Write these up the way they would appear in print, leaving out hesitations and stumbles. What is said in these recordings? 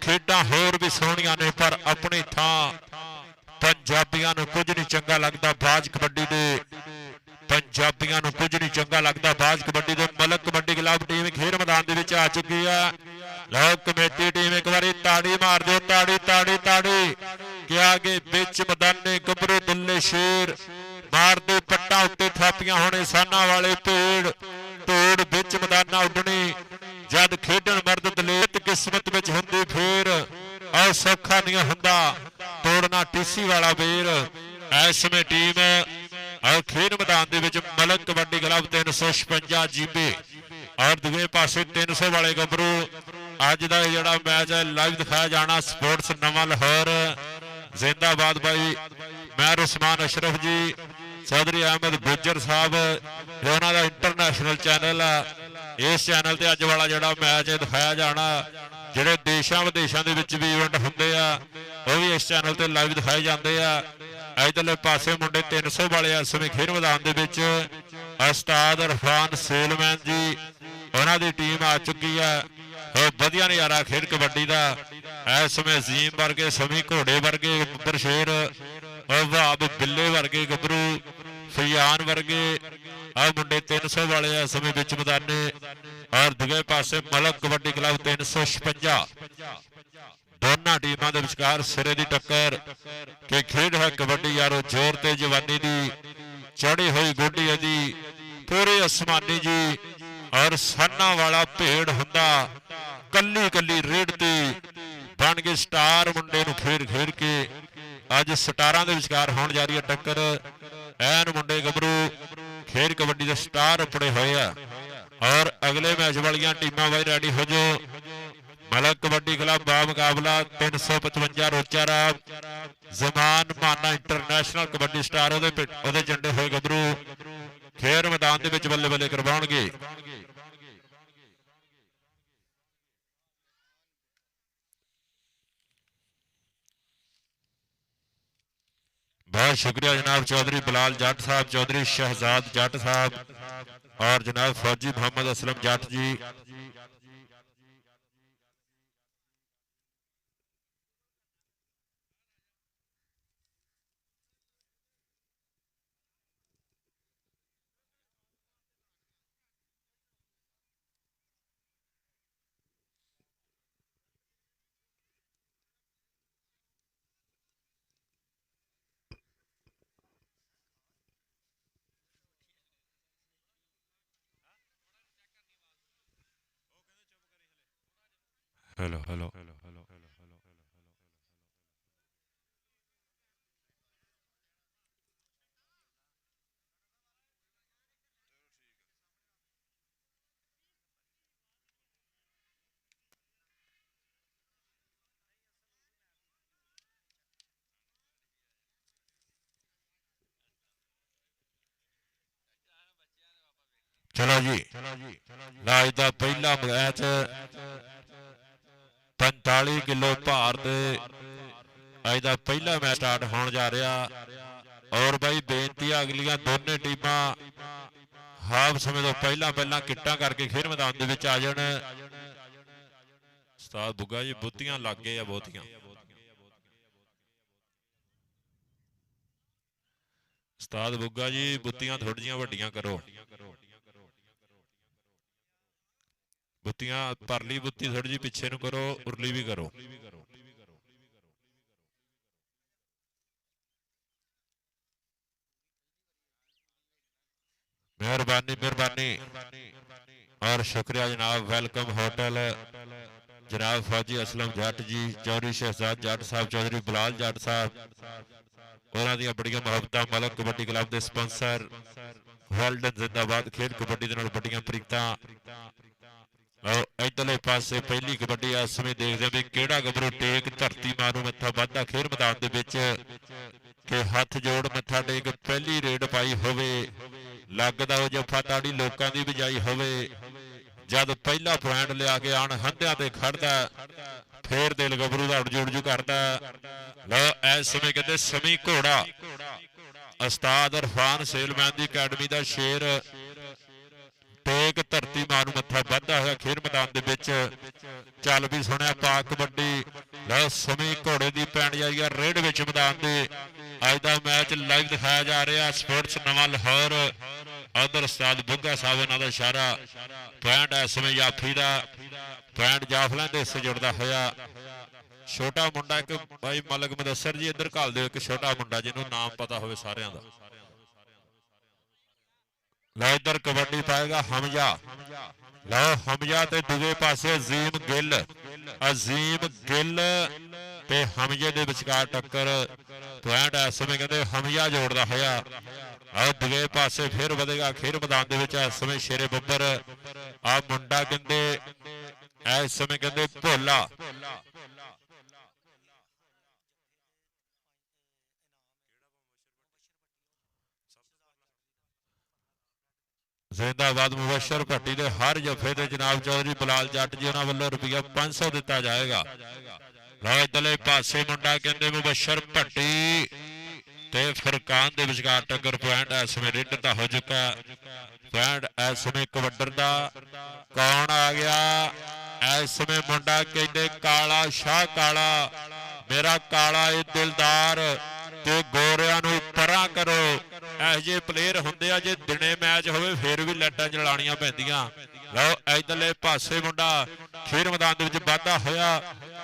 खेडां होर भी सोहणियां ने पर अपनी थां पंजाबियां नूं कुछ नहीं चंगा लगदा बाज कबड्डी दे पंजाबियां नूं कुछ नहीं चंगा लगदा बाज कबड्डी दे मलक कबड्डी क्लब टीम खेड मैदान दे विच आ चुकी है लो कमेटी टीम एक बारी ताड़ी मार दो ताड़ी ताड़ी ताड़ी कि आगे बिच मैदान ने गबरू दुल्ले शेर मार दे पट्टा उत्ते थापियां होने साना वाले पेड़ तोड़ बिच मैदाना उडनी जद खेडण मर्द दलेत किस्मत विच हुंदी फेर और सौखा नहीं हुंदा तोड़ना टीसी वाला बेर ऐसमें टीम और खेड मैदान दे विच मलक कबड्डी क्लब 356 जीबे और दूसरे पासे 300 वाले गबरू अज का जिहड़ा मैच है लाइव दिखाया जाना स्पोर्ट्स नवा लाहौर जिंदाबाद भाई मेहर उस्मान अशरफ जी चौधरी अहमद गुज्जर साहब उन्होंने का इंटरनेशनल चैनल है इस चैनल से अज वाला जो मैच है दिखाया जाना ਜਿਹੜੇ ਦੇਸ਼ਾਂ ਵਿਦੇਸ਼ਾਂ ਦੇ ਵਿੱਚ ਵੀ ਇਵੈਂਟ ਹੁੰਦੇ ਆ ਉਹ ਵੀ ਇਸ ਚੈਨਲ ਤੇ ਲਾਈਵ ਦਿਖਾਏ ਜਾਂਦੇ ਆ ਇਧਰਲੇ ਪਾਸੇ ਮੁੰਡੇ 300 ਵਾਲੇ ਇਸ ਸਮੇਂ ਖੇਡ ਮੈਦਾਨ ਦੇ ਵਿੱਚ ਉਸਤਾਦ ਇਰਫਾਨ ਸੇਲਮੈਨ ਜੀ ਉਹਨਾਂ ਦੀ ਟੀਮ ਆ ਚੁੱਕੀ ਆ ਉਹ ਵਧੀਆ ਨਜ਼ਾਰਾ ਖੇਡ ਕਬੱਡੀ ਦਾ ਇਸ ਸਮੇਂ ਜ਼ੀਮ ਵਰਗੇ ਸਮੀ ਘੋੜੇ ਵਰਗੇ ਬੱਬਰ ਸ਼ੇਰ ਵਹਾਬ ਬਿੱਲੇ ਵਰਗੇ ਗੱਭਰੂ ਫਿਆਨ ਵਰਗੇ ਆ ਮੁੰਡੇ 300 ਵਾਲੇ ਇਸ ਸਮੇਂ ਵਿੱਚ ਮੈਦਾਨੇ और दूसरे पासे मलक कबड्डी क्लब 356 दोनों टीमों के विचकार सिरे की टक्कर कि खेड है कबड्डी यारो जोर ते जवानी दी चढ़ी हुई गोडी दी पूरे आसमानी जी और साना वाला भेड़ हुंदा कली कली रेड़ती बन गए स्टार मुंडे नूं खेड खेड के अज स्टारां दे विचकार होण जा रही है टक्कर ऐन मुंडे गबरू खेड कबड्डी दे स्टार अपने होए आ और अगले मैच वाली टीमां भाई रेडी हो जाओ मलक कबड्डी क्लब बा मुकाबला 355 रोचा राम जमान माना इंटरनेशनल कबड्डी स्टार ओदे झंडे होए गबरू खेड मैदान दे विच बल्ले बल्ले करवाउणगे बहुत शुक्रिया जनाब चौधरी बिलाल जट साहब चौधरी शहजाद जट साहब और जनाब फौजी मोहम्मद असलम जट जी हेलो हेलो चलो जी आज का पहला मैच 45 किलो भार दे अज का पहला मैच स्टार्ट होने जा रहा और भाई बेनती अगलियां दोनों टीमां हाफ समय तो पहला किट्टा करके खेड मैदान दे विच आ जाण उस्ताद बुग्गा जी बुत्तियां लग गए बहुतियां उस्ताद बुग्गा जी बुत्तियां थोड़ी जिहियां वड्डियां करो बुत्तियां परली बुत्ती थोड़ी जी पिछे नूं करो उरली भी करो मेहरबानी मेहरबानी और शुक्रिया जनाब वेलकम होटल जनाब फौजी असलम जट जी चौधरी शहजाद जट साहब चौधरी बिलाल जट साहब उन्होंने दी बड़ियां मुहब्बतां मलक कबड्डी क्लब के स्पॉन्सर वेल्डन जिंदाबाद खेड कबड्डी दे नाल बड़ियां प्रीतां इधरले पासे पहली कबड्डी इस समय देखते भी केड़ा गबरू टेक धरती मारू मत्था वाधा खेड मैदान दे विच के हथ जोड़ मत्था टेक पहली रेड पाई होवे लगदा हो जफा ताड़ी लोकां दी बजाई होवे जद पहला पॉइंट लिया के आण हंधियां ते खड़दा फिर दिल गबरू दा उड़जू करदा लो इस समय कहते समी घोड़ा उस्ताद इरफान सेलमैन दी अकैडमी दा शेर ਟੇਕ ਧਰਤੀ ਮਾਂ ਨੂੰ ਮੱਥਾ ਵੱਧਦਾ ਹੋਇਆ ਖੇਡ ਮੈਦਾਨ ਦੇ ਵਿੱਚ। ਚੱਲ ਵੀ ਸੁਣਿਆ ਪਾ ਕਬੱਡੀ। ਲਓ ਸਮੀ ਘੋੜੇ ਦੀ ਪੈਣ ਜਾਈ ਆ ਰੇਡ ਵਿੱਚ ਮੈਦਾਨ ਦੇ। ਅੱਜ ਦਾ ਮੈਚ ਲਾਈਵ ਦਿਖਾਇਆ ਜਾ ਰਿਹਾ ਸਪੋਰਟਸ ਨਵਾਂ ਲਾਹੌਰ। ਉਧਰ ਉਸਤਾਦ ਬੁੱਗਾ ਸਾਹਿਬ ਇਹਨਾਂ ਦਾ ਇਸ਼ਾਰਾ। ਪੁਆਇੰਟ ਇਸ ਸਮੇਂ ਜਾਫੀ ਦਾ। ਪੁਆਇੰਟ ਜਾਫਲਾਂ ਦੇ ਹਿੱਸੇ ਜੁੜਦਾ ਹੋਇਆ ਛੋਟਾ ਮੁੰਡਾ ਇੱਕ ਬਾਈ ਮਲਕ ਮੁਦੱਸਰ ਜੀ ਇੱਧਰ ਘੱਲ ਦਿਓ ਇੱਕ ਛੋਟਾ ਮੁੰਡਾ ਜਿਹਨੂੰ ਨਾਮ ਪਤਾ ਹੋਵੇ ਸਾਰਿਆਂ ਦਾ। ਲਓ ਇੱਧਰ ਕਬੱਡੀ ਪਾਏਗਾ ਹਮਜ਼ਾ। ਲਓ ਹਮਜ਼ਾ ਤੇ ਦੂਜੇ ਪਾਸੇ ਅਜ਼ੀਮ ਗਿੱਲ। ਅਜ਼ੀਮ ਗਿੱਲ ਤੇ ਹਮਜ਼ੇ ਦੇ ਵਿਚਕਾਰ ਟੱਕਰ। ਪੁਆਇੰਟ ਇਸ ਸਮੇਂ ਕਹਿੰਦੇ ਹਮਜ਼ਾ ਜੋੜਦਾ ਹੋਇਆ। ਆਹ ਦੂਜੇ ਪਾਸੇ ਫਿਰ ਵਧੇਗਾ ਖੇਡ ਮੈਦਾਨ ਦੇ ਵਿੱਚ ਇਸ ਸਮੇਂ ਸ਼ੇਰੇ ਬੱਬਰ। ਆਹ ਮੁੰਡਾ ਕਹਿੰਦੇ ਇਸ ਸਮੇਂ ਕਹਿੰਦੇ ਭੋਲਾ। ਜ਼ਿੰਦਾਬਾਦ ਮੁਬਸ਼ਰ ਭੱਟੀ ਦੇ ਹਰ ਜਫੇ ਤੇ ਜਨਾਬ ਚੌਧਰੀ ਬਲਾਲ ਜੱਟ ਜੀ ਉਹਨਾਂ ਵੱਲੋਂ ਰੁਪਈਆ 500 ਦਿੱਤਾ ਜਾਏਗਾ। ਲਓ ਇਧਰਲੇ ਪਾਸੇ ਮੁੰਡਾ ਕਹਿੰਦੇ ਮੁਬਸ਼ਰ ਭੱਟੀ ਤੇ ਫਰਕਾਨ ਦੇ ਵਿਚਕਾਰ ਟੱਕਰ। ਪੁਆਇੰਟ ਇਸ ਸਮੇਂ ਰੇਡਰ ਦਾ ਹੋ ਚੁੱਕਾ। ਪੁਆਇੰਟ ਇਸ ਸਮੇਂ ਕਬੱਡਰ ਦਾ। ਕੌਣ ਆ ਗਿਆ ਇਸ ਸਮੇਂ ਮੁੰਡਾ ਕਹਿੰਦੇ ਕਾਲਾ ਸ਼ਾਹ ਕਾਲਾ। ਮੇਰਾ ਕਾਲਾ ਇਹ ਦਿਲਦਾਰ ਤੇ ਗੋਰਿਆਂ ਨੂੰ ਪਰਾਂ ਕਰੋ। ਇਹੋ ਜਿਹੇ ਪਲੇਅਰ ਹੁੰਦੇ ਆ ਜੇ ਦਿਨੇ ਮੈਚ ਹੋਵੇ ਫਿਰ ਵੀ ਲਾਈਟਾਂ ਜਲਾਉਣੀਆਂ ਪੈਂਦੀਆਂ। ਲਓ ਇਧਰਲੇ ਪਾਸੇ ਮੁੰਡਾ ਖੇਡ ਮੈਦਾਨ ਦੇ ਵਿੱਚ ਵਾਧਾ ਹੋਇਆ।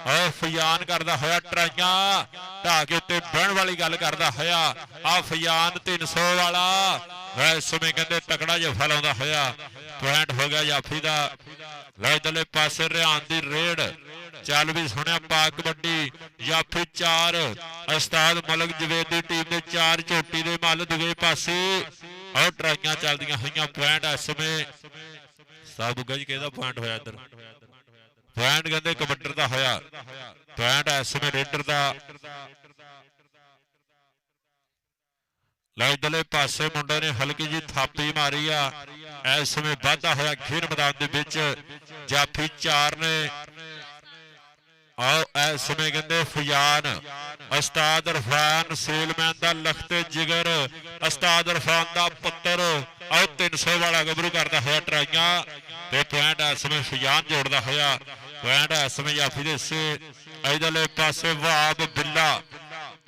ਆਹ ਫਿਆਨ ਕਰਦਾ ਹੋਇਆ ਟਰਾਈਆਂ ਢਾਹ ਕੇ ਉੱਤੇ ਬਹਿਣ ਵਾਲੀ ਗੱਲ ਕਰਦਾ ਹੋਇਆ। ਆਹ ਫਿਆਨ 300 ਵਾਲਾ ਇਸ ਸਮੇਂ ਕਹਿੰਦੇ ਤਕੜਾ ਜਫਾ ਲਾਉਂਦਾ ਹੋਇਆ। ਪੁਆਇੰਟ ਹੋ ਗਿਆ ਜਾਫੀ ਦਾ। ਲਓ ਇਧਰਲੇ ਪਾਸੇ ਰਿਆਨ ਦੀ ਰੇਡ। ਚੱਲ ਵੀ ਸੁਣਿਆ ਪਾ ਕਬੱਡੀ ਜਾਫੀ 4 ਉਸਤਾਦ ਮਲਕ ਜਵੇਦ ਦੀ ਟੀਮ ਦੇ 4 ਝੋਟੀ ਦੇ ਮੱਲ ਦੂਜੇ ਪਾਸੇ। ਆਹ ਟਰਾਈਆਂ ਚੱਲਦੀਆਂ ਹੋਈਆਂ। ਪੁਆਇੰਟ ਇਸ ਸਮੇਂ ਉਸਤਾਦ ਬੁੱਗਾ ਜੀ ਕਿਹਦਾ ਪੁਆਇੰਟ ਹੋਇਆ ਇੱਧਰ? ਪੁਆਇੰਟ ਕਹਿੰਦੇ ਕਬੱਡਰ ਦਾ ਹੋਇਆ। ਪੁਆਇੰਟ ਇਸ ਸਮੇਂ ਰੇਡਰ ਦਾ। ਲਓ ਇਧਰਲੇ ਪਾਸੇ ਮੁੰਡੇ ਨੇ ਹਲਕੀ ਜੀ ਥਾਪੀ ਮਾਰੀ ਆ। ਇਸ ਸਮੇਂ ਵਾਧਾ ਹੋਇਆ ਖੇਡ ਮੈਦਾਨ ਦੇ ਵਿੱਚ। ਜਾਫੀ 4 ਨੇ। ਆਓ ਇਸ ਸਮੇਂ ਕਹਿੰਦੇ ਫਿਆਨ ਉਸਤਾਦ ਇਰਫਾਨ ਸੇਲਮੈਨ ਦਾ ਲਖਤੇ ਜਿਗਰ। ਉਸਤਾਦ ਇਰਫਾਨ ਦਾ ਪੁੱਤਰ। ਆਓ 300 ਵਾਲਾ ਗੱਭਰੂ ਕਰਦਾ ਹੋਇਆ ਟਰਾਈਆਂ ਤੇ ਪੁਆਇੰਟ ਇਸ ਸਮੇਂ ਫਿਆਨ ਜੋੜਦਾ ਹੋਇਆ। ਪੁਆਇੰਟ ਇਸ ਸਮੇਂ ਜਾਫੀ ਦੇ ਹਿੱਸੇ। ਇਧਰਲੇ ਪਾਸੇ ਵਾਬ ਬਿੱਲਾ।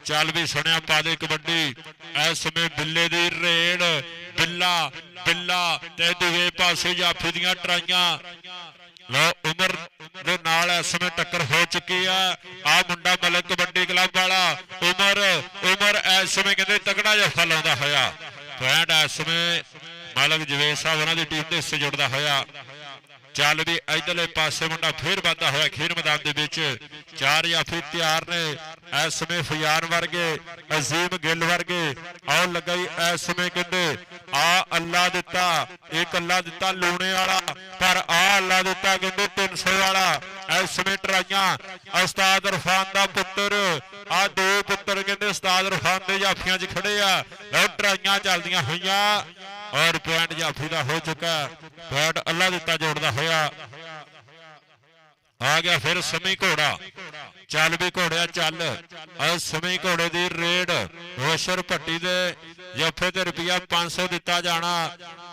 ਚੱਲ ਵੀ ਸੁਣਿਆ ਪਾ ਦੇ ਕਬੱਡੀ ਇਸ ਸਮੇਂ ਬਿੱਲੇ ਦੀ ਰੇਡ। ਬਿੱਲਾ ਬਿੱਲਾ ਤੇ ਦੂਜੇ ਪਾਸੇ ਜਾਫੀ ਦੀਆਂ ਟਰਾਈਆਂ। ਲਓ ਉਮਰ ਦੇ ਨਾਲ ਇਸ ਸਮੇਂ ਟੱਕਰ ਹੋ ਚੁੱਕੀ ਆ। ਆਹ ਮੁੰਡਾ ਮਲਕ ਕਬੱਡੀ ਕਲੱਬ ਵਾਲਾ ਉਮਰ ਇਸ ਸਮੇਂ ਕਹਿੰਦੇ ਤਕੜਾ ਜਫਾ ਲਾਉਂਦਾ ਹੋਇਆ। ਪੁਆਇੰਟ ਇਸ ਸਮੇਂ ਮਲਕ ਜਵੇਦ ਸਾਹਿਬ ਉਹਨਾਂ ਦੀ ਟੀਮ ਦੇ ਹਿੱਸੇ ਜੁੜਦਾ ਹੋਇਆ। ਚੱਲ ਵੀ ਇਧਰਲੇ ਪਾਸੇ ਮੁੰਡਾ ਫੇਰ ਵਾਧਾ ਹੋਇਆ ਖੇਡ ਮੈਦਾਨ ਦੇ ਵਿੱਚ। 4 ਜਾਫੀ ਤਿਆਰ ਨੇ ਇਸ ਸਮੇਂ ਫਿਆਨ ਵਰਗੇ ਅਜ਼ੀਮ ਗਿੱਲ ਵਰਗੇ। ਆਓ ਲੱਗਾ ਜੀ ਇਸ ਸਮੇਂ ਕਹਿੰਦੇ ਆ ਅੱਲਾ ਦਿੱਤਾ ਇੱਕ ਅੱਲਾ ਦਿੱਤਾ ਲੂਣੇ ਵਾਲਾ ਪਰ ਆ ਅੱਲਾ ਦਿੱਤਾ ਕਹਿੰਦੇ 300 ਵਾਲਾ। ਇਸ ਸਮੇਂ ਟਰਾਈਆਂ ਉਸਤਾਦ ਇਰਫਾਨ ਦਾ ਪੁੱਤਰ। ਆ 2 ਪੁੱਤਰ ਕਹਿੰਦੇ ਉਸਤਾਦ ਇਰਫਾਨ ਦੇ ਜਾਫੀਆਂ 'ਚ ਖੜੇ ਆ। ਲਓ ਟਰਾਈਆਂ ਚੱਲਦੀਆਂ ਹੋਈਆਂ ਔਰ ਪੁਆਇੰਟ ਜਾਫੀ ਦਾ ਹੋ ਚੁੱਕਾ। ਪੁਆਇੰਟ ਅੱਲਾ ਦਿੱਤਾ ਜੋੜਦਾ ਹੋਇਆ। ਆ ਗਿਆ ਫਿਰ ਸਮੀ ਘੋੜਾ। ਚੱਲ ਵੀ ਘੋੜਿਆ ਚੱਲ। ਸਮੀ ਘੋੜੇ ਦੀ ਰੇਡ। ਮੁਬਸ਼ਰ ਭੱਟੀ ਦੇ ਜੱਫੇ ਤੇ ਰੁਪਈਆ 500 ਦਿੱਤਾ ਜਾਣਾ।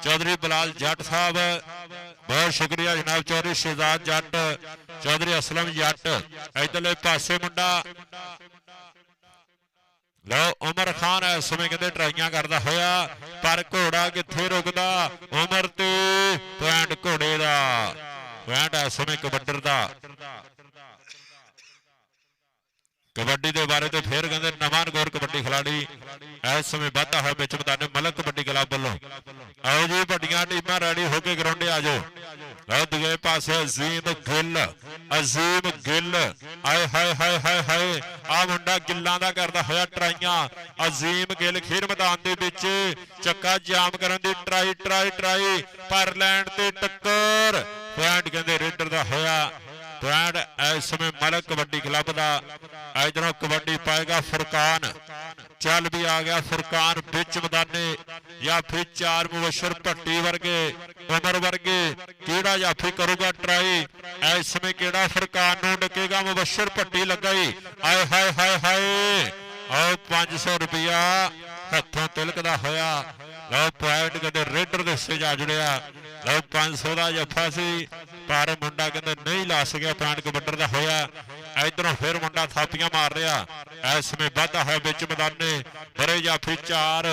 ਚੌਧਰੀ ਬਲਾਲ ਜੱਟ ਸਾਹਿਬ ਬਹੁਤ ਸ਼ੁਕਰੀਆ ਜਨਾਬ। ਚੌਧਰੀ ਸ਼ਹਿਜ਼ਾਦ ਜੱਟ ਚੌਧਰੀ ਅਸਲਮ ਜੱਟ। ਇਧਰਲੇ ਪਾਸੇ ਮੁੰਡਾ ਲਓ ਉਮਰ ਖਾਨ ਇਸ ਸਮੇਂ ਕਹਿੰਦੇ ਟਰਾਈਆਂ ਕਰਦਾ ਹੋਇਆ ਪਰ ਘੋੜਾ ਕਿੱਥੇ ਰੁਕਦਾ। ਉਮਰ ਤੇ ਪੁਆਇੰਟ ਘੋੜੇ ਦਾ। ਪੁਆਇੰਟ ਇਸ ਸਮੇਂ ਕਬੱਡਰ ਦਾ। ਕਬੱਡੀ ਦੇ ਬਾਰੇ ਤੇ ਫੇਰ ਕਹਿੰਦੇ ਨਵਾਂ ਨਗੌਰ ਕਬੱਡੀ ਖਿਲਾੜੀ ਇਸ ਸਮੇਂ ਵਾਧਾ ਹੋਇਆ ਵਿੱਚ ਮੈਦਾਨੇ ਮਲਕ ਕਬੱਡੀ ਕਲੱਬ ਵੱਲੋਂ। ਆਓ ਜੀ ਵੱਡੀਆਂ ਟੀਮਾਂ ਰੈਡੀ ਹੋ ਕੇ ਗਰਾਊਂਡੇ ਆ ਜਾਓ। ਲਓ ਦੂਜੇ ਪਾਸੇ ਅਜ਼ੀਮ ਗਿੱਲ। ਅਜ਼ੀਮ ਗਿੱਲ ਆਏ ਹਾਏ ਹਾਏ ਹਾਏ ਹਾਏ। ਆ ਮੁੰਡਾ ਗਿੱਲਾਂ ਦਾ ਕਰਦਾ ਹੋਇਆ ਟਰਾਈਆਂ। ਅਜ਼ੀਮ ਗਿੱਲ ਖੇਡ ਮੈਦਾਨ ਦੇ ਵਿੱਚ ਚੱਕਾ ਜਾਮ ਕਰਨ ਦੀ ਟਰਾਈ ਪਰ ਲੈਣ ਤੇ ਟੱਕਰ। ਪੁਆਇੰਟ ਕਹਿੰਦੇ ਰੇਡਰ ਦਾ ਹੋਇਆ। ਪੁਆਇੰਟ ਇਸ ਸਮੇਂ ਮਲਕ ਕਬੱਡੀ ਕਲੱਬ ਦਾ। ਇਧਰੋਂ ਕਬੱਡੀ ਪਾਏਗਾ ਫੁਰਕਾਨ। ਚੱਲ ਵੀ ਆ ਗਿਆ ਫੁਰਕਾਨ ਵਿੱਚ ਮੈਦਾਨੇ। ਜਾਫੀ 4 ਮੁਬਸ਼ਰ ਭੱਟੀ ਵਰਗੇ ਉਮਰ ਵਰਗੇ। ਕਿਹੜਾ ਜਾਫੀ ਕਰੂਗਾ ਟਰਾਈ ਇਸ ਸਮੇਂ? ਕਿਹੜਾ ਫੁਰਕਾਨ ਨੂੰ ਡੱਕੇਗਾ? ਮੁਬਸ਼ਰ ਭੱਟੀ ਲੱਗਾ ਹੀ। ਆਏ ਹਾਏ ਹਾਏ ਹਾਏ। ਆਓ 500 ਰੁਪਇਆ ਹੱਥੋਂ ਤਿਲਕਦਾ ਹੋਇਆ। ਲਓ ਪੁਆਇੰਟ ਕਹਿੰਦੇ ਰੇਡਰ ਦੇ ਹਿੱਸੇ ਜਾ ਜੁੜਿਆ। ਲਓ 500 ਦਾ ਜੱਫਾ ਸੀ ਪਰ ਮੁੰਡਾ ਕਹਿੰਦੇ ਨਹੀਂ ਲਾ ਸਕਿਆ, ਪੁਆਇੰਟ ਕਬੱਡਰ ਦਾ ਹੋਇਆ। ਇਧਰੋਂ ਫਿਰ ਮੁੰਡਾ ਥਾਪੀਆਂ ਮਾਰ ਰਿਹਾ। ਇਸ ਸਮੇਂ ਵਾਧਾ ਹੋਇਆ ਵਿੱਚ ਮੈਦਾਨੇ ਬਰੇ ਜਾਫੀ 4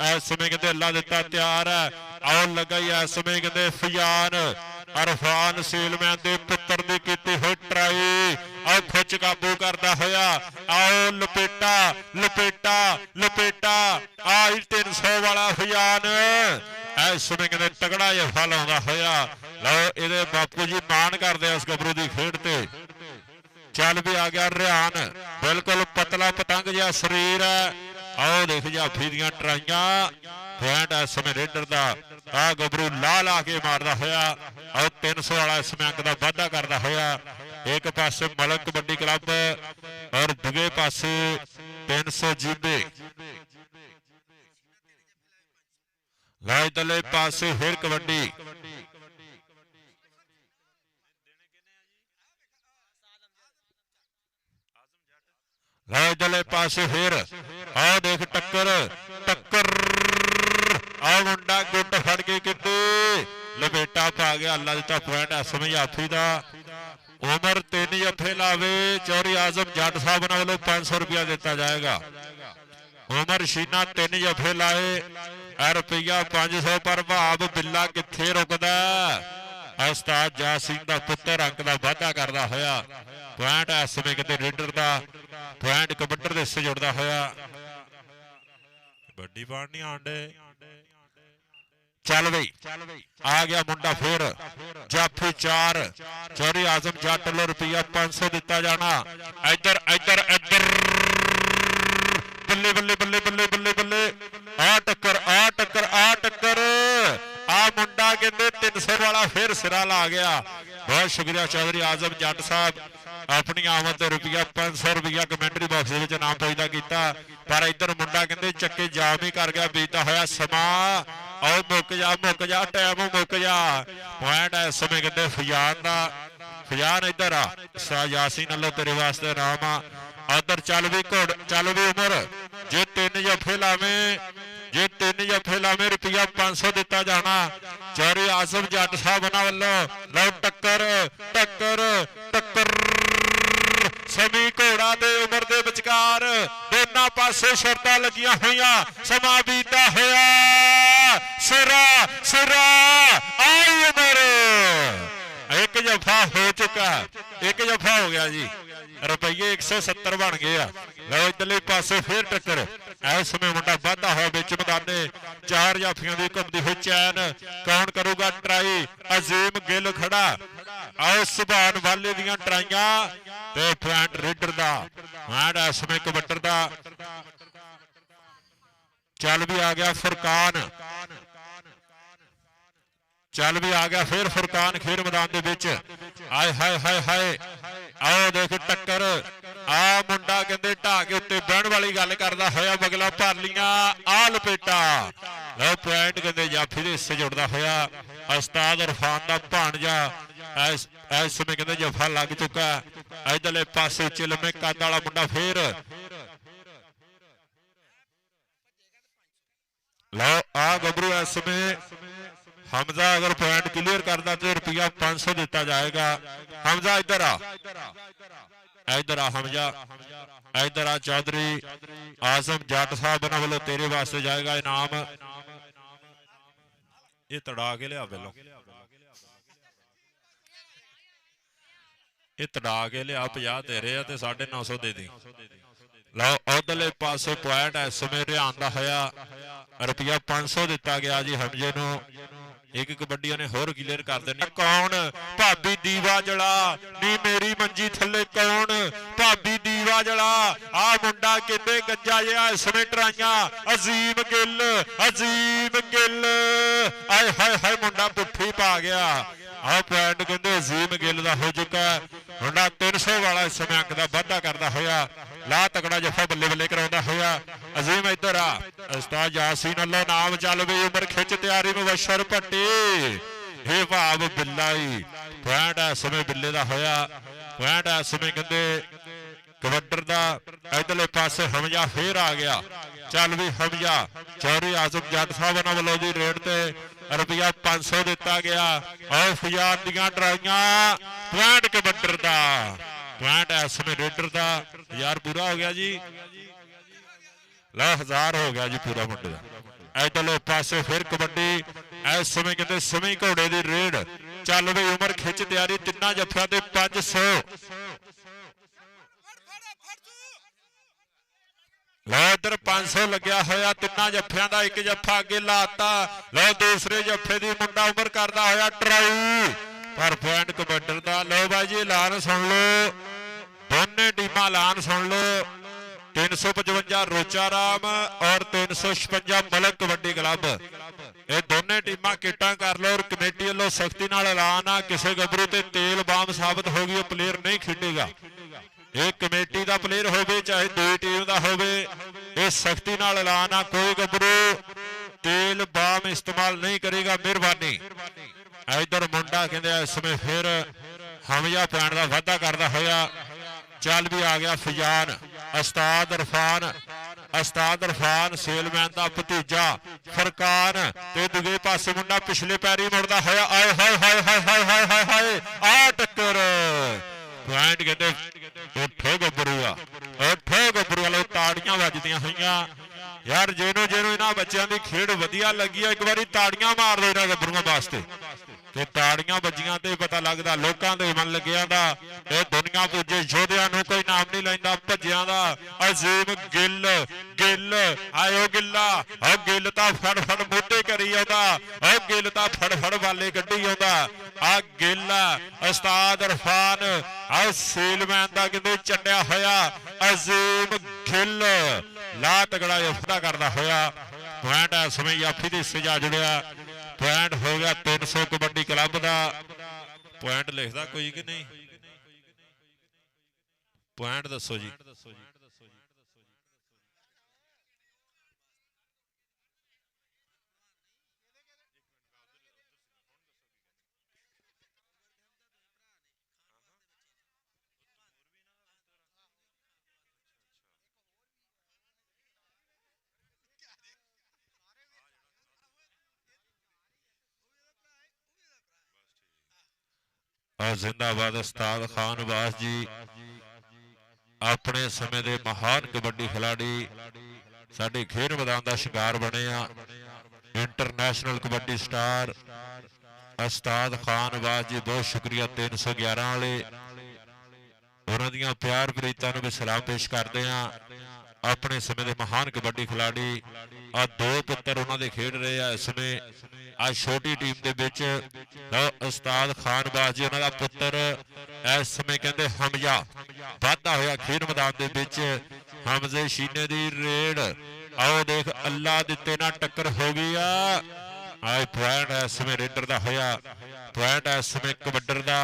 ਇਸ ਸਮੇਂ ਕਹਿੰਦੇ ਅੱਲਾ ਦਿੱਤਾ ਤਿਆਰ ਹੈ। ਆਉ ਲੱਗਾ ਹੀ ਇਸ ਸਮੇਂ ਕਹਿੰਦੇ ਫਿਆਨ ਅਰਫਾਨ ਸੀਲਮੈਨ ਦੇ ਪੁੱਤਰ ਦੀ ਕੀਤੀ ਹੋਈ ਟਰਾਈ। ਆਓ ਖਿੱਚ ਕਾਬੂ ਕਰਦਾ ਹੋਇਆ। ਆਓ ਲਪੇਟਾ ਲਪੇਟਾ ਲਪੇਟਾ ਆਈ 300 ਵਾਲਾ ਫਿਆਨ ਇਸ ਸਮੇਂ ਕਹਿੰਦੇ ਤਗੜਾ ਜਫਾ ਲਾਉਂਦਾ ਹੋਇਆ। ਲਓ ਇਹਦੇ ਬਾਪੂ ਜੀ ਮਾਣ ਕਰਦੇ ਆ ਇਸ ਗੱਭਰੂ ਦੀ ਖੇਡ ਤੇ। ਚੱਲ ਵੀ ਆ ਗਿਆ ਰਿਆਨ, ਬਿਲਕੁਲ ਪਤਲਾ ਪਤੰਗ ਜਿਹਾ ਸਰੀਰ ਹੈ। ਆਓ ਦੇਖ ਜਾਫੀ ਦੀਆਂ ਟਰਾਈਆਂ। ਪੁਆਇੰਟ ਇਸ ਸਮੇਂ ਰੇਡਰ ਦਾ ਆ ਗੱਭਰੂ ਲਾ ਕੇ ਮਾਰਦਾ ਹੋਇਆ। ਆਓ 300 ਵਾਲਾ ਇਸ ਸਮੇਂ ਅੰਕ ਦਾ ਵਾਧਾ ਕਰਦਾ ਹੋਇਆ। ਇੱਕ ਪਾਸੇ ਮਲਕ ਕਬੱਡੀ ਕਲੱਬ ਔਰ ਦੂਜੇ ਪਾਸੇ 300 ਜੀਬੇ। ਇਧਰਲੇ ਪਾਸੇ ਫਿਰ ਕਬੱਡੀ। ਇਧਰਲੇ ਪਾਸੇ ਫਿਰ ਆਹ ਦੇਖ ਟੱਕਰ ਟੱਕਰ। ਆਹ ਮੁੰਡਾ ਗੁੱਟ ਫੜ ਕੇ ਕਿਤੇ ਲਪੇਟਾ ਪਾ ਗਿਆ। ਅੱਲਾ ਦਿੱਤਾ ਪੁਆਇੰਟ ਇਸ ਸਮੇਂ ਜਾਫੀ ਦਾ। ਉਮਰ 3 ਜੱਫੇ ਲਾਵੇ ਚੌਧਰੀ ਆਜ਼ਮ ਜੱਟ ਸਾਹਿਬ ਨਾਲ ਵੱਲੋਂ 500 ਰੁਪਇਆ ਦਿੱਤਾ ਜਾਏਗਾ। ਉਮਰ ਸ਼ੀਨਾ 3 ਜੱਫੇ ਲਾਏ ਰੁਪਈਆ 500 ਪਰ ਭਾਵ ਬਿੱਲਾ ਕਿੱਥੇ ਰੁਕਦਾ। ਉਸਤਾਦ ਜਾ ਸਿੰਘ ਦਾ ਪੁੱਤਰ ਅੰਕ ਦਾ ਵਾਧਾ ਕਰਦਾ ਹੋਇਆ। ਪੁਆਇੰਟ ਇਸ ਸਮੇਂ ਕਿਤੇ ਰੇਡਰ ਦਾ ਪੁਆਇੰਟ ਕਬੱਡਰ ਦੇ ਹਿੱਸੇ ਜੁੜਦਾ ਹੋਇਆ। ਵੱਡੀ ਪਾੜ ਨਹੀਂ ਆਂਡੇ। ਚੱਲ ਬਈ ਆ ਗਿਆ ਮੁੰਡਾ ਫਿਰ ਜਾਫੀ 4 ਚੌਧਰੀ ਆਜ਼ਮ ਜੱਟ ਵੱਲੋਂ ਰੁਪਈਆ 500 ਦਿੱਤਾ ਜਾਣਾ। ਇੱਧਰ ਇੱਧਰ ਇੱਧਰ ਬੱਲੇ ਬੱਲੇ ਬੱਲੇ ਬੱਲੇ ਬੱਲੇ ਬੱਲੇ ਆ ਟੱਕਰ ਆ ਟੱਕਰ ਆ ਟੱਕਰ। ਆ ਮੁੰਡਾ ਕਹਿੰਦੇ 300 ਵਾਲਾ ਫਿਰ ਸਿਰਾ ਲਾ ਗਿਆ। ਬਹੁਤ ਸ਼ੁਕਰੀਆ ਚੌਧਰੀ ਆਜ਼ਮ ਜੱਟ ਸਾਹਿਬ, ਆਪਣੀ ਆਮਦ ਤੇ ਰੁਪਈਆ 500 ਰੁਪਈਆ ਕਮੈਂਟਰੀ ਬਾਕਸ ਦੇ ਵਿੱਚ ਨਾਮ ਪੈਦਾ ਕੀਤਾ। ਪਰ ਇੱਧਰ ਮੁੰਡਾ ਕਹਿੰਦੇ ਚੱਕੇ ਜਾਮ ਹੀ ਕਰ ਗਿਆ। ਬੀਤਾ ਹੋਇਆ ਸਮਾਂ ਆਓ ਮੁੱਕ ਜਾ ਟਾਈਮ ਮੁੱਕ ਜਾ। ਪੁਆਇੰਟ ਇਸ ਸਮੇਂ ਕਹਿੰਦੇ ਫਿਆਨ ਦਾ। ਫਿਆਨ ਇੱਧਰ ਆ ਸਾ ਯਾਸੀਨ ਅੱਲਾ ਤੇਰੇ ਵਾਸਤੇ ਨਾਮ ਆ। ਉਧਰ ਚੱਲ ਵੀ ਘੋੜ ਚੱਲ ਵੀ ਉਮਰ ਜੇ 3 ਜੱਫੇ ਲਾਵੇਂ ਜੇ 3 ਜੱਫੇ ਲਾਵੇਂ ਰੁਪਈਆ 500 ਦਿੱਤਾ ਜਾਣਾ। ਚੌਧਰੀ ਆਜ਼ਮ ਜੱਟ ਸਾਹਿਬ ਉਹਨਾਂ ਵੱਲੋਂ। ਲਓ ਟੱਕਰ ਟੱਕਰ ਟੱਕਰ ਸਮੀ ਘੋੜਾ ਦੇ ਉਮਰ ਦੇ ਵਿਚਕਾਰ ਦੋਨਾਂ ਪਾਸੇ ਸ਼ਰਤਾਂ ਲੱਗੀਆਂ ਹੋਈਆਂ। ਸਮਾਂ ਬੀਤਾ ਹੋਇਆ ਸਿਰਾ ਸਿਰਾ ਆਈ ਉਮਰ। ਇੱਕ ਜਫਾ ਹੋ ਚੁੱਕਾ, ਇੱਕ ਜਫਾ ਹੋ ਗਿਆ ਜੀ। ਰੁਪਈਏ 170 ਬਣ ਗਏ ਆ। ਲਓ ਇਧਰਲੇ ਪਾਸੇ ਫਿਰ ਟੱਕਰ। ਇਸ ਸਮੇਂ ਮੁੰਡਾ ਵਾਧਾ ਹੋਇਆ ਵਿੱਚ ਮੈਦਾਨੇ 4 ਜਾਫੀਆਂ ਦੀ ਘੁੰਮਦੀ ਹੋਈ ਚੈਨ। ਕੌਣ ਕਰੂਗਾ ਟਰਾਈ। ਅਜ਼ੀਮ ਗਿੱਲ ਖੜਾ। ਆਓ ਸੁਭਾਨ ਵਾਲੇ ਦੀਆਂ ਟਰਾਈਆਂ ਤੇ ਪੁਆਇੰਟ ਰੇਡਰ ਦਾ। ਪੁਆਇੰਟ ਇਸ ਸਮੇਂ ਕਬੱਡਰ ਦਾ। ਚੱਲ ਵੀ ਆ ਗਿਆ ਫੁਰਕਾਨ। ਚੱਲ ਵੀ ਆ ਗਿਆ ਫਿਰ ਫੁਰਕਾਨ ਖੇਡ ਮੈਦਾਨ ਦੇ ਵਿੱਚ। ਆਏ ਹਾਏ ਹਾਏ ਹਾਏ ਆਓ ਦੇਖ ਟੱਕਰ। ਆ ਮੁੰਡਾ ਕਹਿੰਦੇ ਢਾਹ ਕੇ ਉੱਤੇ ਬਹਿਣ ਵਾਲੀ ਗੱਲ ਕਰਦਾ ਹੋਇਆ ਬਗਲਾ ਭਰ ਲੀਆਂ ਆ ਲਪੇਟਾ। ਲਓ ਪੁਆਇੰਟ ਕਹਿੰਦੇ ਜਾਫੀ ਦੇ ਹਿੱਸੇ ਜੁੜਦਾ ਹੋਇਆ। ਉਸਤਾਦ ਇਰਫਾਨ ਦਾ ਭਾਣਜਾ ਇਸ ਸਮੇਂ ਕਹਿੰਦੇ ਜਫਾ ਲੱਗ ਚੁੱਕਾ। ਇਧਰਲੇ ਪਾਸੇ ਉੱਚੇ ਲੰਮੇ ਕੱਦ ਵਾਲਾ ਮੁੰਡਾ ਫੇਰ। ਲਓ ਆ ਗੱਭਰੂ ਇਸ ਸਮੇਂ ਹਮਜ਼ਾ ਅਗਰ ਪੁਆਇੰਟ ਕਲੀਅਰ ਕਰਦਾ ਤੇ ਰੁਪਈਆ 500 ਦਿੱਤਾ ਜਾਏਗਾ। ਹਮਜ਼ਾ ਇੱਧਰ ਆ ਇੱਧਰ ਆ ਹਮਜ਼ਾ ਇੱਧਰ ਆ। ਚੌਧਰੀ ਆਜ਼ਮ ਜੱਟ ਸਾਹਿਬ ਉਹਨਾਂ ਵੱਲੋਂ ਤੇਰੇ ਵਾਸਤੇ ਜਾਏਗਾ ਇਨਾਮ। ਇਹ ਤੜਾ ਕੇ ਲਿਆ ਪਹਿਲੋਂ, ਇਹ ਤੜਾ ਕੇ ਲਿਆ 50 ਤੇਰੇ ਆ ਤੇ 950 ਦੇ ਦੀ। ਲਓ ਉਧਰਲੇ ਪਾਸੇ ਪੁਆਇੰਟ ਇਸ ਸਮੇਂ ਰਿਆਨ ਦਾ ਹੋਇਆ। ਰੁਪਈਆ 500 ਦਿੱਤਾ ਗਿਆ ਜੀ ਹਮਜ਼ੇ ਨੂੰ। ਇੱਕ ਕਬੱਡੀਆਂ ਨੇ ਹੋਰ ਕਲੀਅਰ ਕਰ ਦੇਣੀ। ਕੌਣ ਭਾਬੀ ਦੀਵਾ ਜਲਾ ਨੀ ਮੇਰੀ ਮੰਜੀ ਥੱਲੇ ਕੌਣ ਭਾਬੀ ਦੀਵਾ ਜਲਾ। ਆ ਮੁੰਡਾ ਕਿਤੇ ਗੱਜਾ ਜਿਹਾ ਇਸ ਸਮੇਂ ਟਰਾਈਆਂ। ਅਜ਼ੀਮ ਗਿੱਲ ਅਜ਼ੀਮ ਗਿੱਲ ਆਏ ਹਾਏ ਹਾਏ ਮੁੰਡਾ ਪੁੱਠੀ ਪਾ ਗਿਆ। ਆਹ ਪੁਆਇੰਟ ਕਹਿੰਦੇ ਅਜ਼ੀਮ ਗਿੱਲ ਦਾ ਹੋ ਚੁੱਕਾ। ਮੁੰਡਾ 300 ਵਾਲਾ ਇਸ ਸਮੇਂ ਅੰਕ ਦਾ ਵਾਧਾ ਕਰਦਾ ਹੋਇਆ। ਲਾ ਤਕੜਾ ਜਫਾ ਬੱਲੇ ਬੱਲੇ ਕਰਾਉਂਦਾ ਹੋਇਆ। ਅਜ਼ੀਮ ਇੱਧਰ ਆ ਉਸਤਾਦ ਯਾਸੀਨ ਅੱਲਾ ਨਾਮ। ਚੱਲ ਵੀ ਉਮਰ ਖਿੱਚ ਤਿਆਰੀ ਮੁਬਸ਼ਰ ਭੱਟੀ। ਇਹ ਭਾਵ ਬਿੱਲਾ ਹੀ ਪੁਆਇੰਟ ਇਸ ਸਮੇਂ ਬਿੱਲੇ ਦਾ ਹੋਇਆ। ਪੁਆਇੰਟ ਇਸ ਸਮੇਂ ਕਹਿੰਦੇ ਕਬੱਡਰ ਦਾ। ਇਧਰਲੇ ਪਾਸੇ ਹਮਜ਼ਾ ਫੇਰ ਆ ਗਿਆ। ਚੱਲ ਵੀ ਹਮਜ਼ਾ ਚੌਧਰੀ ਆਜ਼ਮ ਜੱਟ ਸਾਹਿਬ ਉਹਨਾਂ ਵੱਲੋਂ ਦੀ ਰੇਡ ਤੇ ਰੁਪਇਆ 500 ਦਿੱਤਾ ਗਿਆ। ਔਰ ਫਜ਼ਾਨ ਦੀਆਂ ਟਰਾਈਆਂ ਪੁਆਇੰਟ ਕਬੱਡਰ ਦਾ ਪੁਆਇੰਟ ਇਸ ਸਮੇਂ ਰੇਡਰ ਦਾ 1000 ਪੂਰਾ ਹੋ ਗਿਆ ਜੀ। ਲੈ 1000 ਹੋ ਗਿਆ ਜੀ ਪੂਰਾ ਮੁੰਡੇ ਦਾ। ਇਧਰਲੇ ਪਾਸੇ ਫਿਰ ਕਬੱਡੀ ਇਸ ਸਮੇਂ ਕਹਿੰਦੇ ਸਮੀ ਘੋੜੇ ਦੀ ਰੇਡ ਚੱਲ ਵੀ ਉਮਰ ਖਿੱਚ ਤਿਆਰੀ ਤਿੰਨਾਂ ਜੱਫਿਆਂ ਤੇ 500। ਲੋ ਇਧਰ 500 ਲੱਗਿਆ ਹੋਇਆ ਤਿੰਨਾਂ ਜੱਫਿਆਂ ਦਾ। ਇੱਕ ਜੱਫਾ ਅੱਗੇ ਲਾਤਾ। ਲੋ ਦੂਸਰੇ ਜੱਫੇ ਦੀ ਮੁੰਡਾ ਉਮਰ ਕਰਦਾ ਹੋਇਆ ਟਰਾਈ ਪਰ ਪੁਆਇੰਟ ਕਬੱਡਰ ਦਾ। ਲੋ ਬਾਈ ਜੀ ਐਲਾਨ ਸੁਣ ਲਓ ਦੋਨੇ ਟੀਮਾਂ ਐਲਾਨ ਸੁਣ ਲਓ 355 ਰੋਚਾ ਰਾਮ ਔਰ 356 ਮਲਕ ਕਬੱਡੀ ਕਲੱਬ ਇਹ ਦੋਨੇ ਟੀਮਾਂ ਕਿੱਟਾਂ ਕਰ ਲਓ। ਔਰ ਕਮੇਟੀ ਵੱਲੋਂ ਸਖਤੀ ਨਾਲ ਐਲਾਨ ਆ ਕਿਸੇ ਗੱਭਰੂ ਤੇ ਤੇਲ ਬਾਮ ਸਾਬਤ ਹੋ ਗਈ ਉਹ ਪਲੇਅਰ ਨਹੀਂ ਖੇਡੇਗਾ। ਇਹ ਕਮੇਟੀ ਦਾ ਪਲੇਅਰ ਹੋਵੇ ਚਾਹੇ ਦੂਜੀ ਟੀਮ ਦਾ ਹੋਵੇ ਇਹ ਸਖਤੀ ਨਾਲ ਐਲਾਨ ਆ ਕੋਈ ਗੱਭਰੂ ਤੇਲ ਬਾਮ ਇਸਤੇਮਾਲ ਨਹੀਂ ਕਰੇਗਾ ਮਿਹਰਬਾਨੀ। ਇਧਰ ਮੁੰਡਾ ਕਹਿੰਦੇ ਇਸ ਸਮੇਂ ਫਿਰ ਹਮਜ਼ਾ ਪੈਣ ਦਾ ਵਾਅਦਾ ਕਰਦਾ ਹੋਇਆ ਚੱਲ ਵੀ ਆ ਗਿਆ ਫਜ਼ਾਨ ਉਸਤਾਦ ਇਰਫਾਨ ਸੇਲਮੈਨ ਦਾ ਭਤੀਜਾ ਫਰਕਾਨ ਤੇ ਦੂਜੇ ਪਾਸੇ ਮੁੰਡਾ ਪਿਛਲੇ ਪੈਰੀ ਮੁੜਦਾ ਹੋਇਆ ਆਏ ਹਾਏ ਹਾਏ ਹਾਏ ਹਾਏ ਹਾਏ ਹਾਏ ਹਾਏ ਆ ਟੱਕਰ ਪੁਆਇੰਟ ਕਹਿੰਦੇ ਉੱਠੋ ਗੱਭਰੂ ਵਾਲੇ ਤਾੜੀਆਂ ਵੱਜਦੀਆਂ ਹੋਈਆਂ ਯਾਰ ਜਿਹਨੂੰ ਇਹਨਾਂ ਬੱਚਿਆਂ ਦੀ ਖੇਡ ਵਧੀਆ ਲੱਗੀ ਆ ਇੱਕ ਵਾਰੀ ਤਾੜੀਆਂ ਮਾਰ ਦਿਓ ਇਹਨਾਂ ਗੱਭਰੂਆਂ ਵਾਸਤੇ ਤੇ ਤਾੜੀਆਂ ਵੱਜੀਆਂ ਤੇ ਪਤਾ ਲੱਗਦਾ ਲੋਕਾਂ ਦੇ ਮਨ ਲੱਗਿਆ ਦਾ ਇਹ ਦੁਨੀਆ ਪੁੱਜੇ ਯੋਧਿਆਂ ਨੂੰ ਕੋਈ ਨਾਮ ਨਹੀਂ ਲੈਂਦਾ ਭੱਜਿਆਂ ਦਾ। ਅਜ਼ੀਮ ਗਿੱਲ ਆਇਓ ਗਿੱਲਾ ਉਹ ਗਿੱਲ ਤਾਂ ਫੜ ਮੋਢੇ ਕਰੀ ਆਉਂਦਾ ਉਹ ਗਿੱਲ ਤਾਂ ਫੜ ਵਾਲੇ ਕੱਢੀ ਆਉਂਦਾ ਆ ਗਿੱਲ ਉਸਤਾਦ ਇਰਫਾਨ ਆ ਸੇਲਮੈਨ ਦਾ ਕਿਤੇ ਚੱਡਿਆ ਹੋਇਆ ਅਜ਼ੀਮ ਗਿੱਲ ਲਾ ਤਗੜਾ ਯਫਤਾ ਕਰਦਾ ਹੋਇਆ ਪੁਆਇੰਟ ਇਸ ਸਮੇਂ ਜਾਫੀ ਦੀ ਸਜ਼ਾ ਜੁੜਿਆ ਪੁਆਇੰਟ ਹੋ ਗਿਆ 300 ਕਬੱਡੀ ਕਲੱਬ ਦਾ। ਪੁਆਇੰਟ ਲਿਖਦਾ ਕੋਈ ਕਿ ਨਹੀਂ ਪੁਆਇੰਟ ਦੱਸੋ ਜੀ। ਜ਼ਿੰਦਾਬਾਦ ਉਸਤਾਦ ਖਾਨ ਬਾਸ ਜੀ ਆਪਣੇ ਸਮੇਂ ਦੇ ਮਹਾਨ ਕਬੱਡੀ ਖਿਲਾੜੀ ਸਾਡੇ ਖੇਡ ਮੈਦਾਨ ਦਾ ਸ਼ਿਕਾਰ ਬਣੇ ਆ। ਇੰਟਰਨੈਸ਼ਨਲ ਕਬੱਡੀ ਸਟਾਰ ਉਸਤਾਦ ਖਾਨ ਬਾਸ ਜੀ ਬਹੁਤ ਸ਼ੁਕਰੀਆ 311 ਵਾਲੇ ਉਹਨਾਂ ਦੀਆਂ ਪਿਆਰ ਪ੍ਰੀਤਾਂ ਨੂੰ ਵੀ ਸਲਾਮ ਪੇਸ਼ ਕਰਦੇ ਆ। ਆਪਣੇ ਸਮੇਂ ਦੇ ਮਹਾਨ ਕਬੱਡੀ ਖਿਲਾੜੀ ਆ ਦੋ ਪੁੱਤਰ ਉਹਨਾਂ ਦੇ ਖੇਡ ਰਹੇ ਆ ਇਸ ਸਮੇਂ ਆ ਛੋਟੀ ਟੀਮ ਦੇ ਵਿੱਚ ਉਸਤਾਦ ਖਾਨ ਬਾਸ ਜੀ ਉਹਨਾਂ ਦਾ ਪੁੱਤਰ ਇਸ ਸਮੇਂ ਕਹਿੰਦੇ ਹਮਜ਼ਾ ਵਾਧਾ ਹੋਇਆ ਖੇਡ ਮੈਦਾਨ ਦੇ ਵਿੱਚ ਹਮਜ਼ੇ ਸ਼ੀਨੇ ਦੀ ਰੇਡ ਆਓ ਦੇਖ ਅੱਲਾ ਦਿੱਤੇ ਨਾਲ ਟੱਕਰ ਹੋ ਗਈ ਆ। ਆਏ ਪੁਆਇੰਟ ਇਸ ਸਮੇਂ ਰੇਡਰ ਦਾ ਹੋਇਆ ਪੁਆਇੰਟ ਇਸ ਸਮੇਂ ਕਬੱਡਰ ਦਾ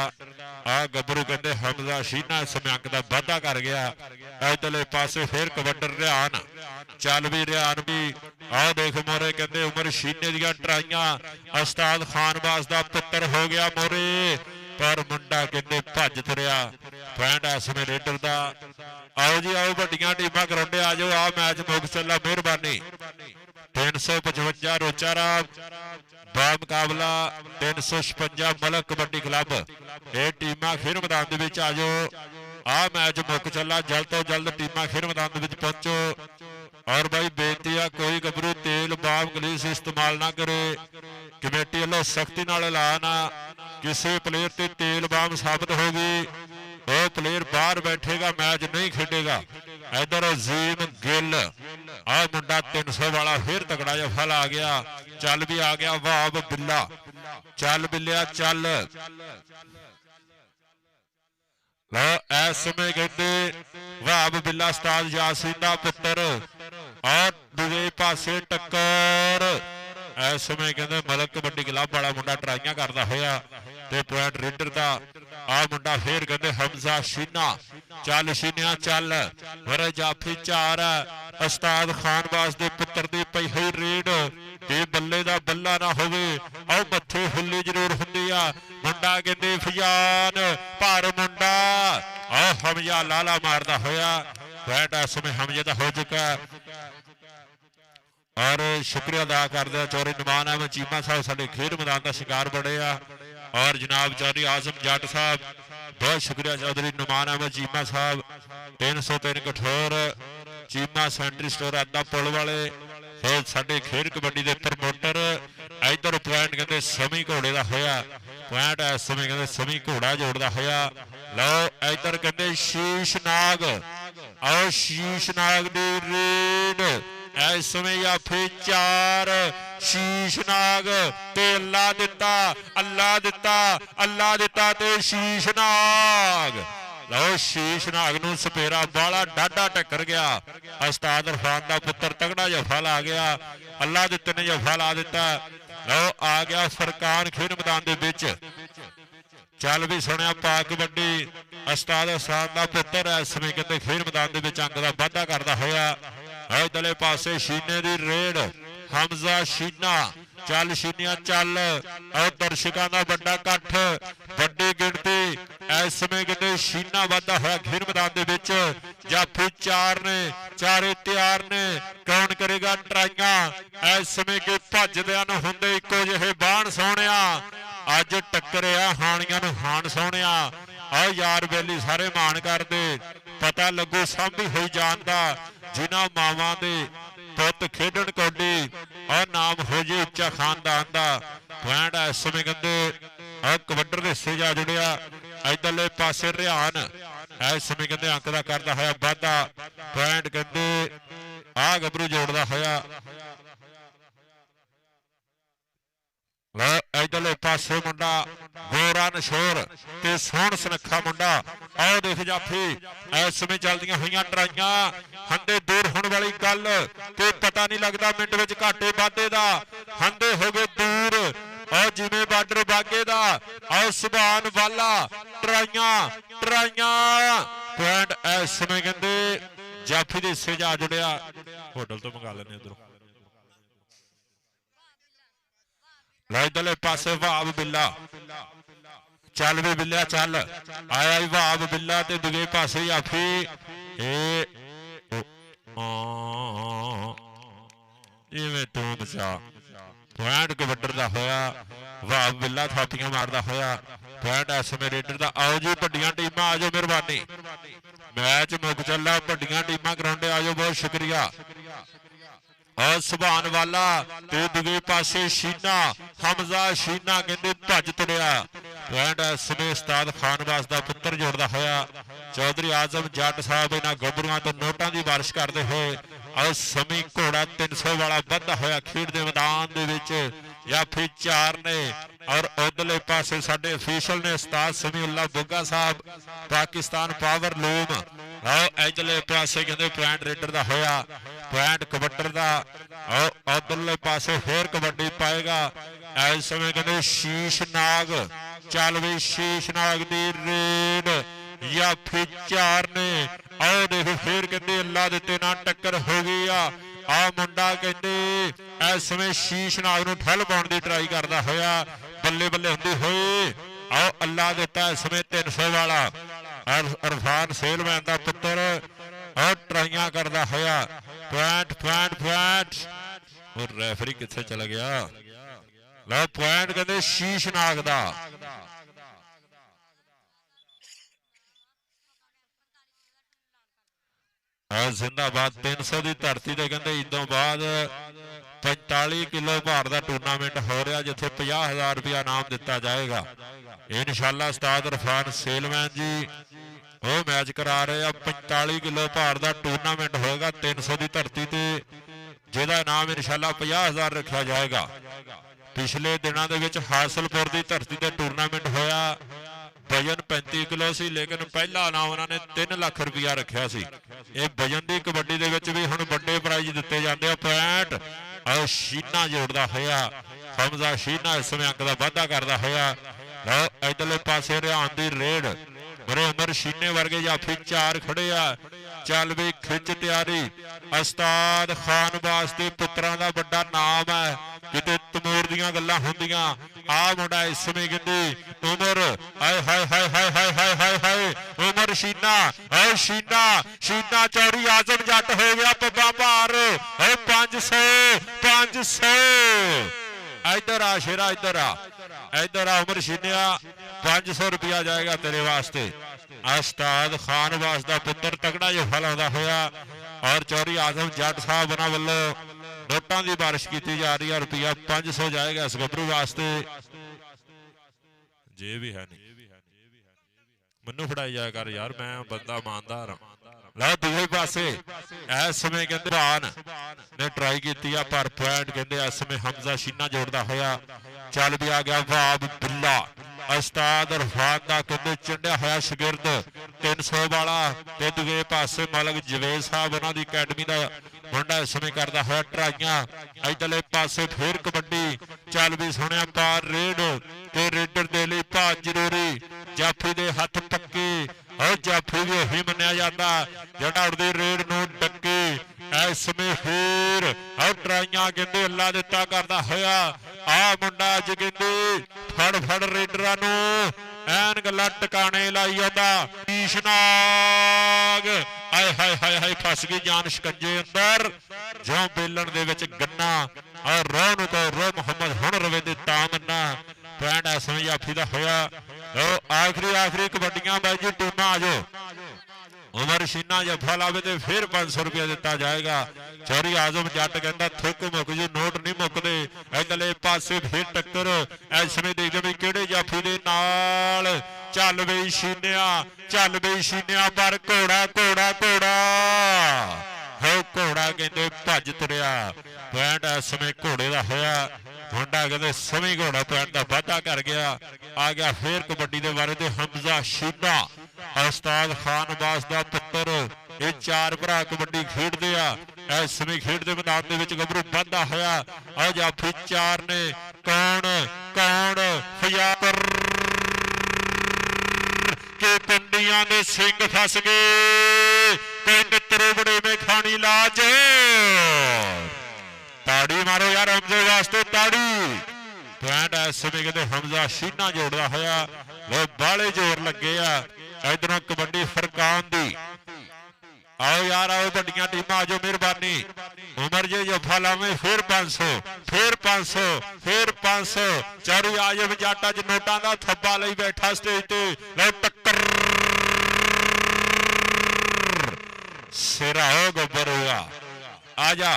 ਆ ਗੱਭਰੂ ਕਹਿੰਦੇ ਹਮਜ਼ਾ ਸ਼ੀਨਾ ਇਸ ਸਮੇਂ ਅੰਕ ਦਾ ਵਾਧਾ ਕਰ ਗਿਆ। ਇਧਰਲੇ ਪਾਸੇ ਫਿਰ ਕਬੱਡਰ ਰਿਆਨ ਚੱਲ ਵੀ ਰਿਆਨ ਵੀ ਆਹ ਦੇਖ ਮੋਰੇ ਕਹਿੰਦੇ ਉਮਰ ਸ਼ੀਨੇ ਦੀਆਂ ਟਰਾਈਆਂ ਉਸਤਾਦ ਖਾਨ ਬਾਸ ਦਾ ਪੁੱਤਰ ਹੋ ਗਿਆ ਮੋਰੇ ਪਰ ਮੁੰਡਾ ਕਹਿੰਦੇ ਭੱਜ ਤੁਰਿਆ ਪੁਆਇੰਟ ਇਸ ਸਮੇਂ ਰੇਡਰ ਦਾ। ਆਓ ਜੀ ਆਓ ਵੱਡੀਆਂ ਟੀਮਾਂ ਕਰਾਉਂਦੇ ਆ ਜਾਓ ਆ ਮੈਚ ਮੁੱਕ ਚੱਲਾ ਮਿਹਰਬਾਨੀ। 355 ਰੋਚਾ ਰਾਮ ਬਾ ਮੁਕਾਬਲਾ 356 ਮਲਕ ਕਬੱਡੀ ਕਲੱਬ ਇਹ ਟੀਮਾਂ ਖੇਡ ਮੈਦਾਨ ਦੇ ਵਿੱਚ ਆ ਜਾਓ ਆ ਮੈਚ ਮੁੱਕ ਚੱਲਾ ਜਲਦ ਤੋਂ ਜਲਦ ਟੀਮਾਂ ਖੇਡ ਮੈਦਾਨ ਦੇ ਵਿੱਚ ਪਹੁੰਚੋ। ਔਰ ਭਾਈ ਬੇਨਤੀ ਆ ਕੋਈ ਗੱਭਰੂ ਤੇਲ ਬਾਮ ਗਲੀਸ ਇਸਤੇਮਾਲ ਨਾ ਕਰੇ ਕਮੇਟੀ ਵੱਲੋਂ ਸਖਤੀ ਨਾਲ ਐਲਾਨ ਆ ਕਿਸੇ ਪਲੇਅਰ ਤੇ ਤੇਲ ਬਾਮ ਸਾਬਤ ਹੋ ਗਈ ਉਹ ਪਲੇਅਰ ਬਾਹਰ ਬੈਠੇਗਾ ਮੈਚ ਨਹੀਂ ਖੇਡੇਗਾ। ਇਧਰ ਅਜ਼ੀਮ ਗਿੱਲ ਆ ਮੁੰਡਾ 300 ਵਾਲਾ ਫਿਰ ਤਕੜਾ ਜਿਹਾ ਫਲ ਆ ਗਿਆ ਚੱਲ ਵੀ ਆ ਗਿਆ ਵਾਹ ਬਿੱਲਾ ਚੱਲ ਬਿੱਲਿਆ ਚੱਲ ਲਓ ਇਸ ਸਮੇਂ ਕਹਿੰਦੇ ਵਾਹ ਬਿੱਲਾ ਉਸਤਾਦ ਯਾਸੀਨ ਦਾ ਪੁੱਤਰ ਔਰ ਦੂਜੇ ਪਾਸੇ ਟੱਕਰ ਇਸ ਸਮੇਂ ਕਹਿੰਦੇ ਮਲਕ ਕਬੱਡੀ ਕਲੱਬ ਵਾਲਾ ਮੁੰਡਾ ਟਰਾਈਆਂ ਕਰਦਾ ਹੋਇਆ ਤੇ ਪੁਆਇੰਟ ਰੇਡਰ ਦਾ ਆ ਮੁੰਡਾ ਫੇਰ ਕਹਿੰਦੇ ਹਮਜ਼ਾ ਸ਼ੀਨਾ ਚੱਲ ਸ਼ੀਨਿਆ ਚੱਲ ਵਰ ਜਾਫੀ 4 ਉਸਤਾਦ ਖਾਨ ਬਾਸ ਦੇ ਪੁੱਤਰ ਦੀ ਪਈ ਹੋਈ ਰੇਡ ਤੇ ਬੱਲੇ ਦਾ ਬੱਲਾ ਨਾ ਹੋਵੇ ਆਹ ਮੱਥੇ ਫੁੱਲੀ ਜ਼ਰੂਰ ਹੁੰਦੀ ਆ ਮੁੰਡਾ ਕਹਿੰਦੇ ਫਜ਼ਾਨ ਭਾਰ ਮੁੰਡਾ ਆਹ ਹਮਜ਼ਾ ਲਾਲਾ ਮਾਰਦਾ ਹੋਇਆ ਪੁਆਇੰਟ ਇਸ ਸਮੇਂ ਹਮਜ਼ੇ ਦਾ ਹੋ ਚੁੱਕਾ ਔਰ ਸ਼ੁਕਰੀਆ ਅਦਾ ਕਰਦੇ ਆ ਚੌਧਰੀ ਨਿਮਾਨ ਅਹਿਮਦ ਚੀਮਾ ਸਾਹਿਬ ਸਾਡੇ ਖੇਡ ਮੈਦਾਨ ਦਾ ਸ਼ਿੰਗਾਰ ਬੜੇ ਆ। ਔਰ ਜਨਾਬ ਚੌਧਰੀ ਆਜ਼ਮ ਜੱਟ ਸਾਹਿਬ ਬਹੁਤ ਸ਼ੁਕਰੀਆ ਚੌਧਰੀ ਨਿਮਾਨ ਅਹਿਮਦ ਚੀਮਾ ਸਾਹਿਬ 303 ਕਠੋਰ ਚੀਮਾ ਸੈਂਟਰੀ ਸਟੋਰ ਅੱਧਾ ਪੁਲ ਵਾਲੇ ਫਿਰ ਸਾਡੇ ਖੇਡ ਕਬੱਡੀ ਦੇ ਪ੍ਰਮੋਟਰ। ਇਧਰ ਪੁਆਇੰਟ ਕਹਿੰਦੇ ਸਮੀ ਘੋੜੇ ਦਾ ਹੋਇਆ ਪੁਆਇੰਟ ਇਸ ਸਮੇਂ ਕਹਿੰਦੇ ਸਮੀ ਘੋੜਾ ਜੋੜਦਾ ਹੋਇਆ। ਲਓ ਇਧਰ ਕਹਿੰਦੇ ਸ਼ੀਸ਼ ਨਾਗ ਆਓ ਸ਼ੀਸ਼ ਨਾਗ ਦੀ ਰੀਡ ਇਸ ਸਮੇਂ ਜਾਫੀ 4 ਸ਼ੀਸ਼ ਨਾਗ ਤੇ ਅੱਲਾ ਦਿੱਤਾ ਅੱਲਾ ਦਿੱਤਾ ਅੱਲਾ ਦਿੱਤਾ ਤੇ ਸ਼ੀਸ਼ ਨਾਗ। ਲਓ ਸ਼ੀਸ਼ ਨਾਗ ਨੂੰ ਸਪੇਰਾ ਬਾਲਾ ਡਾਢਾ ਟੱਕਰ ਗਿਆ। ਉਸਤਾਦ ਇਰਫਾਨ ਦਾ ਪੁੱਤਰ ਤਗੜਾ ਜਫਾ ਲਾ ਗਿਆ ਅੱਲਾ ਦਿੱਤੇ ਨੇ ਜਫਾ ਲਾ ਦਿੱਤਾ। ਲਓ ਆ ਗਿਆ ਫਰਕਾਨ ਖੇਡ ਮੈਦਾਨ ਦੇ ਵਿੱਚ ਚੱਲ ਵੀ ਸੁਣਿਆ ਪਾ ਕਬੱਡੀ ਉਸਤਾਦ ਇਰਫਾਨ ਦਾ ਪੁੱਤਰ ਇਸ ਸਮੇਂ ਕਹਿੰਦੇ ਖੇਡ ਮੈਦਾਨ ਦੇ ਵਿੱਚ ਅੰਕ ਦਾ ਵਾਧਾ ਕਰਦਾ ਹੋਇਆ। ਇਧਰਲੇ ਪਾਸੇ ਸ਼ੀਨੇ ਦੀ ਰੇਡ ਹਮਜ਼ਾ ਸ਼ੀਨਾ ਚੱਲ ਸ਼ੀਨੀਆਂ ਚੱਲ ਔਰ ਦਰਸ਼ਕਾਂ ਦਾ ਵੱਡਾ ਇਕੱਠ ਵੱਡੀ ਗਿਣਤੀ ਇਸ ਸਮੇਂ ਕਿਤੇ ਸ਼ੀਨਾ ਵਾਧਾ ਹੋਇਆ ਖੇਡ ਮੈਦਾਨ ਦੇ ਵਿੱਚ। ਜਾਫੀ 4 ਨੇ ਚਾਰੇ ਤਿਆਰ ਨੇ ਕੌਣ ਕਰੇਗਾ ਟਰਾਈਆਂ ਇਸ ਸਮੇਂ ਕਿ ਭੱਜਦਿਆਂ ਨੂੰ ਹੁੰਦੇ ਇੱਕੋ ਜਿਹੇ ਬਾਣ ਸੋਹਣਿਆ ਅੱਜ ਟੱਕਰਿਆ ਹਾਣੀਆਂ ਨੂੰ ਹਾਣ ਸੋਹਣਿਆ। ਆਹ ਯਾਰ ਬੇਲੀ ਸਾਰੇ ਮਾਣ ਕਰਦੇ ਪਤਾ ਲੱਗੂ ਸਾਂਭੀ ਹੋਈ ਜਾਣ ਦਾ ਜਿਨ੍ਹਾਂ ਮਾਵਾਂ ਦੇ ਪੁੱਤ ਖੇਡਣ ਕੌਡੀ ਔਰ ਨਾਮ ਹੋ ਜੇ ਉੱਚਾ ਖਾਨਦਾਨ ਦਾ। ਪੁਆਇੰਟ ਇਸ ਸਮੇਂ ਕਹਿੰਦੇ ਆਹ ਕਬੱਡਰ ਦੇ ਹਿੱਸੇ ਜਾ ਜੁੜਿਆ। ਇਧਰਲੇ ਪਾਸੇ ਰਿਹਾਨ ਇਸ ਸਮੇਂ ਕਹਿੰਦੇ ਅੰਕ ਦਾ ਕਰਦਾ ਹੋਇਆ ਵਾਧਾ ਪੁਆਇੰਟ ਕਹਿੰਦੇ ਆਹ ਗੱਭਰੂ ਜੋੜਦਾ ਹੋਇਆ। ਇਧਰਲੇ ਪਾਸੇ ਮੁੰਡਾ ਗੋਰਾ ਨਸ਼ੋਰ ਤੇ ਸੋਹਣ ਸੁਨੱਖਾ ਮੁੰਡਾ ਆਓ ਦੇਖ ਜਾਫੀ ਇਸ ਸਮੇਂ ਚੱਲਦੀਆਂ ਹੋਈਆਂ ਟਰਾਈਆਂ ਹੰਦੇ ਦੂਰ ਹੋਣ ਵਾਲੀ ਗੱਲ ਤੇ ਪਤਾ ਨਹੀਂ ਲੱਗਦਾ ਮਿੰਟ ਵਿੱਚ ਘਾਟੇ ਵਾਧੇ ਦਾ ਹੰਦੇ ਹੋ ਗਏ ਦੂਰ ਔਰ ਜਿਵੇਂ ਬਾਰਡਰ ਬਾਗੇ ਦਾ ਆਓ ਸੁਭਾਨ ਵਾਲਾ ਟਰਾਈਆਂ ਟਰਾਈਆਂ ਪੁਆਇੰਟ ਇਸ ਸਮੇਂ ਕਹਿੰਦੇ ਜਾਫੀ ਦੇ ਹਿੱਸੇ ਜਾ ਜੁੜਿਆ। ਹੋਟਲ ਤੋਂ ਮੰਗਾ ਲੈਣੇ ਉਧਰੋਂ। ਇਧਰਲੇ ਪਾਸੇ ਵਾਹ ਬਿੱਲਾ ਚੱਲ ਵੀ ਬਿੱਲਿਆ ਚੱਲ ਆਇਆ ਵਾਹ ਬਿੱਲਾ ਤੇ ਦੂਜੇ ਪਾਸੇ ਜਾਫੀ ਜਿਵੇਂ ਤੂੰ ਬਚਾ ਪੁਆਇੰਟ ਕਬੱਡਰ ਦਾ ਹੋਇਆ ਵਾਹ ਬਿੱਲਾ ਥਾਪੀਆਂ ਮਾਰਦਾ ਹੋਇਆ। ਪੁਆਇੰਟ ਇਸ ਸਮੇਂ ਰੇਡਰ ਦਾ। ਆਓ ਜੀ ਵੱਡੀਆਂ ਟੀਮਾਂ ਆਜੋ ਮਿਹਰਬਾਨੀ ਮੈਚ ਮੁੱਕ ਚੱਲਾ ਵੱਡੀਆਂ ਟੀਮਾਂ ਗਰਾਊਂਡੇ ਆਜੋ ਬਹੁਤ ਸ਼ੁਕਰੀਆ। ਔਰ ਸੁਭਾਨ ਵਾਲਾ ਤੇ ਦੂਜੇ ਪਾਸੇ ਸ਼ੀਨਾ ਹਮਜ਼ਾ ਸ਼ੀਨਾ ਕਹਿੰਦੇ ਭੱਜ ਤੁਰਿਆ। ਪੁਆਇੰਟ ਇਸ ਸਮੇਂ ਉਸਤਾਦ ਖਾਨਵਾਸ ਦਾ ਪੁੱਤਰ ਜੋੜਦਾ ਹੋਇਆ। ਚੌਧਰੀ ਆਜ਼ਮ ਜੱਟ ਸਾਹਿਬ ਇਹਨਾਂ ਗੱਭਰੂਆਂ ਤੋਂ ਨੋਟਾਂ ਦੀ ਬਾਰਿਸ਼ ਕਰਦੇ ਹੋਏ ਔਰ ਸਮੀ ਘੋੜਾ 300 ਵਾਲਾ ਵੱਧਦਾ ਹੋਇਆ ਖੇਡ ਦੇ ਮੈਦਾਨ ਦੇ ਵਿੱਚ ਜਾਫੀ 4 ਨੇ ਔਰ ਉਧਰਲੇ ਪਾਸੇ ਸਾਡੇ ਅਫੀਸ਼ਲ ਨੇ ਉਸਤਾਦ ਸਮੀਉੱਲਾ ਬੁੱਗਾ ਸਾਹਿਬ ਪਾਕਿਸਤਾਨ ਪਾਵਰ ਲੂਮ। ਆਓ ਇਧਰਲੇ ਪਾਸੇ ਕਹਿੰਦੇ ਪੁਆਇੰਟ ਰੇਡਰ ਦਾ ਹੋਇਆ ਪੁਆਇੰਟ ਕਬੱਡਰ ਦਾ। ਆਓ ਉਧਰਲੇ ਪਾਸੇ ਫੇਰ ਕਬੱਡੀ ਪਾਏਗਾ ਇਸ ਸਮੇਂ ਕਹਿੰਦੇ ਸ਼ੀਸ਼ ਨਾਗ ਚੱਲ ਵੀ ਸ਼ੀਸ਼ ਨਾਗ ਦੀ ਰੇਡ ਜਾਫੀ 4 ਨੇ ਆਓ ਦੇਖ ਫੇਰ ਕਹਿੰਦੇ ਅੱਲਾ ਦਿੱਤੇ ਨਾਲ ਟੱਕਰ ਹੋ ਗਈ ਆ। ਆ ਮੁੰਡਾ ਕਹਿੰਦੇ ਇਸ ਸਮੇਂ ਸ਼ੀਸ਼ ਨਾਗ ਨੂੰ ਠੱਲ ਪਾਉਣ ਦੀ ਟਰਾਈ ਕਰਦਾ ਹੋਇਆ ਬੱਲੇ ਬੱਲੇ ਹੁੰਦੀ ਹੋਈ। ਆਓ ਅੱਲਾ ਦਿੱਤਾ ਇਸ ਸਮੇਂ 300 ਵਾਲਾ ਇਰਫਾਨ ਸੇਲਮੈਨ ਦਾ ਪੁੱਤਰ ਔਰ ਟਰਾਈਆਂ ਕਰਦਾ ਹੋਇਆ ਪੁਆਇੰਟ ਪੁਆਇੰਟ ਪੁਆਇੰਟ। ਉਹ ਰੈਫਰੀ ਕਿੱਥੇ ਚਲਾ ਗਿਆ? ਲਓ ਪੁਆਇੰਟ ਕਹਿੰਦੇ ਸ਼ੀਸ਼ ਨਾਗ ਦਾ। ਜ਼ਿੰਦਾਬਾਦ 300 ਦੀ ਧਰਤੀ ਤੇ ਕਹਿੰਦੇ ਇਦੋਂ ਬਾਅਦ 45 ਕਿਲੋ ਭਾਰ ਦਾ ਟੂਰਨਾਮੈਂਟ ਹੋ ਰਿਹਾ ਜਿੱਥੇ 50,000 ਰੁਪਇਆ ਇਨਾਮ ਦਿੱਤਾ ਜਾਏਗਾ। ਇਨਸ਼ਾਅੱਲਾ ਉਸਤਾਦ ਇਰਫਾਨ ਸੇਲਮੈਨ ਜੀ ਉਹ ਮੈਚ ਕਰਾ ਰਹੇ ਆ। 45 ਕਿਲੋ ਭਾਰ ਦਾ ਟੂਰਨਾਮੈਂਟ ਹੋਏਗਾ 300 ਦੀ ਧਰਤੀ ਤੇ ਜਿਹਦਾ ਇਨਾਮ ਇਨਸ਼ਾਅੱਲਾ 50,000 ਰੱਖਿਆ ਜਾਏਗਾ। ਪਿਛਲੇ ਦਿਨਾਂ ਦੇ ਵਿੱਚ ਹਾਸਲਪੁਰ ਦੀ ਧਰਤੀ ਤੇ ਟੂਰਨਾਮੈਂਟ ਹੋਇਆ ਵਜਨ 35 ਕਿਲੋ ਸੀ ਲੇਕਿਨ ਪਹਿਲਾ ਇਨਾਮ ਉਹਨਾਂ ਨੇ 3 ਲੱਖ ਰੁਪਇਆ ਰੱਖਿਆ ਸੀ। ਇਹ ਵਜਨ ਦੀ ਕਬੱਡੀ ਦੇ ਵਿੱਚ ਵੀ ਹੁਣ ਵੱਡੇ ਪ੍ਰਾਈਜ਼ ਦਿੱਤੇ ਜਾਂਦੇ ਆ। ਪੁਆਇੰਟ ਔਰ ਸ਼ੀਨਾ ਜੋੜਦਾ ਹੋਇਆ ਹਮਜ਼ਾ ਸ਼ੀਨਾ ਇਸ ਸਮੇਂ ਅੰਕ ਦਾ ਵਾਧਾ ਕਰਦਾ ਹੋਇਆ। ਇਧਰਲੇ ਪਾਸੇ ਰਿਹਾਨ ਦੀ ਰੇਡ ਬਰੇ ਉਮਰ ਸ਼ੀਨੇ ਵਰਗੇ ਜਾਫੀ 4 ਖੜੇ ਆ। ਚੱਲ ਵੀ ਖਿੱਚ ਤਿਆਰੀ ਉਸਤਾਦ ਖਾਨਵਾਸ ਦੇ ਪੁੱਤਰਾਂ ਦਾ ਵੱਡਾ ਨਾਮ ਹੈ ਕਿਤੇ ਤਮੂਰ ਦੀਆਂ ਗੱਲਾਂ ਹੁੰਦੀਆਂ। ਆ ਮੁੰਡਾ ਇਸ ਸਮੇਂ ਕਹਿੰਦੀ ਉਮਰ ਹਾਏ ਹਾਏ ਹਾਏ ਹਾਏ ਹਾਏ ਹਾਏ ਹਾਏ ਹਾਏ ਉਮਰ ਸ਼ੀਨਾ ਸ਼ੀਨਾ ਚੌੜੀ ਆਜ਼ਮ ਜੱਟ ਹੋ ਗਿਆ ਪੱਬਾਂ ਭਾਰ 500 ਇੱਧਰ ਆ ਸ਼ੇਰਾ ਇੱਧਰ ਆ ਉਮਰ ਸ਼ੀਨਿਆ 500 रुपया जाएगा तेरे वास्ते उस्ताद खान वास दा पुत्र तगड़ा जो फल आउंदा होया और चौरी आजम जट साहब उन्हां वल्लों नोटां दी बारिश की जा रही है रुपया 500 जाएगा इस गभरू वास्ते जे भी है नहीं मैनू फड़ाई जाया कर यार मैं बंदा ईमानदार हां लो दूसरे पासे इस समय कहते भान ने ट्राई की पर पॉइंट कहते इस समय हमजा शीना जोड़ता होया चल भी आ गया वाब बिल्ला उस्ताद इरफान दा कहते चढ़िया होया शगिरद 300 वाला ते दूसरे पासे मालक जवेद साहब उन्हां दी अकैडमी दा मुंडा इस समय करता होया ट्राइयां इधरले पासे फिर कबड्डी चल भी सुनिया पार रेड ते रेडर दे लई भाज जरूरी जाफी दे हथ पक्के और जाफी भी उही मन्निया जाता जिहड़ा उड़दी रेड नूं डके इस समय फिर और ट्राइयां कहते अल्लाह दिता करता होया आ मुंडा अज कहते फड़ रेडरां नूं ऐन गल्ला टकाने लाई आंदा शीशनाग हाय हाय फस गई जान शिकंजे अंदर जो बेलन दे विच गन्ना और रोह नूं तो रोह मुहम्मद हुण रवे दे तां मन्ना पैंट इस समय जाफी दा होया आखिरी कबड्डियां बाई जी टीमां आ जाओ उमर शीना जफा लावे तो फिर 500 रुपया दिता जाएगा चौरी आजम जट कहता थुक मुक जी नोट नहीं मुकते इधरले पासे फिर टक्कर इस समय देखते भी किहड़े जाफी दे नाल चल बई शीनिया पर घोड़ा कहते भज तुरिया पैंट इस समय घोड़े का होया मुंडा कहते सवी घोड़ा पैंट का वाधा कर गया आ गया फिर कबड्डी के बारे हमजा शीना उस्ताद खान बास दा पुत्र ये चार भरा कबड्डी खेडदे आ इस समय खेड दे मैदान दे विच गभरू वाधा होया आ जाफी चार ने कौन फयाकर के पिंडियां दे सिंग फस गए कोई मित्रों बड़े में खानी लाज ताड़ी मारो यार हमजे वास्ते ताड़ी पैंट इस समय कहते हमजा शीना जोड़दा होया वो बाले जोर लगे इधरों कबड्डी फरकान दी आओ यार आओ बड़ियां टीमां आ जाओ मेहरबानी उमर जे जफा लावे फिर 500 चारू आजम जट अज नोटां दा थब्बा लई बैठा स्टेज ते लो टक्कर सिरा हो गब्बर होगा आजा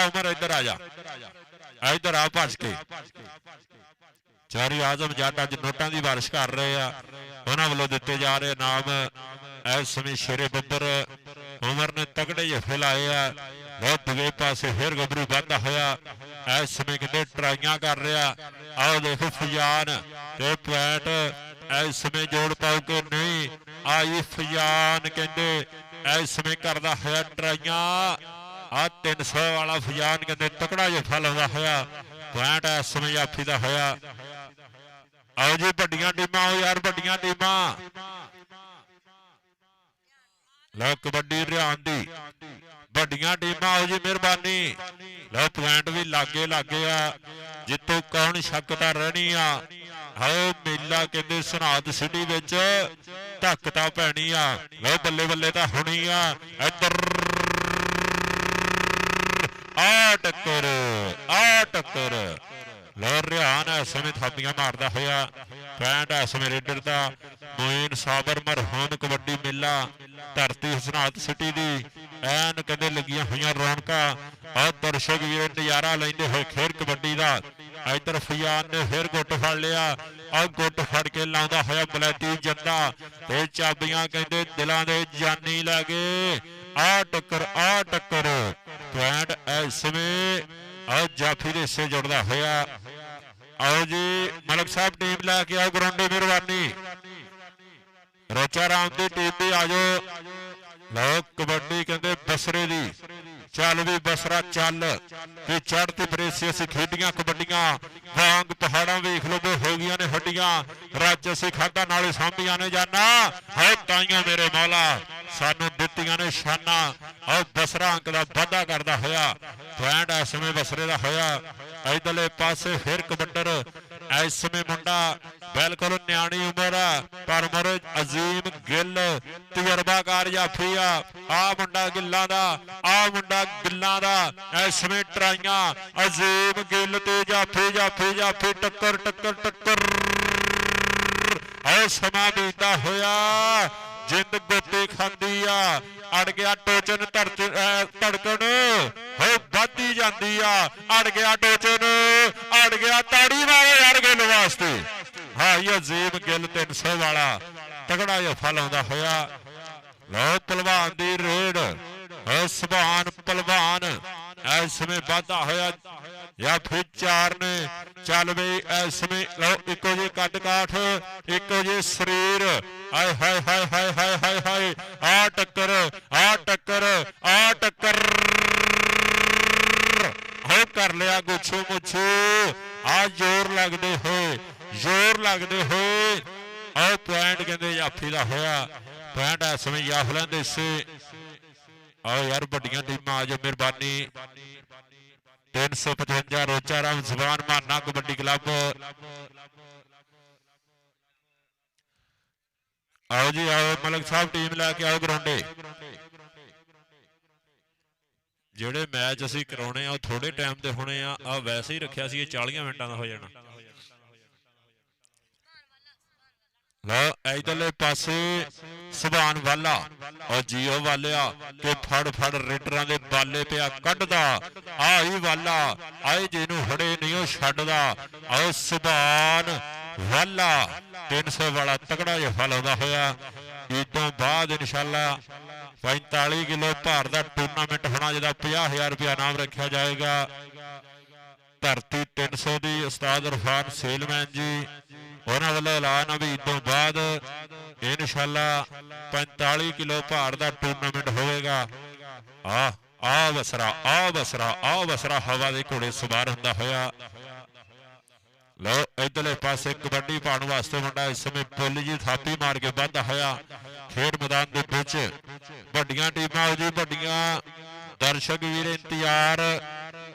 उमर इधर आ भज के चारी आजम जट अज नोटां दी बारिश कर रहे हैं उन्हां वल्लों दिते जा रहे नाम इस समय शेरे बब्बर उमर ने तगड़े जफे लाए बहुत दूजे पासे फिर गभरू वाधा होया इस समय कहते ट्राइयां कर रहा आओ देखो फजान ते पैंट इस समय जोड़ पाओ कि नहीं आई फजान कहते इस समय करदा होया ट्राइयां आ 300 वाला फजान कहते तकड़ा जफा लाउंदा होया पैंट इस समय जाफी दा होया आओ जी बड़ियां टीमां आओ यार बड़ियां टीमां लो कबड्डी रियान दी बड़ियां टीमां आओ जी मेहरबानी लो पॉइंट भी लागे आ जितों कौन शकता रहनी आओ मेला कहते सनाद सिटी विच धक्कता पैनी लो बल्ले बल्ले तां होनी इधर आ टक्कर लो रिहान इस समय थापियां मारदा होया पैंट इस समय रेडर दा मोइन साबर मरहूम कबड्डी मेला धरती हसनात सिटी दी ऐन कहते लगियां हुई रौनकां और दर्शक भी नज़ारा लेंदे होए खेल कबड्डी दा इधर फयान ने फिर गुट फड़ लिया और गुट फड़ के लाउंदा होया बलैती जंदा ते चाबियां कहते दिलां दे जानी लै गए आ टक्कर पैंट इस समय और जाफी दे हिस्से जुड़दा होया आओ जी मलक साहब टीम लैके आओ ग्राउंडे मेहरबानी रोचा राम की टीम भी आ जाओ लो कबड्डी कहते बसरे दी चल भी बसरा चल भी चढ़ती बरेसी असी खेडियां कबड्डियां वांग पहाड़ा वेख लो हो गई ने हड्डियां रज असी खादा नाले सांभियां ने जाना है ताइयां मेरे मौला सानू दित्तियां ने शाना और बसरा अंक का वाधा करता होया पैंट इस समय बसरे का होया इधरले पासे फिर कबड्डर इस समय मुंडा बिल्कुल न्याणी उम्र पर मुर अजीम गिल तजर्बाकार जाफी आ मुंडा गिल्लां दा आ मुंडा गिल्लां दा इस समय ट्राइयां अजीम गिल ते जाफी जाफी जाफी टक्कर टक्कर टक्कर समा बीता होया जिंद गोते खांदी आ अड़ गया टोचन धड़कन हो बढ़ती जाती अड़ गया टोचन अड़ गया ताड़ी वाले अड़ गए वास्ते हाँ ये अजीम गिल 300 वाला तगड़ा जिहा फल आउंदा होया लो पहलवान दी रेड सुभान पहलवान इस समय वाधा होया या फिर 4 ने चल बई इस समय लो इको जे कद काठ इको जे शरीर हाय हाय हाय हाय हाय हाय हाय आ टक्कर आ टक्कर आ टक्कर हो कर लिया गुच्छू मुच्छू आ जोर लगते होए और पॉइंट कहते जाफी का होया पॉइंट इस समय जाफल देसे आओ यार बड़िया टीमां आ जाओ मेहरबानी 355 रोचा राम जुबान माना कबड्डी क्लब आओ जी आओ मलिक साहब टीम लैके आओ ग्राउंडे ਜਿਹੜੇ मैच ਅਸੀਂ ਕਰਾਉਣੇ ਆ थोड़े टाइम ਦੇ होने आ वैसे ही रखिया ਸੀ 40 ਮਿੰਟਾਂ ਦਾ ਹੋ ਜਾਣਾ लो इधरले पासे सुभान वाला और जियो वालिया के फड़ रेडर के बाले पिया कढ़दा आई वाला आई जिन्हों फड़े नहीं छड्डदा आओ सुभान वाला 300 वाला तगड़ा जिहा फल आउंदा होया इतों बाद इंशाअल्लाह 45 किलो भार का टूर्नामेंट होना जिहदा 50,000 रुपया इनाम रखा जाएगा धरती 300 की उस्ताद इरफान सेलमैन जी उन्होंने वालों ऐलान भी इतों बाद इंशाअल्लाह 45 किलो भार का टूर्नामेंट होगा आ बसरा हवा के घोड़े सवार होंदा होया लो इधरले पासे कबड्डी पाने वास्ते मुंडा इस समय पुल जी थापी मार के वाधा होया खेड मैदान के विच वड्डियां टीमां जी वड्डियां दर्शक वीर इंतजार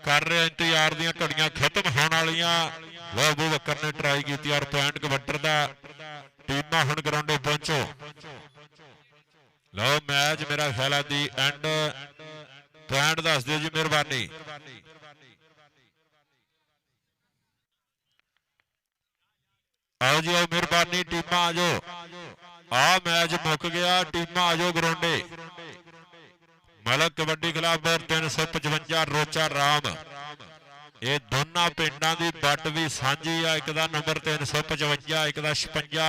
कर रहे इंतजार दी घड़ियां खत्म होने वालियां लो अबू बकर ने ट्राई की और पॉइंट कबड्डर का टीमां हुण ग्राउंडे पहुंचो लो मैच मेरा ख्याल है दी एंड पॉइंट दस दिओ जी मेहरबानी आओ जी आओ मेहरबानी टीमां आ जाओ आ मैच मुक गया टीमां आ जाओ ग्राउंडे मलक कबड्डी क्लब 355 रोचा राम ये दोनों पिंडा की बट भी सांझी आ एक का नंबर 355 एक का 56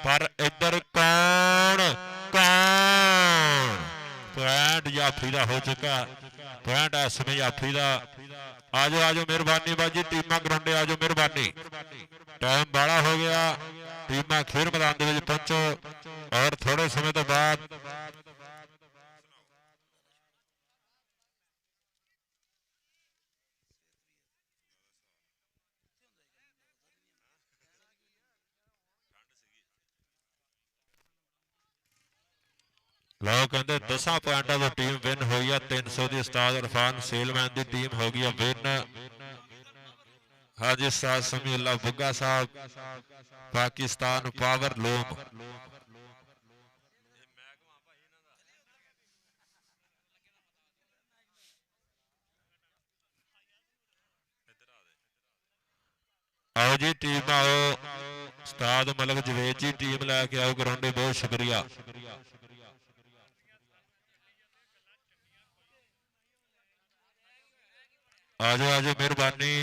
पर इधर कौन पॉइंट जाफी का हो चुका पॉइंट इस समय जाफी का आ जाओ मेहरबानी बाजी टीमां ग्राउंडे आ जाओ मेहरबानी टाइम बड़ा हो गया टीमां खेल मैदान के पहुंचो और थोड़े समय तो बाद लोग कहते 10 पॉइंटों की टीम विन हुई है 300 की उस्ताद इरफान सेलमैन की टीम हो गई है विन हाजी साद समीउल्ला बुग्गा साहब पाकिस्तान पावर लूम आओ जी टीम आओ उस्ताद मलिक जवेद जी टीम लैके आओ ग्राउंडे बहुत शुक्रिया आ जाओ मेहरबानी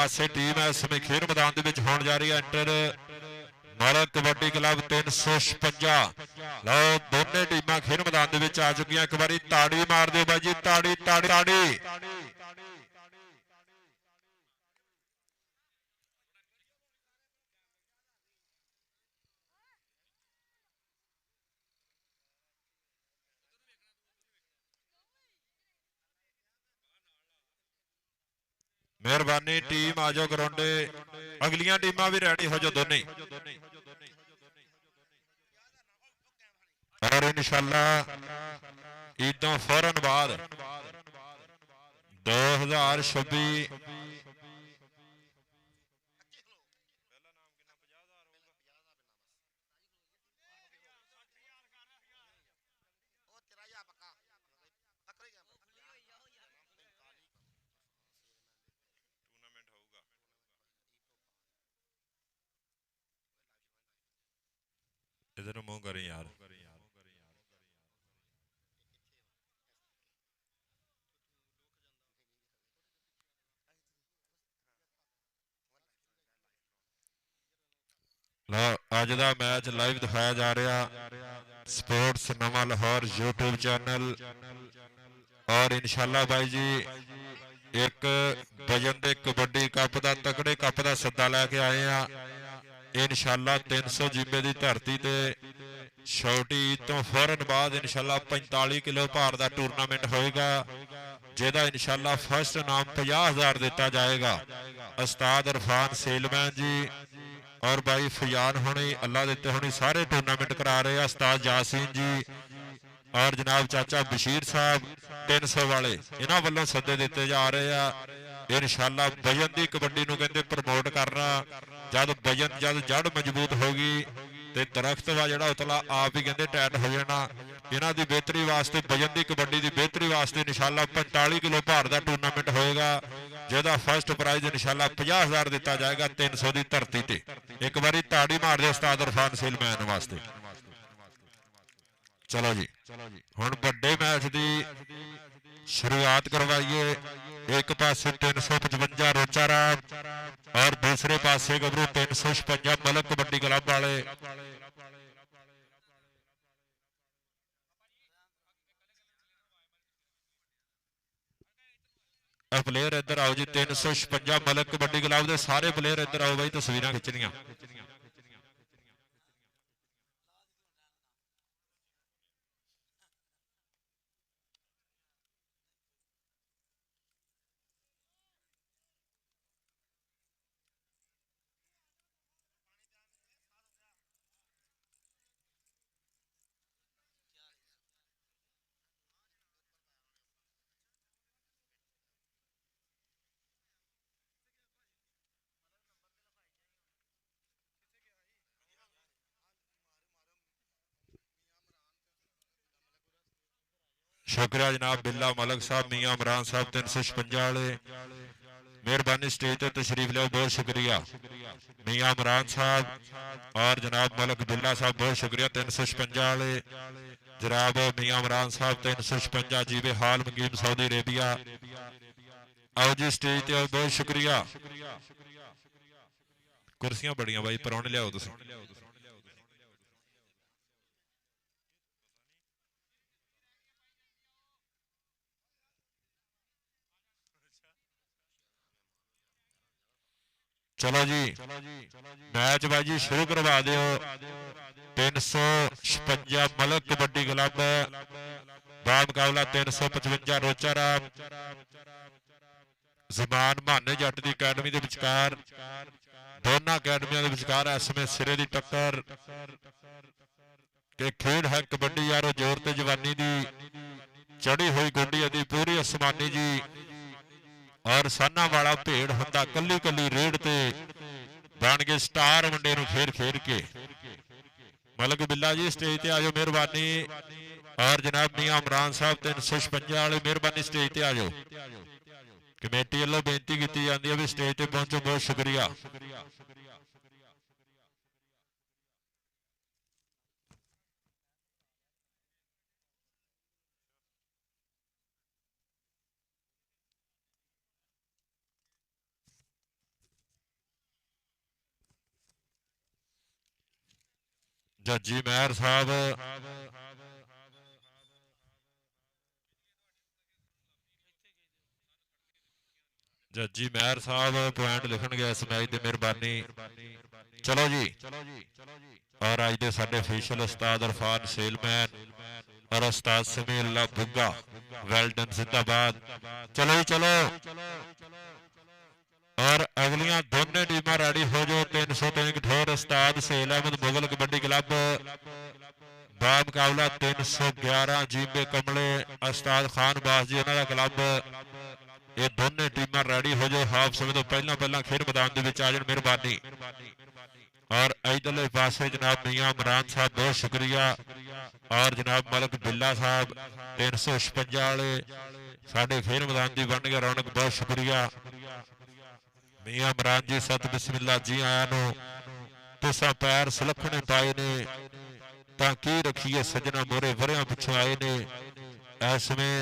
ਪਾਸੇ ਟੀਮ ਇਸ ਸਮੇਂ ਖੇਡ ਮੈਦਾਨ ਦੇ ਵਿੱਚ ਹੋਣ ਜਾ ਰਹੀ ਹੈ ਐਂਟਰ ਮਲਕ ਕਬੱਡੀ ਕਲੱਬ 356। ਲਓ ਦੋਨੇ ਟੀਮਾਂ ਖੇਡ ਮੈਦਾਨ ਦੇ ਵਿੱਚ ਆ ਚੁੱਕੀਆਂ। ਇੱਕ ਵਾਰੀ ਤਾੜੀ ਮਾਰ ਦਿਓ ਬਾਈ ਜੀ, ਤਾੜੀ ਤਾੜੀ ਤਾੜੀ। ਮਿਹਰਬਾਨੀ ਟੀਮ ਆ ਜਾਓ ਗਰਾਉਂਡੇ, ਅਗਲੀਆਂ ਟੀਮਾਂ ਵੀ ਰੈਡੀ ਹੋ ਜਾਓ ਦੋਨੇ। और इंशाल्लाह ईदों फौरन बाद 2026 इधर मुंह करें यार। ਅੱਜ ਦਾ ਮੈਚ ਲਾਈਵ ਦਿਖਾਇਆ ਜਾ ਰਿਹਾ ਸਪੋਰਟਸ ਨਵਾਂ ਲਾਹੌਰ YouTube ਚੈਨਲ। ਔਰ ਇਨਸ਼ਾਅੱਲਾ ਬਾਈ ਜੀ ਇੱਕ ਵਜਨ ਦੇ ਕਬੱਡੀ ਕੱਪ ਦਾ ਤਕੜੇ ਕੱਪ ਦਾ ਸੱਦਾ ਲੈ ਕੇ ਆਏ ਆ। ਇਨਸ਼ਾਅੱਲਾ 300 ਜਿੰਬੇ ਦੀ ਧਰਤੀ ਤੇ ਛੋਟੀ ਤੋਂ ਫੌਰਨ ਬਾਅਦ ਇਨਸ਼ਾਅੱਲਾ 45 ਕਿਲੋ ਭਾਰ ਦਾ ਟੂਰਨਾਮੈਂਟ ਹੋਏਗਾ, ਜਿਹਦਾ ਇਨਸ਼ਾਅੱਲਾ ਫਸਟ ਇਨਾਮ 50,000 ਦਿੱਤਾ ਜਾਏਗਾ। ਉਸਤਾਦ ਇਰਫਾਨ ਸੇਲਮੈਨ ਜੀ और भाई फयान होनी अल्लाह देते होनी सारे टूर्नामेंट करा रहे हैं। उस्ताद यासीन जी और जनाब चाचा बशीर साहब 300 वाले इन्हों वालों सदे दिते जा रहे हैं। इंशाअल्लाह वजन की कबड्डी नूं कहंदे प्रमोट करना। जब वजन जब जड़ मजबूत होगी तो दरख्त वा जिहड़ा उतला आप ही कहंदे टाइट हो जाना। इन्हां दी बेहतरी वास्ते वजन की कबड्डी की बेहतरी वास्ते इंशाअल्लाह 45 किलो भार का टूर्नामेंट होएगा, ਜਿਹਦਾ फस्ट प्राइज इंशाअल्लाह 50,000 ਦਿੱਤਾ ਜਾਏਗਾ 300 ਦੀ ਧਰਤੀ ਤੇ। ਇੱਕ ਵਾਰੀ ਤਾੜੀ ਮਾਰ ਦਿਓ ਉਸਤਾਦ ਇਰਫਾਨ ਸੇਲਮੈਨ ਵਾਸਤੇ। ਚਲੋ ਜੀ ਹੁਣ ਵੱਡੇ ਮੈਚ ਦੀ ਸ਼ੁਰੂਆਤ ਕਰਵਾਈਏ। ਇੱਕ ਪਾਸੇ 355 ਰੋਚਾ ਰਾਮ ਔਰ ਦੂਸਰੇ ਪਾਸੇ ਗੱਭਰੂ 356 ਮਲਕ ਕਬੱਡੀ ਕਲੱਬ ਵਾਲੇ। प्लेयर इधर आओ जी 356 मलक कबड्डी क्लब के सारे प्लेयर इधर आओ भाई, तस्वीर खिंचनिया। शुक्रिया जनाब बिल्ला मलक साहब, मियाँ इमरान साहब 356 वाले मेहरबानी स्टेज पर तशरीफ लिया, बहुत शुक्रिया। मियाँ इमरान साहब और जनाब मलक बिल्ला साहब बहुत शुक्रिया 356 वाले। जनाब मियाँ इमरान साहब 356 जीवे हाल मुकीम सऊदी अरेबिया। आओ जी स्टेज पर आओ, बहुत शुक्रिया। कुर्सियां बड़ियां भाई परौने लियाओ तुसीं। चलो जी मैच भाई जी शुरू करवा दो। 356 मलक कबड्डी क्लब बामुकाबला 355 रोचा राम ज़मान माने जट की अकैडमी के विचकार। दोनों अकैडमियों के विचकार इस समय सिरे की टक्कर कि खेड है कबड्डी यारो जोर ते जवानी की चढ़ी हुई गुंडी अदी पूरी आसमानी जी और साना वाला भेड़ हुंदा कली कली रेड ते बन के स्टार मुंडे नूं खेर खेर के। मलक बिल्ला जी स्टेज ते आ जाओ मेहरबानी। और जनाब मियाँ इमरान साहब 356 वाले मेहरबानी स्टेज ते आ जाओ। कमेटी वालों बेनती की जाती है भी स्टेज ते पहुंचो, बहुत शुक्रिया। ਜੱਜੀ ਮਹਿਰ ਸਾਹਿਬ ਜੱਜੀ ਮਹਿਰ ਸਾਹਿਬ ਪੁਆਇੰਟ ਲਿਖਣਗੇ ਇਸ ਮੈਚ ਦੀ ਮਿਹਰਬਾਨੀ। ਚਲੋ ਜੀ, ਔਰ ਅੱਜ ਦੇ ਸਾਡੇ ਅਫੀਸ਼ੀਅਲ ਉਸਤਾਦ ਇਰਫਾਨ ਸੇਲਮੈਨ ਔਰ ਉਸਤਾਦ ਸਮੀਰ ਅੱਲਾ ਬੁੱਗਾ, ਵੈਲਡਨ ਜ਼ਿੰਦਾਬਾਦ। ਚਲੋ ਜੀ ਚਲੋ, ਔਰ ਅਗਲੀਆਂ ਦੋਨੇ ਟੀਮਾਂ ਰੈਡੀ ਹੋ ਜਾਓ। 303 ਕਠੋਰ ਉਸਤਾਦ ਸੇਲ ਅਹਿਮਦ ਮੁਗਲ ਕਬੱਡੀ ਕਲੱਬ ਬਾ ਮੁਕਾਬਲਾ 311 ਜੀਬੇ ਕਮਲੇ ਉਸਤਾਦ ਖਾਨ ਬਾਸ ਜੀ ਉਹਨਾਂ ਦਾ ਕਲੱਬ। ਇਹ ਦੋਨੇ ਟੀਮਾਂ ਰੈਡੀ ਹੋ ਜਾਓ, ਹਾਫ ਸਮੇਂ ਤੋਂ ਪਹਿਲਾਂ ਖੇਡ ਮੈਦਾਨ ਦੇ ਵਿੱਚ ਆ ਜਾਣ ਮਿਹਰਬਾਨੀ। ਔਰ ਇਧਰਲੇ ਪਾਸੇ ਜਨਾਬ ਮੀਆਂ ਇਮਰਾਨ ਸਾਹਿਬ ਬਹੁਤ ਸ਼ੁਕਰੀਆ, ਔਰ ਜਨਾਬ ਮਲਕ ਬਿੱਲਾ ਸਾਹਿਬ 356 ਵਾਲੇ ਸਾਡੇ ਖੇਡ ਮੈਦਾਨ ਦੀ ਬਣ ਗਿਆ ਰੌਣਕ, ਬਹੁਤ ਸ਼ੁਕਰੀਆ ਮੀਆਂ ਇਮਰਾਨ ਜੀ। ਸਤ ਬਿਸਮਿਲ੍ਲਾ ਜੀ ਆਇਆਂ ਨੂੰ। ਤੁਸਾਂ ਪੈਰ ਸੁਲੱਖਣੇ ਪਾਏ ਨੇ ਤਾਂ ਕੀ ਰੱਖੀਏ ਸੱਜਣਾ, ਮੋਰੇ ਵਰਿਆਂ ਪਿੱਛੋਂ ਆਏ ਨੇ। ਇਸ ਸਮੇਂ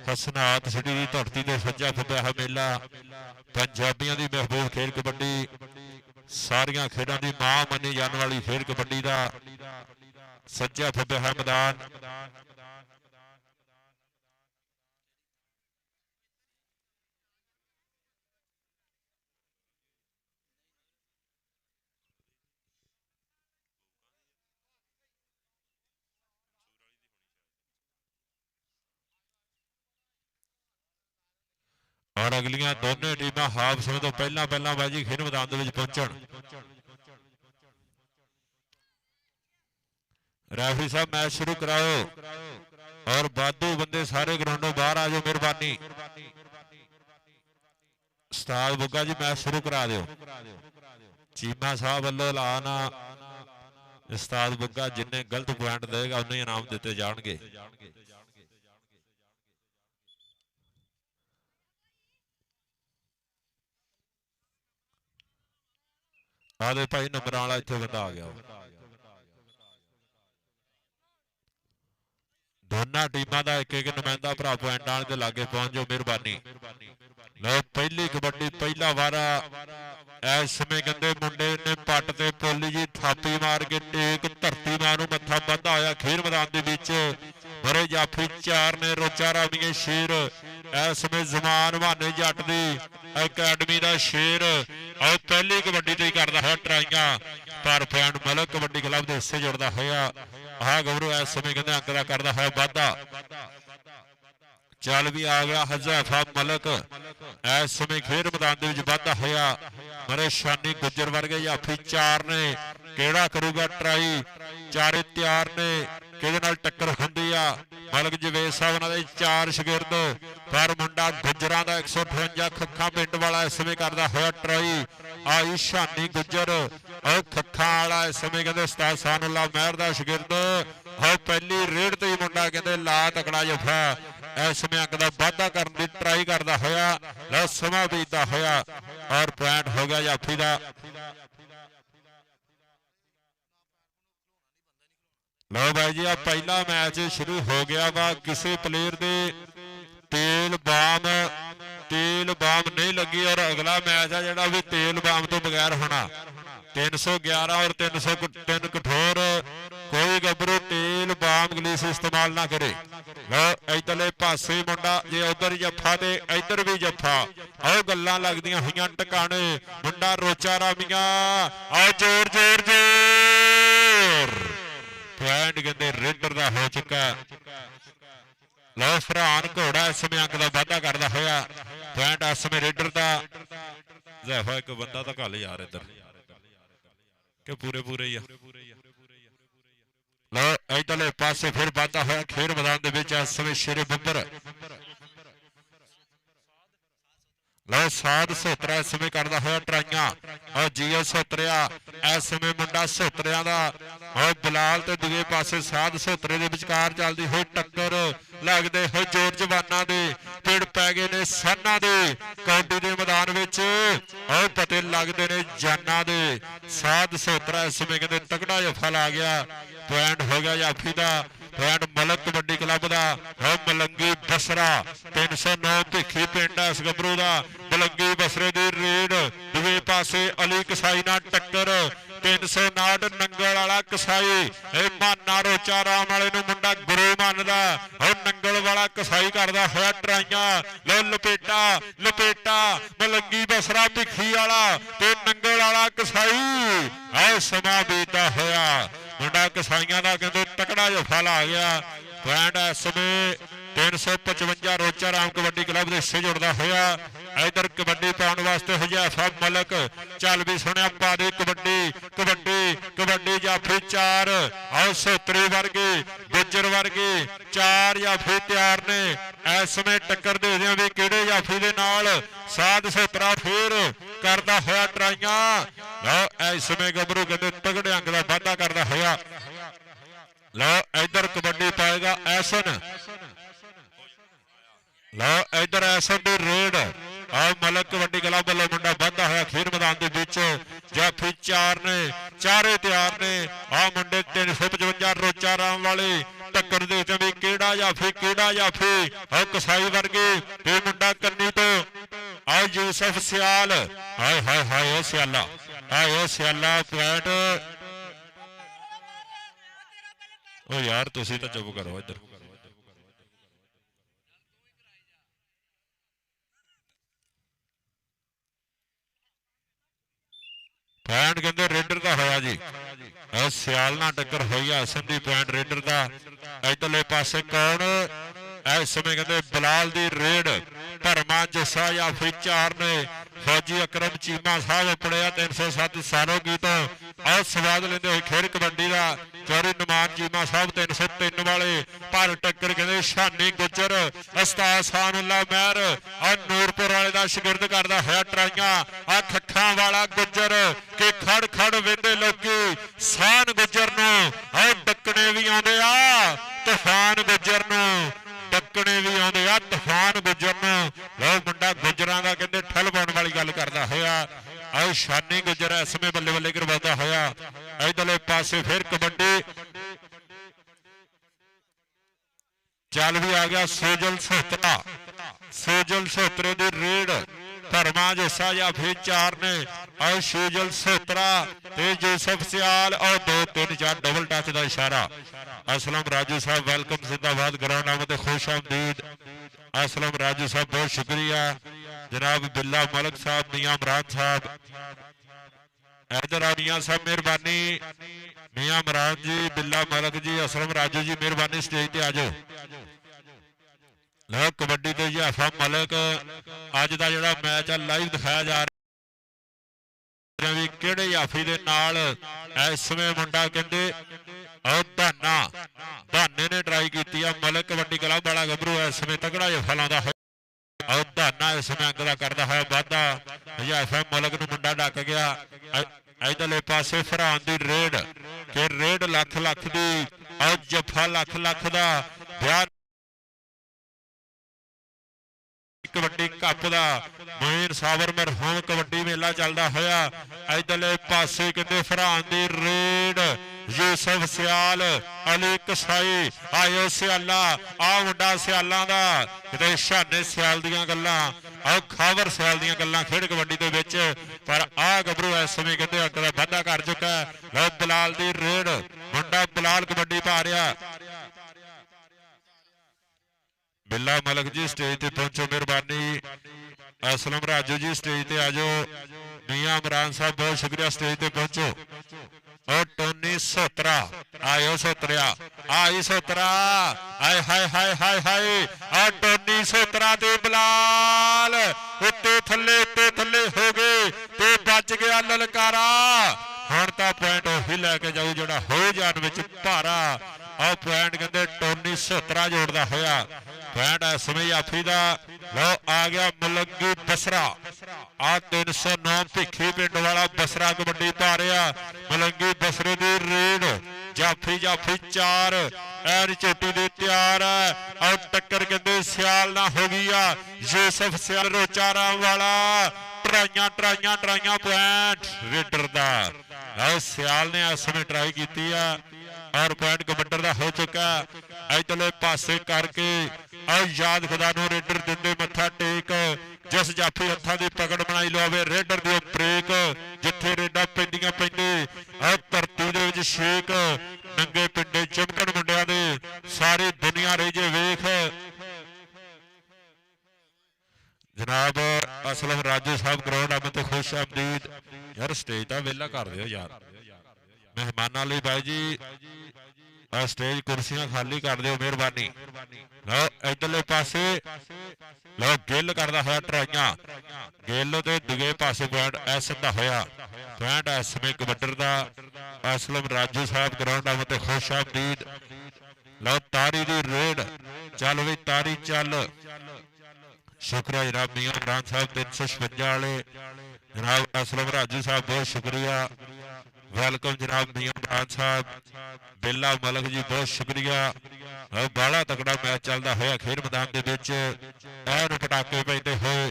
ਹਸਨਾਤ ਸਿਟੀ ਦੀ ਧਰਤੀ ਤੇ ਸੱਜਾ ਫੱਬਿਆ ਮੇਲਾ, ਪੰਜਾਬੀਆਂ ਦੀ ਮਹਿਬੂਬ ਖੇਡ ਕਬੱਡੀ, ਸਾਰੀਆਂ ਖੇਡਾਂ ਦੀ ਮਾਂ ਮੰਨੀ ਜਾਣ ਵਾਲੀ ਖੇਡ ਕਬੱਡੀ ਦਾ ਸੱਜਾ ਫੱਬਿਆ ਮੈਦਾਨ। ਔਰ ਅਗਲੀਆਂ ਦੋਨੇ ਟੀਮਾਂ ਹਾਫ ਸਮੇਂ ਤੋਂ ਪਹਿਲਾਂ ਬਾਜੀ ਖੇਡ ਮੈਦਾਨ ਦੇ ਵਿੱਚ ਪਹੁੰਚਣ। ਰੈਫਰੀ ਸਾਹਿਬ ਮੈਚ ਸ਼ੁਰੂ ਕਰਾਓ, ਔਰ ਵਾਧੂ ਬੰਦੇ ਸਾਰੇ ਗਰਾਊਂਡੋਂ ਬਾਹਰ ਆ ਜਾਓ ਮਿਹਰਬਾਨੀ। ਉਸਤਾਦ ਬੁੱਗਾ ਜੀ ਮੈਚ ਸ਼ੁਰੂ ਕਰਾ ਦਿਓ। ਚੀਮਾ ਸਾਹਿਬ ਵੱਲੋਂ ਐਲਾਨ ਆ, ਉਸਤਾਦ ਬੁੱਗਾ ਜਿੰਨੇ ਗਲਤ ਪੁਆਇੰਟ ਦੇਗਾ ਉਹਨੇ ਇਨਾਮ ਦਿੱਤੇ ਜਾਣਗੇ। ਆਦੇ ਭਾਈ ਨੰਬਰਾਂ ਵਾਲਾ ਇੱਥੇ ਬੰਦਾ ਆ ਗਿਆ। ਦੋਨਾਂ ਟੀਮਾਂ ਦਾ ਇੱਕ ਨੁਮਾਇੰਦਾ ਭਰਾ ਪੁਆਇੰਟਾਂ ਦੇ ਲਾਗੇ ਪਹੁੰਚ ਜਾਓ ਮਿਹਰਬਾਨੀ। ਲਓ ਪਹਿਲੀ ਕਬੱਡੀ ਪਹਿਲਾ ਵਾਰਾ। ਇਸ ਸਮੇਂ ਕਹਿੰਦੇ ਮੁੰਡੇ ਨੇ ਪੱਟ ਤੇ ਪੋਲੀ ਜੀ ਥਾਪੀ ਮਾਰ ਕੇ ਟੇਕ ਧਰਤੀ ਮਾਂ ਨੂੰ ਮੱਥਾ ਬੰਨ੍ਹਦਾ ਹੋਇਆ ਖੇਡ ਮੈਦਾਨ ਦੇ ਵਿੱਚ ਬਰੇ ਜਾਫੀ 4 ਨੇ ਰੋਚਾ ਰਾਮੀਏ ਸ਼ੇਰ। ਇਸ ਸਮੇਂ ਜ਼ਮਾਨ ਬਹਾਨੇ ਜੱਟ ਦੀ ਅਕੈਡਮੀ ਦਾ ਸ਼ੇਰ ਆਹ ਪਹਿਲੀ ਕਬੱਡੀ ਤੇ ਹੀ ਕਰਦਾ ਹੋਇਆ ਟਰਾਈਆਂ, ਪਰ ਪੁਆਇੰਟ ਮਲਕ ਕਬੱਡੀ ਕਲੱਬ ਦੇ ਹਿੱਸੇ ਜੁੜਦਾ ਹੋਇਆ। ਆਹ ਗੌਰਵ ਇਸ ਸਮੇਂ ਕਹਿੰਦੇ ਅੰਕ ਦਾ ਕਰਦਾ ਹੋਇਆ ਵਾਧਾ। ਚੱਲ ਵੀ ਆ ਗਿਆ ਹਜ਼ੈਫਾ ਮਲਕ। ਇਸ ਸਮੇਂ ਖੇਡ ਮੈਦਾਨ ਦੇ ਵਿੱਚ ਵਾਧਾ ਹੋਇਆ। ਮਰੇ ਸ਼ਾਨੀ ਗੁੱਜਰ ਵਰਗੇ ਜਾਫੀ 4 ਨੇ, ਕਿਹੜਾ ਕਰੂਗਾ ਟਰਾਈ। ਚਾਰੇ ਤਿਆਰ ਨੇ, ਕਿਹਦੇ ਨਾਲ ਟੱਕਰ ਹੁੰਦੀ ਆ। ਮਲਕ ਜਵੇਦ ਸਾਹਿਬ ਉਹਨਾਂ ਦੇ 4 ਸ਼ਾਗਿਰਦ, ਪਰ ਮੁੰਡਾ ਗੁੱਜਰਾਂ ਦਾ 158 ਖੱਖਾਂ ਪਿੰਡ ਵਾਲਾ ਇਸ ਸਮੇਂ ਕਰਦਾ ਹੋਇਆ ਟਰਾਈ। ਆਈ ਸ਼ਾਨੀ ਗੁੱਜਰ ਉਹ ਖੱਖਾਂ ਵਾਲਾ ਇਸ ਸਮੇਂ ਕਹਿੰਦੇ ਉਸਤਾਦ ਸਾਨੂੱਲਾ ਮਹਿਰ ਦਾ ਸ਼ਾਗਿਰਦ। ਉਹ ਪਹਿਲੀ ਰੇਡ ਤੇ ਹੀ ਮੁੰਡਾ ਕਹਿੰਦੇ ਲਾ ਤਕੜਾ ਜਫਾ। ਇਸ ਸਮੇਂ ਅੰਕ ਦਾ ਵਾਧਾ ਕਰਨ ਦੀ ਟਰਾਈ ਕਰਦਾ ਹੋਇਆ। ਲਓ ਸਮਾਂ ਬੀਤਦਾ ਹੋਇਆ ਔਰ ਪੁਆਇੰਟ ਹੋ ਗਿਆ ਜਾਫੀ ਦਾ। ਲਓ ਬਾਈ ਜੀ ਆ ਪਹਿਲਾ ਮੈਚ ਸ਼ੁਰੂ ਹੋ ਗਿਆ ਵਾ। ਕਿਸੇ ਪਲੇਅਰ ਦੇ ਤੇਲ ਬਾਮ ਨਹੀਂ ਲੱਗੀ, ਔਰ ਅਗਲਾ ਮੈਚ ਆ ਜਿਹੜਾ ਵੀ ਤੇਲ ਬਾਮ ਤੋਂ ਬਗੈਰ ਹੋਣਾ। 311 ਔਰ 303 ਕਠੋਰ। ਕੋਈ ਗੱਭਰੂ ਤੇਲ ਬਾਮ ਗਲੀਸ ਇਸਤੇਮਾਲ ਨਾ ਕਰੇ। ਲਓ ਇਧਰਲੇ ਪਾਸੇ ਮੁੰਡਾ ਜੇ ਉਧਰ ਜੱਫਾ ਤੇ ਇਧਰ ਵੀ ਜੱਫਾ। ਆਓ ਗੱਲਾਂ ਲੱਗਦੀਆਂ ਹੋਈਆਂ ਟਿਕਾਣੇ। ਮੁੰਡਾ ਰੋਚਾ ਰਾਮੀਆਂ ਆਓ ਜ਼ੋਰ ਜ਼ੋਰ ਜ਼ੋਰ। ਪੁਆਇੰਟ ਕਹਿੰਦੇ ਰੇਡਰ ਦਾ ਹੋ ਚੁੱਕਾ। ਲਓ ਫਰਹਾਨ ਘੋੜਾ ਇਸ ਸਮੇਂ ਅੰਕ ਦਾ ਵਾਧਾ ਕਰਦਾ ਹੋਇਆ। ਪੁਆਇੰਟ ਇਸ ਸਮੇਂ ਰੇਡਰ ਦਾ। ਜ਼ੈਫਾ ਇੱਕ ਬੰਦਾ ਤਾਂ ਘੱਲ ਯਾਰ ਇੱਧਰ ਕਿ ਪੂਰੇ ਹੀ ਆ। ਲਓ ਇਧਰਲੇ ਪਾਸੇ ਫਿਰ ਵਾਧਾ ਹੋਇਆ ਖੇਡ ਮੈਦਾਨ ਦੇ ਵਿੱਚ। ਇਸ ਸਮੇਂ ਸ਼ੇਰੇ ਬੱਬਰ। ਲਓ ਸਾਧ ਸੋਤਰਾ ਇਸ ਸਮੇਂ ਕਰਦਾ ਹੋਇਆ ਟਰਾਈਆਂ। ਔਰ ਜੀਓ ਸੋਤਰਿਆ ਇਸ ਸਮੇਂ ਮੁੰਡਾ ਸੋਤਰਿਆਂ ਦਾ। ਔਰ ਬਲਾਲ ਤੇ ਦੂਜੇ ਪਾਸੇ ਸਾਧ ਸੋਤਰੇ ਦੇ ਵਿਚਕਾਰ ਚੱਲਦੀ ਹੋਈ ਟੱਕਰ। ਲੱਗਦੇ ਹੋਏ ਜੋਰ ਜਵਾਨਾਂ ਦੇ ਪਿੜ ਪੈ ਗਏ ਨੇ ਸਾਨਾਂ ਦੇ ਕਬੱਡੀ ਦੇ ਮੈਦਾਨ ਵਿੱਚ। ਔਰ ਪਤੇ ਲੱਗਦੇ ਨੇ ਜਾਨਾਂ ਦੇ। ਸਾਧ ਸੋਤਰਾ ਇਸ ਸਮੇਂ ਕਹਿੰਦੇ ਤਕੜਾ ਜਫਾ ਲਾ ਗਿਆ। ਪੁਆਇੰਟ ਹੋ ਗਿਆ ਜਾਫੀ ਦਾ। ਪੁਆਇੰਟ ਮਲਕ ਕਬੱਡੀ ਕਲੱਬ ਦਾ। ਮਲੰਗੀ ਬਸਰਾ 309 ਭਿੱਖੀ ਪਿੰਡ ਇਸ ਗੱਭਰੂ ਦਾ। ਮਲੰਗੀ ਬਸਰੇ ਦੀ ਰੇਡ ਦੂਜੇ ਪਾਸੇ ਅਲੀ ਕਸਾਈ ਨਾਲ ਟੱਕਰ। 359 ਨੰਗਲ ਵਾਲਾ ਕਸਾਈ ਇਹ ਮਾਨਾ ਰੋਚਾ ਰਾਮ ਵਾਲੇ ਨੂੰ ਮੁੰਡਾ ਗੁਰੂ ਮੰਨਦਾ ਉਹ ਨੰਗਲ ਵਾਲਾ ਕਸਾਈ ਕਰਦਾ ਹੋਇਆ ਟਰਾਈਆਂ ਲੋ ਲਪੇਟਾ ਲਪੇਟਾ ਮਲੰਗੀ ਬਸਰਾ ਭਿੱਖੀ ਵਾਲਾ ਤੇ ਨੰਗਲ ਵਾਲਾ ਕਸਾਈ ਆਹ ਸਮਾਂ ਬੀਤਦਾ ਹੋਇਆ ਮੁੰਡਾ ਕਸਾਈਆਂ ਦਾ ਕਹਿੰਦੇ ਤਕੜਾ ਜਫਾ ਲਾ ਗਿਆ ਪੁਆਇੰਟ ਇਸ ਸਮੇਂ 355 ਰੋਚਾ ਰਾਮ ਕਬੱਡੀ ਕਲੱਬ ਦੇ ਹਿੱਸੇ ਜੁੜਦਾ ਹੋਇਆ ਇਧਰ ਕਬੱਡੀ ਪਾਉਣ ਵਾਸਤੇ ਹੁਜੈਫਾ ਮਲਕ ਚੱਲ ਵੀ ਸੁਣਿਆ ਪਾ ਦੇ ਕਬੱਡੀ ਕਬੱਡੀ ਕਬੱਡੀ ਜਾਫੀ 4 ਆਓ ਸੋਤਰੀ ਵਰਗੇ ਗੁੱਜਰ ਵਰਗੇ 4 ਜਾਫੀ ਤਿਆਰ ਨੇ ਇਸ ਸਮੇਂ ਟੱਕਰ ਦੇ ਦਿਆਂ ਵੀ ਕਿਹੜੇ ਜਾਫੀ ਦੇ ਨਾਲ ਸਾਧ ਸੋਤਰਾ ਫੇਰ ਕਰਦਾ ਹੋਇਆ ਟਰਾਈਆਂ ਲਓ ਇਸ ਸਮੇਂ ਗੱਭਰੂ ਕਹਿੰਦੇ ਤਗੜੇ ਅੰਗ ਦਾ ਵਾਧਾ ਕਰਦਾ ਹੋਇਆ ਲਓ ਇਧਰ ਕਬੱਡੀ ਪਾਏਗਾ ਐਸਨ ਲਓ ਇਧਰ ਐਸਨ ਦੀ ਰੇਡ ਆਹ ਮਲਕ ਕਬੱਡੀ ਕਲੱਬ ਵੱਲੋਂ ਮੁੰਡਾ ਵੱਧਦਾ ਹੋਇਆ ਖੇਡ ਮੈਦਾਨ ਦੇ ਵਿੱਚ ਜਾਫੀ 4 ਨੇ ਚਾਰੇ ਤਿਆਰ ਨੇ ਆਹ ਮੁੰਡੇ 355 ਰੋਚਾ ਰਾਮ ਵਾਲੇ ਟੱਕਰ ਦੇ ਤੇ ਵੀ ਕਿਹੜਾ ਜਾਫੀ ਆਹ ਕਸਾਈ ਵਰਗੇ ਤੇ ਮੁੰਡਾ ਕੰਨੀ ਤੋਂ ਆਹ ਯੂਸਫ ਸਿਆਲ ਹਾਏ ਹਾਏ ਹਾਏ ਉਹ ਸਿਆਲਾ ਪੁਆਇੰਟ ਉਹ ਯਾਰ ਤੁਸੀਂ ਤਾਂ ਚੁੱਪ ਕਰੋ ਇੱਧਰ ਪੁਆਇੰਟ ਕਹਿੰਦੇ ਰੇਡਰ ਦਾ ਹੋਇਆ ਜੀ ਉਹ ਸਿਆਲ ਨਾਲ ਟੱਕਰ ਹੋਈ ਆ ਸੰਦੀ ਪੁਆਇੰਟ ਰੇਡਰ ਦਾ ਇੱਧਰਲੇ ਪਾਸੇ ਕੌਣ ਇਸ ਸਮੇਂ ਕਹਿੰਦੇ ਬਲਾਲ ਦੀ ਰੇਡ ਧਰਮਾ ਜੱਸਾ ਜਾਫੀ 4 ਨੇ ਫੌਜੀ ਅਕਰਮ ਚੀਮਾ ਸਾਹਿਬ ਪੜਿਆ 307 ਸਾਰੋ ਗੀਤ ਆਹ ਸਵਾਦ ਲੈਂਦੇ ਹੋਏ ਖੇਡ ਕਬੱਡੀ ਦਾ ਚੌਰੀ ਨਮਾਨ ਚੀਮਾ ਸਾਹਿਬ 303 ਵਾਲੇ ਪਰ ਟੱਕਰ ਕਹਿੰਦੇ ਸ਼ਾਨੀ ਗੁੱਜਰ ਉਸਤਾਦ ਸਾනුੱਲਾ ਮਹਿਰ ਆਹ ਨੂਰਪੁਰ ਵਾਲੇ ਦਾ ਸ਼ਾਗਿਰਦ ਕਰਦਾ ਹੋਇਆ ਟਰਾਈਆਂ ਆਹ ਖੱਖਾਂ ਵਾਲਾ ਗੁੱਜਰ ਕਿ ਖੜ ਖੜ ਵੇਂਦੇ ਲੋਕੀ ਸਾਨ ਗੁੱਜਰ ਨੂੰ ਆਹ ਡੱਕਣੇ ਵੀ ਆਉਂਦੇ ਆ ਤੂਫਾਨ ਗੁੱਜਰ ਨੂੰ ਡੱਕਣੇ ਵੀ ਆਉਂਦੇ ਆ ਤੂਫਾਨ ਗੁੱਜਰ ਨੂੰ ਲਓ ਮੁੰਡਾ ਗੁੱਜਰਾਂ ਦਾ ਕਹਿੰਦੇ ਠੱਲ ਪਾਉਣ ਵਾਲੀ ਗੱਲ ਕਰਦਾ ਹੋਇਆ ਆਹ ਸ਼ਾਨੀ ਗੁੱਜਰ ਇਸ ਸਮੇਂ ਬੱਲੇ ਬੱਲੇ ਕਰਵਾਉਂਦਾ ਹੋਇਆ ਇਧਰਲੇ ਪਾਸੇ ਫਿਰ ਕਬੱਡੀ ਚੱਲ ਵੀ ਆ ਗਿਆ ਸੋਜਲ ਸੋਤਰੇ ਦੀ ਰੇਡ ਧਰਮਾ ਜੱਸਾ ਜਾਫੀ 4 ਨੇ ਆਹ ਸੋਜਲ ਸੋਤਰਾ ਤੇ ਯੂਸਫ ਸਿਆਲ ਔਰ 2 3 4 ਡਬਲ ਟੱਚ ਦਾ ਇਸ਼ਾਰਾ असलम राजू साहब वेलकम जिंदाबाद ग्राउंड आमद खुश आमदीद असलम राजू साहब बहुत शुक्रिया जनाब बिल्ला मलक साहब मियां इमरान साहब इधर मियां साहब मेहरबानी मियां इमरान जी बिल्ला मलक जी असलम राजू जी मेहरबानी स्टेज ते आ जाओ लो कबड्डी ते हुजैफा मलक अज दा जिहड़ा मैच है लाइव दिखाया जा रहा भी किहड़े जाफी दे नाल इस समय मुंडा कहंदे धाने ने ट्राई की मलक कबड्डी क्लब वाला गभरू इस समय तगड़ा जफा लाता है धाना इस समय अंग का करता है वाधा हुजैफा मलक नूं मुंडा डक गया इधरले पासे फरहान दी रेड कि रेड लख लख दी और जफा लख लख दा ब्याह कबड्डी कप का मोइन साबर मरहूम कबड्डी मेला चलता होया इधरले पासे कहते फरहान दी रेड यूसुफ सियाल अली कसाई आयो सियाला आ मुंडा सियालां दा किते शाने सियाल दियां गल्लां आ खावर सियाल दियां गल्लां खेड कबड्डी दे विच पर आ गभरू इस समय कहते अग दा वाधा कर चुका है लो बलाल दी रेड मुंडा बलाल कबड्डी पा रहा बिल्ला मलक जी स्टेज ते पहुंचो मेहरबानी असलम राजू जी स्टेज ते आ जाओ मियां इमरान साहब बहुत शुक्रिया स्टेज ते पहुंचो और टोनी सोतरा आयो सोतरिया आई सोतरा हाय हाय हाय हाय हाय आ टोनी सोतरा दे बलाल उत्ते थल्ले हो गए ते बच गया ललकारा हुण तां पॉइंट ओही लैके जाऊ जिहड़ा हो जान विच भारा आ पॉइंट कहंदे टोनी सोतरा जोड़दा होया पॉइंट इस समय जाफी दा लो आ गया मलंगी बसरा आ 309 भिखी पिंड वाला बसरा कबड्डी पा रहा मलंगी बसरे दी रेड जाफी 4 ऐन चोटी दे तैयार है और टक्कर कहते सियाल ना हो गई आ यूसुफ सियाल रोचा राम वाला ट्राइयां पॉइंट रेडर दा सियाल ने इस समय ट्राई की और पॉइंट कबड्डर का हो चुका इधरले पासे करके और याद खुदा नूं रेडर दिंदे मत्था टेक जिस जाफी हत्थां दी पकड़ बनाई लवे रेडर दी ब्रेक जिथे रेडा पैंदियां पैंदे धरती दे विच छेक नंगे पिंडे चिमकण मुंडियां दे सारी दुनिया रही जे वेख जनाब असलम राजू साहब ग्राउंड अब तो खुश आमदीद यार स्टेज का वेला कर दिओ यार मेहमानां लई बाई जी स्टेज कुर्सियां खाली कर दिओ मेहरबानी लो इधरले पासे लो गिल करदा होया ट्राइयां गिल ते दूजे पासे पॉइंट एस दा होया पॉइंट एस में कबड्डर दा असलम राजू साहब ग्राउंड अब तो खुश आमदीद लो तारी दी रेड चल भी तारी चल शुक्रिया जनाब मियां इमरान साहब 356 वाले जनाब असलम राजू साहब बहुत शुक्रिया वेलकम जनाब मियां इमरान साहब बिल्ला मलक जी बहुत शुक्रिया बड़ा तगड़ा मैच चलता होया खेल मैदान के विच ऐन पटाके पैंदे होए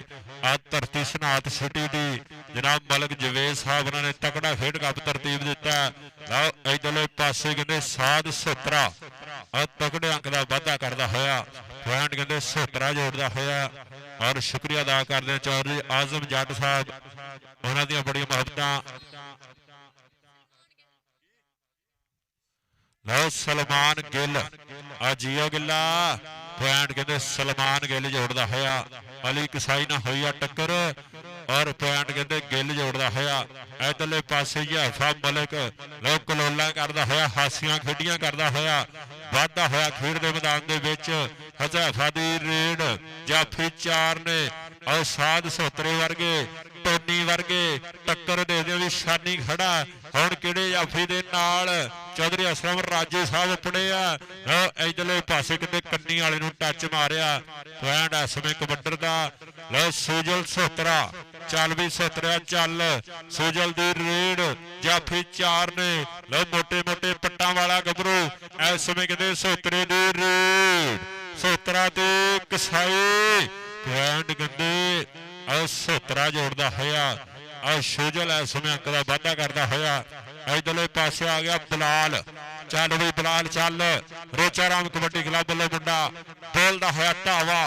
आ धरती सनात सिटी दी जनाब मलक जवेद साहब उन्होंने तगड़ा खेड कप तरतीब दिता इधरले पासे कहते साध सोतरा तगड़े अंक का वाधा करता होया पॉइंट कहते सोतरा जोड़ता होया और शुक्रिया अदा करते हैं चौधरी आजम जट साहब उन्होंने बड़ी मोहब्बत लो सलमान गिल जियो गिला पॉइंट कहते सलमान गिल जोड़ता होया अली कसाई ना हुई टक्कर और पॉइंट कहते गिल जोड़ता होया इधरले पासे हफा मलिक लो कलोला करता होया हासियां खेडियां करता होया वाधा होया खेड के मैदान के विच हजैफा दी रेड जाफी चार ने और साध सोतरे वर्गे टोनी वर्गे टक्कर दे दे भी शानी खड़ा हुण किहड़े जाफी दे नाल चौधरी असलम राजू साहब अपने इधरले पासे कहते कन्नी वाले नूं टच मारिया पॉइंट इस में कबड्डर दा लो सुजल सोतरा चल भी सोतरिया चल सुजल दी रेड जाफी चार ने लो मोटे मोटे पट्टा वाला गबरू इस में कहते सोतरे दी रेड सोतरा ते कसाई पॉइंट कहते सोतरा जोड़ता होया और सुजल इस समय अंक का वाधा करता होया इधरले पासे आ गया बलाल चल भी बलाल चल रोचा राम कबड्डी क्लब वालों मुंडा बोलता होया ढावा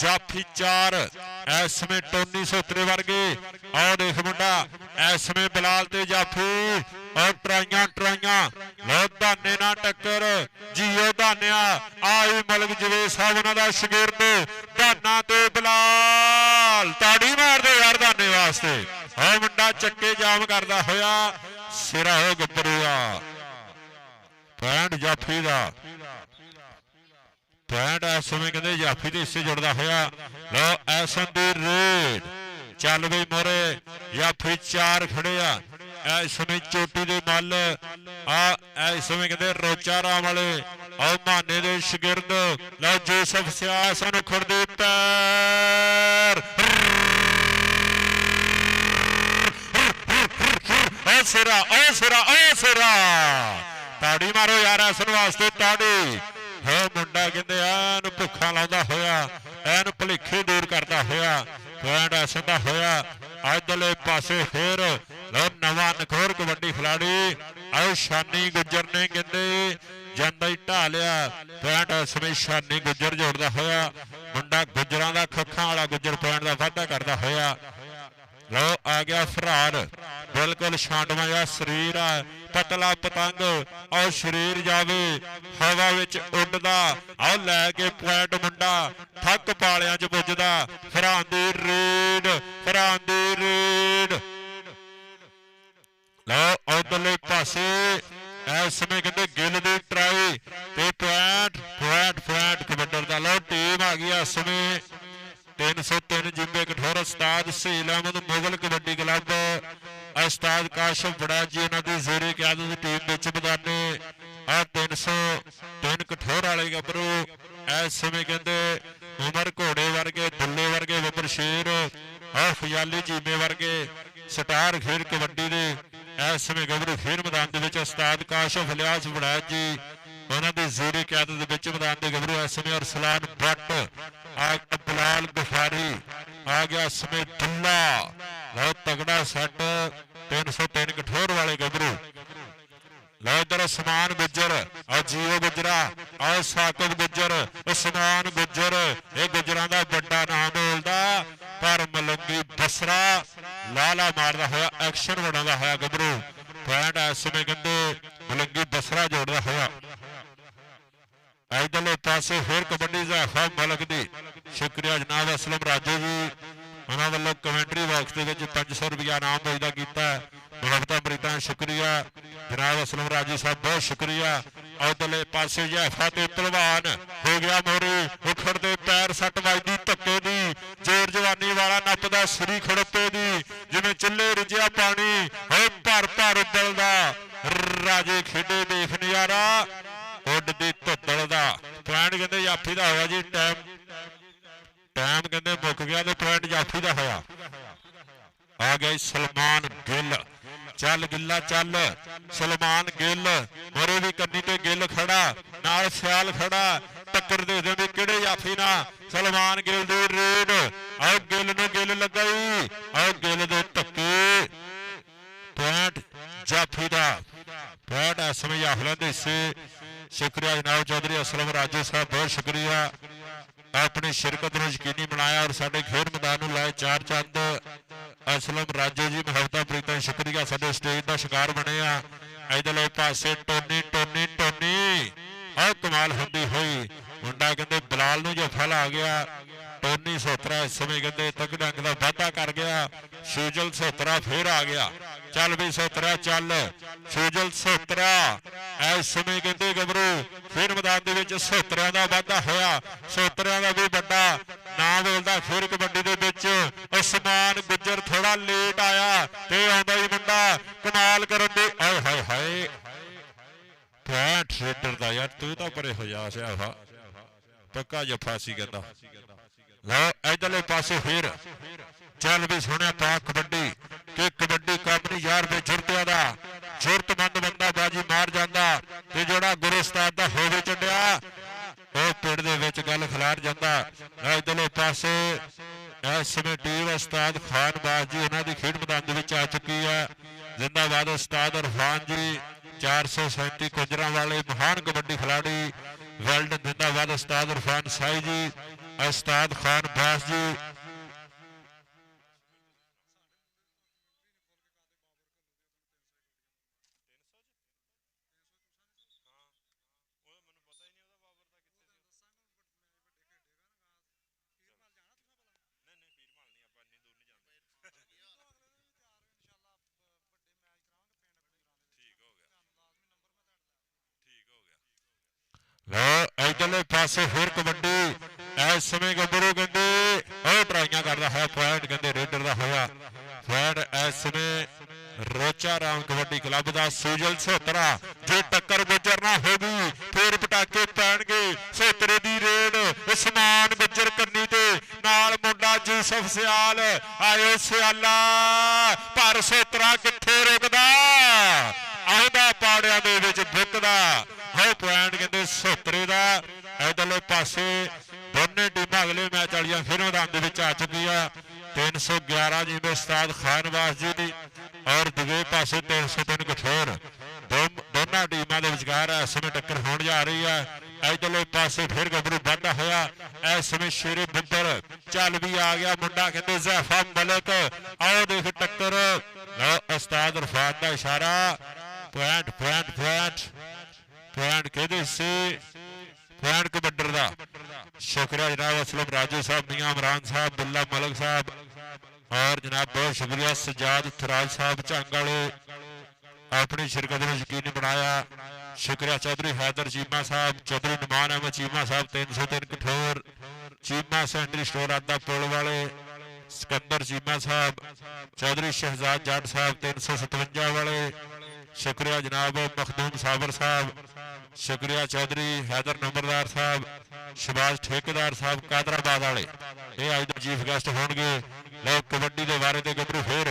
जाफी चार इस में टोनी सोतरे वर्गे और देख मुंडा इस में बलाल ते जाफी और ट्राइयां ट्राइयां लो दाने ना टक्कर जियो दानिया आई मलक जवेद साहब उन्हों का शगिर्द दाना ते बलाल ताड़ी मार दे यार दाने वास्ते और मुंडा चक्के जाम करता होया सिरा हो गब्बरूआ पॉइंट जाफी का पॉइंट इस समय कहते जाफी के हिस्से जुड़ता होया लो ऐसन दी रेड चल गई मोरे जाफी चार खड़े आ इस समय चोटी दे मल इस समय कहते रोचा राम वाले और माने दे शगिर्द लो जोसफ सियासन खुरदे पैर सिरा ओ सिरा ओ सिरा ताड़ी मारो यार ऐसन वास्ते ताड़ी है मुंडा कहते एन भुखा लाता होया एन भुलेखे दूर करता होया पॉइंट ऐसा का होया इधरले पासे फिर लो नवा नखोर कबड्डी खिलाड़ी आओ शानी गुजर ने कहते जांदा ही ढा लिया पॉइंट इस समय शानी गुजर जोड़ता होया मुंडा गुजरां दा खखा वाला गुजर पॉइंट का वाधा करता होया लो आ गया फरार बिल्कुल छांडवा जा शरीर है पतला पतंग और शरीर जावे हवा विच उड़दा आओ लैके पॉइंट मुंडा ठक पालियां च पुजदा फरान दी रेड लो उधरले पासे इस समय कहते गिल दी ट्राई ते पॉइंट कबड्डर दा लो टीम आ गई इस समय 303 जिम्बे कठोर उस्ताद सहील अहमद मुगल कबड्डी क्लब उस्ताद काशिफ बड़ा जी उन्होंने ज़ेरे क़यादत टीम विच मैदाने आ 303 कठोर वाले गबरू इस समय कहते उमर घोड़े वर्गे दुल्ले वर्गे बबर शेर और फजाली जीमे वर्गे स्टार खेल कबड्डी दे इस समय गबरू खेल मैदान के विच उस्ताद काशिफ इलियास बड़ा जी उन्होंने ज़ेरे क़यादत विच मैदान के गबरू इस समय अरसलान भट्ट बलाल गुफारी आ गया इसमें दुल्ला बहुत तगड़ा सेट 303 कठोर वाले गबरू लो इधर उस्मान गुज्जर और जीओ गुजरा और साकिब गुज्जर उस्मान गुज्जर ये गुजरां दा बड़ा नाम बोलदा पर मलंगी बसरा लाला मारदा होया एक्शन बनादा होया गबरू पॉइंट इस समय कहंदे मलंगी बसरा जोड़दा होया इधरले पासे फिर कबड्डी ज़ैफ़ा मलक दी शुक्रिया जनाब असलम राजू जी उन्होंने वालों कमेंटरी बॉक्स के 500 रुपया इनाम भेजदा कीता मुहब्बत मरीदा शुक्रिया जनाब असलम राजू साहब बहुत शुक्रिया उधरले पासे ज़ैफ़ा ते पहलवान हो गया मोरी उखड़ते पैर सट वजदी धक्के दी जोर जवानी वाला नपदा सरी खड़ोते दी जिवें चुल्हे रिझिया पानी हो भर भर उबलदा राजे खेडे देख नज़ारा उड्डदी धुंदल दा पॉइंट कहंदे जाफी दा होया जी टाइम कहते मुक गया तो पॉइंट जाफी का होया आ गया सलमान गिल चल गिला चल सलमान गिल मोरे भी कन्नी ते गिल खड़ा नाल सियाल खड़ा टक्कर दे दे किहड़े जाफी ना सलमान गिल दी रेड आओ गिल नूं गिल लगाई आओ गिल दे धक्के पॉइंट जाफी का पॉइंट इस समय जाफला दे शुक्रिया जनाब चौधरी असलम राजू साहब बहुत शुक्रिया अपनी शिरकत को यकीनी बनाया और साडे खेड मैदान में लाए 4 चंद असलम राजू जी मुहब्बत प्रीता शुक्रिया साडे स्टेज का शिकार बने इधरले पासे टोनी टोनी टोनी और कमाल होंदी हुई मुंडा कहते बलाल नूं जफा ला गया टोनी सोतरा इस समय कहते तगड़ंग का वाधा कर गया शूजल सोतरा फिर आ गया चल भी सोतरा चल शूजल सोतरा इस समय कहते गबरू फिर मैदान के सोतरिया का वाधा होया सोतरिया का भी बड़ा नाम बोलता फिर कबड्डी के उस्मान गुज्जर थोड़ा लेट आया ते आंदा ही मुंडा कमाल करन दे हाय हाय हाय पॉइंट रेडर दा यार तू तो परे हो जा सियाफा पक्का जफा सी कहता लो इधरले पासे फिर चल भी सुने पा कबड्डी कि कबड्डी कम नहीं यार में जुरतिया का जुरतमंद बंदा बाजी मार जाता ते जोड़ा गुरु उस्ताद दा होवे चढ़िया वो पिंड दे विच गल खिलार जाता इधरले पासे इस समय टीम उस्ताद खान बाज जी उन्होंने खेड मैदान आ चुकी है जिंदाबाद उस्ताद इरफान जी 437 गुजरां वाले महान कबड्डी खिलाड़ी वेल्डन जिंदाबाद उस्ताद इरफान साई जी उस्ताद खान बाज जी इधरले पासे फिर कबड्डी इस समय गबरू कहते ट्राइयां करता है पॉइंट कहते रेडर का होया पॉइंट इस समय रोचा राम कबड्डी क्लब का सूजल सोतरा जो टक्कर गुजर ना होगी फिर पटाके पैणगे सोतरे की रेड उस्मान गुजर कन्नी ते नाल मुंडा यूसफ सियाल आयो सियाला पर सोतरा किथे रुकदा आउंदा पाड़िया दे विच बुकदा हो पॉइंट कहते सोतरे का इधरले पासे दोनों टीम अगले मैच वाली फिर मैदान आ चुकी है 311 जी में उस्ताद खानवास जी और दूसरे पासे 303 कठोर दोनों टीमों के विचकार इस समय टक्कर होने जा रही है इधरले पासे फिर गबरू वाधा होया इस समय शेरे बुद्दर चल भी आ गया मुंडा कहते ज़ैफ़ा मलक आओ देख टक्कर उस्ताद इरफान का इशारा पॉइंट पॉइंट पॉइंट पॉइंट कहते से पॉइंट कबड्डर का शुक्रिया जनाब असलम राजू साहब मियां इमरान साहब बुल्ला मलक साहब और जनाब बहुत शुक्रिया सजाद थराज साहब झंग वाले अपनी शिरकत को यकीनी बनाया शुक्रिया चौधरी हैदर चीमा साहब चौधरी नुमान अहमद चीमा साहब 303 कठोर चीमा सैंडरी स्टोर आदा पुल वाले सिकंदर चीमा साहब चौधरी शहजाद जाट साहब 357 वाले शुक्रिया जनाब मखदूम साबर साहब शुक्रिया चौधरी हैदर नंबरदार साहब शबाज ठेकेदार साहब कादराबाद वाले ये अज के चीफ गेस्ट होंगे लोग कबड्डी के बारे में गबरू फिर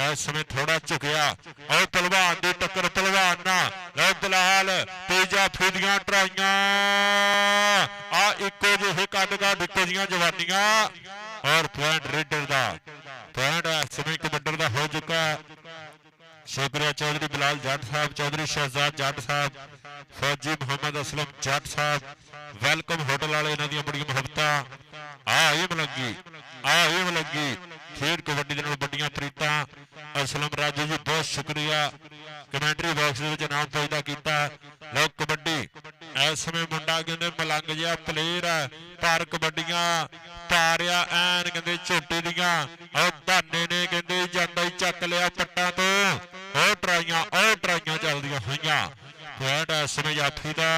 इस समय थोड़ा झुकिया और पहलवान की टक्कर पहलवान ना लो दलाल तेजा फीदियां ट्राइयां आ इको जिहे कद कद इको जिहियां जवानियां और पॉइंट रेडर का पॉइंट इस समय कबड्डर का हो चुका शुक्रिया चौधरी बिलाल जट साहब, चौधरी शहजाद जट साहब, फौजी मुहम्मद असलम जट साहब, वेलकम होटल वाले इन्हों दी बड़ी मुहब्बत मलंगी खेड कबड्डी दे नाल बड़ियां प्रीतां। असलम राजू जी बहुत शुक्रिया कमेंटरी बॉक्स दे विच नाम पैदा किया। लो कबड्डी इस समय मुंडा कहते मलंग जिहा प्लेयर है पर कबड्डियां पा रहा ऐन कहते झोटी दियां धाने ने कहते जांदा ही चक लिया पट्टा तो ट्राइयां चलदियां होईयां। पॉइंट इस समय जाफी का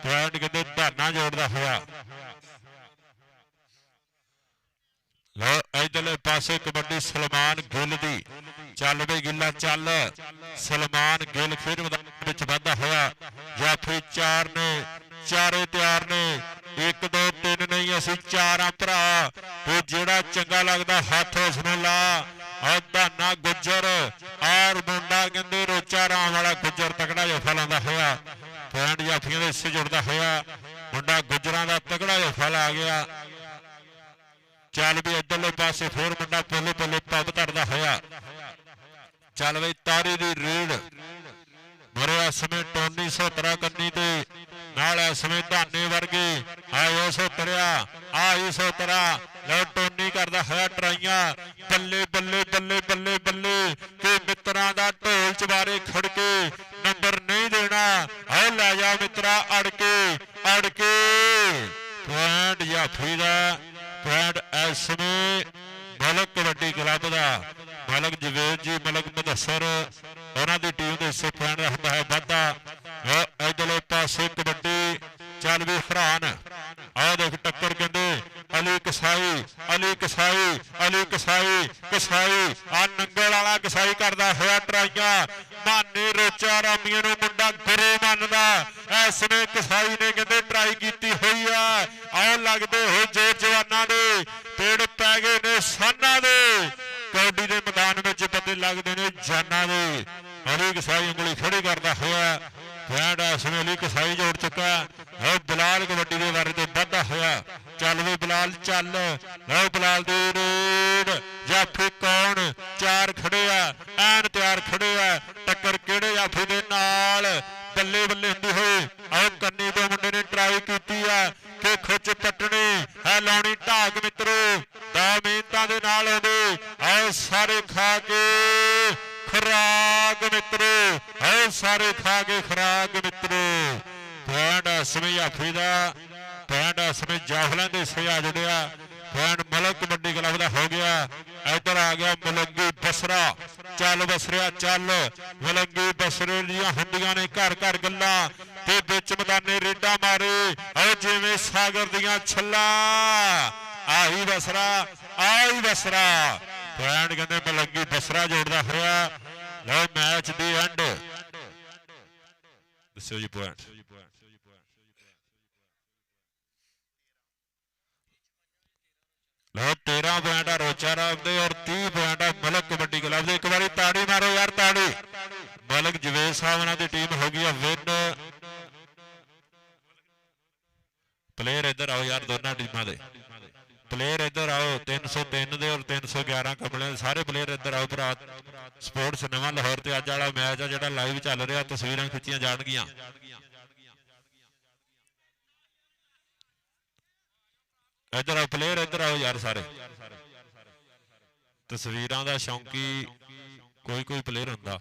पॉइंट कहते धाना जोड़दा होया। लो इधरले पासे कबड्डी सलमान गिल दी चल बई गिला चल सलमान गिल फिर मैदान विच वाधा होया। जाफी चार ने चारे तैयार ने 1 2 3 नहीं असीं 4 भरा ते जिहड़ा चंगा लगदा हथ उसनूं ला। धाना गुज्जर और मुंडा कहंदे रोचा राम वाला गुज्जर तगड़ा जफा लांदा होया। पॉइंट जाफियां दे हिस्से जुड़दा होया। मुंडा गुज्जरां दा तगड़ा जफा ला गया। चल भी इधरले पासे फिर मुंडा पोले पोले पब धरदा होया। चल बई तारी दी रीड़ मरे इस समय टोनी सोतरा कन्नी ते नाल इस समय धाने वर्गे आयो सोतरिया आई सोतरा लो टोनी करदा होया ट्राइयां बल्ले बल्ले बल्ले बल्ले बल्ले के मित्रां दा ढोल चबारे खड़के नंबर नहीं देना है लै जा मित्रा अड़के पॉइंट जाफी दा पॉइंट इस समय मलक कबड्डी क्लब का मलक जवेद जी मलक मुदस्सर उन्होंने टीम के हिस्से पॉइंट रखता है वाधा। इधरले पासे कबड्डी चल भी फरहान आ देख टक्कर कहते अली कसाई आ नंगल वाला कसाई करता होया ट्राइयां माने रोचा रामिया मुंडा गुरु मनदा इसने कसाई ने कहते ट्राई की हुई है। आओ लगते हो जोर जवाना दे पेड़ पै गए ने साना दे कबड्डी के मैदान में बंदे लगते ने जाना दे। अली कसाई उंगली खड़ी करता होया। पॉइंट इसमें अली कसाई जोड़ चुका है। बिलाल कबड्डी के बारे में वाधा होया। चल भी बिलाल चल लो बिलाल दी रेड जाफी कौन चार खड़े ऐन तैयार खड़े टक्कर केड़े जाफी दे नाल बल्ले बल्ले हुंदी होई। आओ कन्नी दो मुंडे ने ट्राई की कि खुच पटनी है लाउणी ढाक मित्रों दा मिहनतां दे नाल आउंदे आओ सारे खा के खुराक मित्रों आओ सारे खा के खुराक मित्रों। पॉइंट इसमें जाफी का पॉइंट इसमें जाफलों के हिस्से आ जुड़िया। पॉइंट मलक कबड्डी क्लब का हो गया। इधर आ गया मलंगी बसरा चल बसरिया चल मलंगी बसरे दियां हुंदियां ने घर घर गल्लां ते विच मैदाने रेडा मारे और जिवें सागर दियां छल्ला आई बसरा पॉइंट कहते मलंगी बसरा जोड़दा होया। लो मैच दी एंड दस्सो जी पॉइंट लो 13 पॉइंट आ रोचा राम दे और 30 पॉइंट आ मलक कबड्डी क्लब दे। एक बारी ताड़ी मारो यार ताड़ी। मलक जवेद साहब उन्होंने टीम हो गई विन। प्लेयर इधर आओ यार दोनों टीमों के प्लेयर इधर आओ 303 दे और 311 कमले सारे प्लेयर इधर आओ भरा। स्पोर्ट्स नवा लाहौर से अज वाला मैच आ जो लाइव चल रहा तस्वीर खिंचिया जाएगियां। इधर आओ प्लेयर इधर आओ यार सारे तस्वीरों का शौकी कोई प्लेयर हुंदा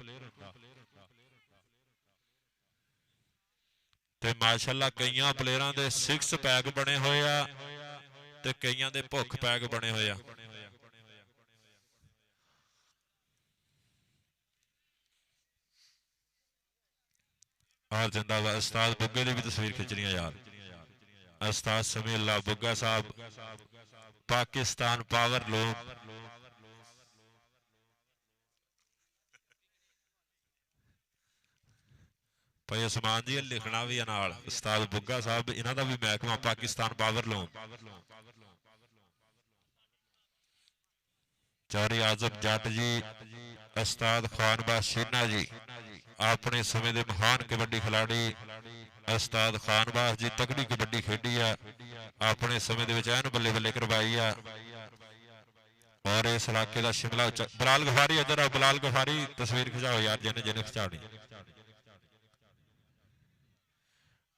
ते माशाअल्लाह कई प्लेयरों के 6 पैक बने हुए आ ते कईयां दे भुख पैक बने हुए आ। और जिंदाबाद उस्ताद बुग्गे की भी तस्वीर खिंचनी है यार। उस्ताद समीउल्लाह बुग्गा साहब पाकिस्तान पावर लूम भाई उस्मान जी लिखना भी है नाल उस्ताद बुग्गा साहब इन्हां दा भी महकमा पाकिस्तान पावर लूम। चौधरी आजम जट जी उस्ताद खानबाज शीना जी अपने समय के महान कबड्डी खिलाड़ी उस्ताद खानबाज जी तगड़ी कबड्डी खेडी है अपने समय के एन बल्ले बल्ले करवाई है। और इस इलाके का शिमला बिलाल गफारी इधर आओ बिलाल गफारी तस्वीर खिंचाओ यार जिन्हें जिन्हें खिंचानी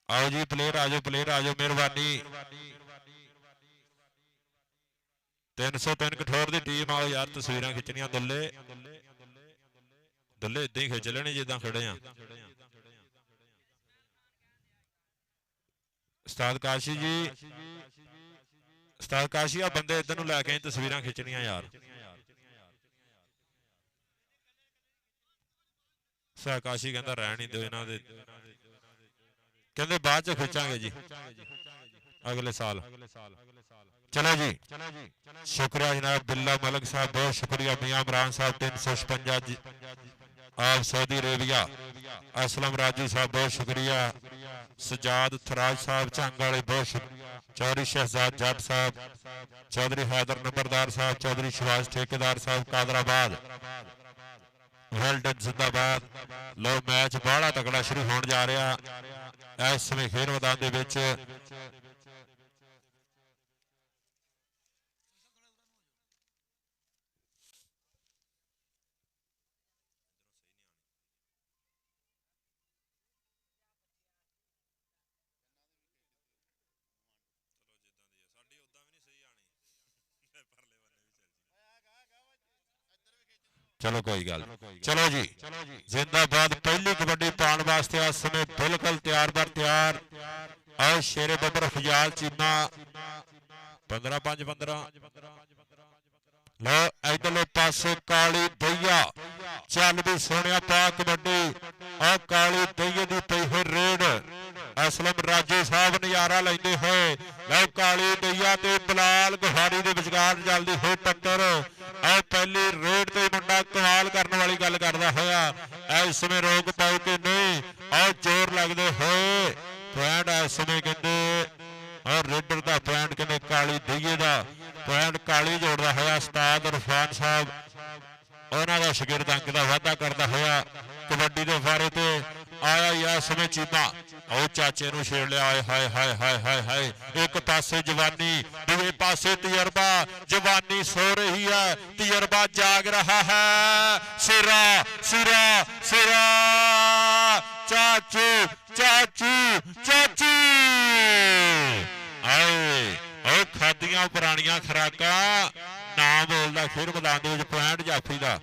आओ जी प्लेयर आ जाओ मेहरबानी 303 कठोर की टीम आओ यार तस्वीर खिंचनिया दुल्ले दुल्ले इदा ही खिंच लेने जिदा खड़े हैं उस्ताद काशी जी उस्ताद काशी आ बंदे इधर नूं लैके तस्वीर खिंचनिया यार उस्ताद काशी कहता रह नहीं दो इन्हां दे कहते बाद च खिंचांगे जी अगले साल चलो जी शुक्रिया जनाब बिल्ला मलिक साहब बहुत शुक्रिया मियां इमरान साहब 356 आप सऊदी अरेबिया असलम राजू साहब बहुत शुक्रिया सजाद थराज साहब झंग वाले बहुत शुक्रिया चौधरी शहजाद जट साहब चौधरी हैदर नंबरदार साहब चौधरी शिवाज ठेकेदार साहब कादराबाद वेल्डन जिंदाबाद लो मैच बड़ा तगड़ा शुरू होने जा रहा इस समय खेल मैदान दे विच चलो कोई गल चलो जी जिंदाबाद पहली कबड्डी पाने वास्ते इस समय बिल्कुल तैयार बर तैयार आओ शेरे बबर फजाल चीमा 15-5-15 लो इधरले पासे काली दहिया चल भी सोनिया पा कबड्डी आ काली दहिया दी पई हुई रेड असलम राजू साहब नजारा लेंदे होए लो काली दहिया ते बिलाल गुहारी दे विचकार चलदी होई टक्कर आ पहली रेड ते मुंडा कमाल करने वाली गल करदा होया इस समय रोक पाओ कि नहीं आ जोर लगदे होए पॉइंट इस समय कहंदे और रेडर दा पॉइंट कहंदे काली दहिए दा पॉइंट काली जोड़दा होया उस्ताद इरफान साहब उन्हां दा शागिर्द अंक दा वाधा करदा होया कबड्डी दे फारे ते आया या समय चीमा ओ चाचे नूं छेड़ लिया हाय हाय हाय हाय हाय हाय एक पासे जवानी दूसरे पासे तजर्बा जवानी सो रही है तजर्बा जाग रहा है सिरा सिरा सिरा चाचू चाचू चाचू आए ओ खादियां पुरानियां खुराकां ना बोलदा खेल मैदान दे विच पॉइंट जाफी दा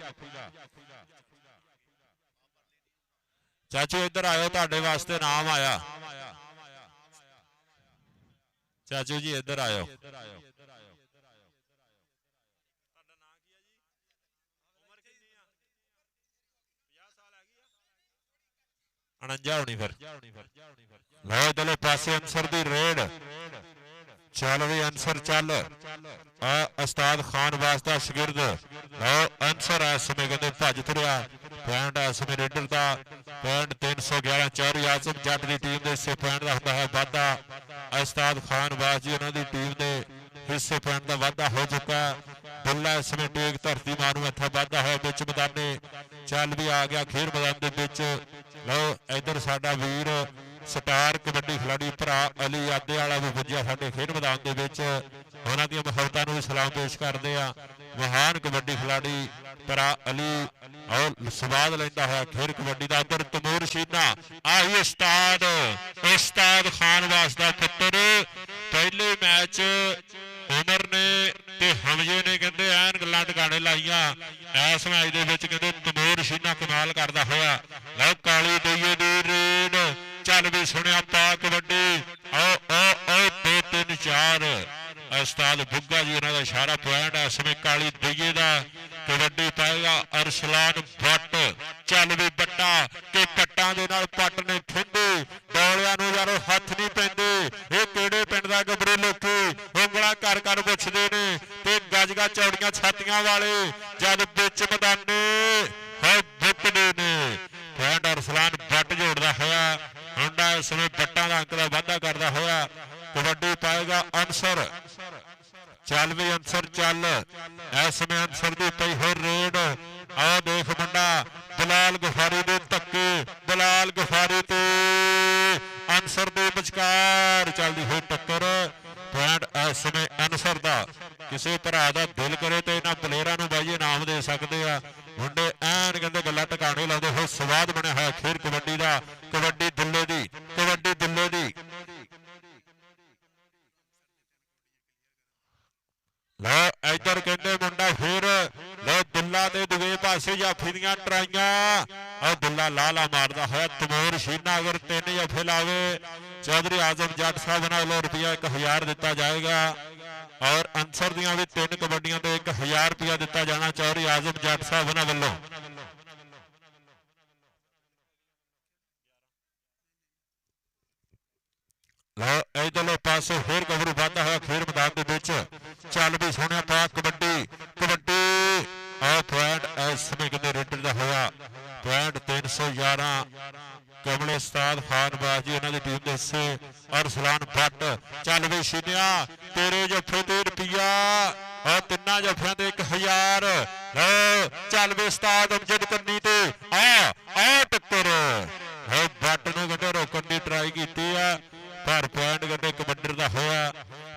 चाचू इधर आयो तुहाडे वास्ते नाम आया चाचू जी इधर आयो 49 होनी फिर लो इधरले पासे अंसर दी रेड चल भी अंसर चल उस्ताद खान वास्ता शागिर्द लो अंसर इस समय कहते भज तुरिया पॉइंट इस समय रेडर का पॉइंट 311 चौधरी आजम जट की टीम के हिस्से पॉइंट का होता है वाधा उस्ताद खान वास जी उन्होंने टीम के हिस्से पॉइंट का वाधा हो चुका है बुल्ला इस समय टेक धरती मारू इतना वाधा है बिच मैदाने चल भी आ गया खेल मैदान के बिच लो इधर साडा वीर स्टार कबड्डी खिलाड़ी भरा अली आदे वाला भी पुज्या साडे खेल मैदान के बिच उन्हां दी मुहब्बतां नूं सलाम पेश करदे आ महान कबड्डी खिलाड़ी भरा अली और स्वाद लेंदा है खेल कबड्डी दा उधर तमूर शीना आई उस्ताद खान वास्ता पुत्र पहले मैच उमर ने ते हमजे ने कहते ऐन गल्लां टकाने लाइया इस मैच दे विच कहते तमूर शीना कमाल करदा होया लो काली दईए दी रेड चल भी सुनिया पा कबड्डी आओ ओ ओ 2 3 4 उस्ताद बुग्गा जी उन्होंने इशारा पॉइंट है इसमें काली दईए का कबड्डी पाएगा अरसलान भट्ट चल भी बट्टा के कट्टां दे नाल पट ने ठिंडे डोलियां नूं यारो हथ नहीं पैंदे ये किहड़े पिंड दा गबरू लोकी उंगलां कर कर पुछदे ने ते गज गज चौड़ियां छातियां वाले जद बिच मैदाने है बुकदे ने पॉइंट अरसलान भट्ट जोड़दा होया हुंडा इस समय बट्टां दा अंक दा वाधा करदा होया कबड्डी पाएगा अंसर चल भी अंसर चल इसमें अंसर की पई हो रेड आओ देख मुंडा बिलाल गुफारी दे धक्के बिलाल गुफारी ते अंसर दे विचकार चलदी हुई टक्कर पॉइंट इसमें अंसर दा ਕਿਸੇ ਭਰਾ ਦਾ ਦਿਲ ਕਰੇ ਤੇ ਇਹਨਾਂ ਪਲੇਅਰਾਂ ਨੂੰ ਬਾਈ ਇਨਾਮ ਦੇ ਸਕਦੇ ਆ। ਮੁੰਡੇ ਐਨ ਕਹਿੰਦੇ ਗੱਲਾਂ ਟਿਕਾਣੇ ਲਾਉਂਦੇ ਹੋਏ ਸਵਾਦ ਬਣਿਆ ਹੋਇਆ ਖੇਡ ਕਬੱਡੀ ਦਾ। ਕਬੱਡੀ ਦੁੱਲੇ ਦੀ, ਕਬੱਡੀ ਦੁੱਲੇ ਦੀ। ਲਓ ਇੱਧਰ ਕਹਿੰਦੇ ਮੁੰਡਾ ਫਿਰ ਲਓ ਦੁੱਲਾ ਦੇ ਦੂਏ ਪਾਸੇ ਜਾਫੀ ਦੀਆਂ ਟਰਾਈਆਂ। ਉਹ ਦੁੱਲਾ ਲਾਲਾ ਮਾਰਦਾ ਹੋਇਆ ਤਮੋਰ ਸ਼ੀਨਾ ਅਗਰ 3 ਜਾਫੇ ਲਾਵੇ ਚੌਧਰੀ ਆਜ਼ਮ ਜੱਟ ਸਾਹਿਬ ਨਾਲ ਰੁਪਇਆ 1000 ਦਿੱਤਾ ਜਾਏਗਾ। ਔਰ ਅੰਸਰ ਦੀਆਂ ਵੀ 3 ਕਬੱਡੀਆਂ ਤੇ 1000 ਰੁਪਇਆ ਦਿੱਤਾ ਜਾਣਾ ਚੌਧਰੀ ਆਜ਼ਮ ਜੱਟ ਸਾਹਿਬ ਉਹਨਾਂ ਵੱਲੋਂ। ਲਓ ਇਧਰਲੇ ਪਾਸੇ ਫਿਰ ਗੱਭਰੂ ਵੱਧਦਾ ਹੋਇਆ ਖੇਡ ਮੈਦਾਨ ਦੇ ਵਿੱਚ। ਚੱਲ ਵੀ ਸੋਹਣਿਆ ਪਾ ਕਬੱਡੀ, ਕਬੱਡੀ ਆ ਪੁਆਇੰਟ ਇਸ ਸਮੇਂ ਕਿਤੇ ਰੇਡਰ ਦਾ ਹੋਇਆ ਪੁਆਇੰਟ 311 ਕਮਲੇ ਉਸਤਾਦ ਖਾਨ ਬਾਜੀ ਇਹਨਾਂ ਦੀ ਟੀਮ ਦੇ ਹਿੱਸੇ ਅਰਸਲਾਨ ਭੱਟ। ਚੱਲ ਵੀ ਛਿਨਿਆ ਤੇਰੇ ਜੱਫੇ ਤੇ ਰੁਪਈਆ ਆ 3 ਜੱਫਿਆਂ ਤੇ 1000। ਲਓ ਚੱਲ ਵੀ ਉਸਤਾਦ ਅਮਜਦ ਕੰਨੀ ਤੇ ਆ ਟੱਕਰ ਭੱਟ ਨੂੰ ਕਹਿੰਦੇ ਰੋਕਣ ਦੀ ਟਰਾਈ ਕੀਤੀ ਆ ਪਰ ਪੁਆਇੰਟ ਕਹਿੰਦੇ ਕਬੱਡੀ ਦਾ ਹੋਇਆ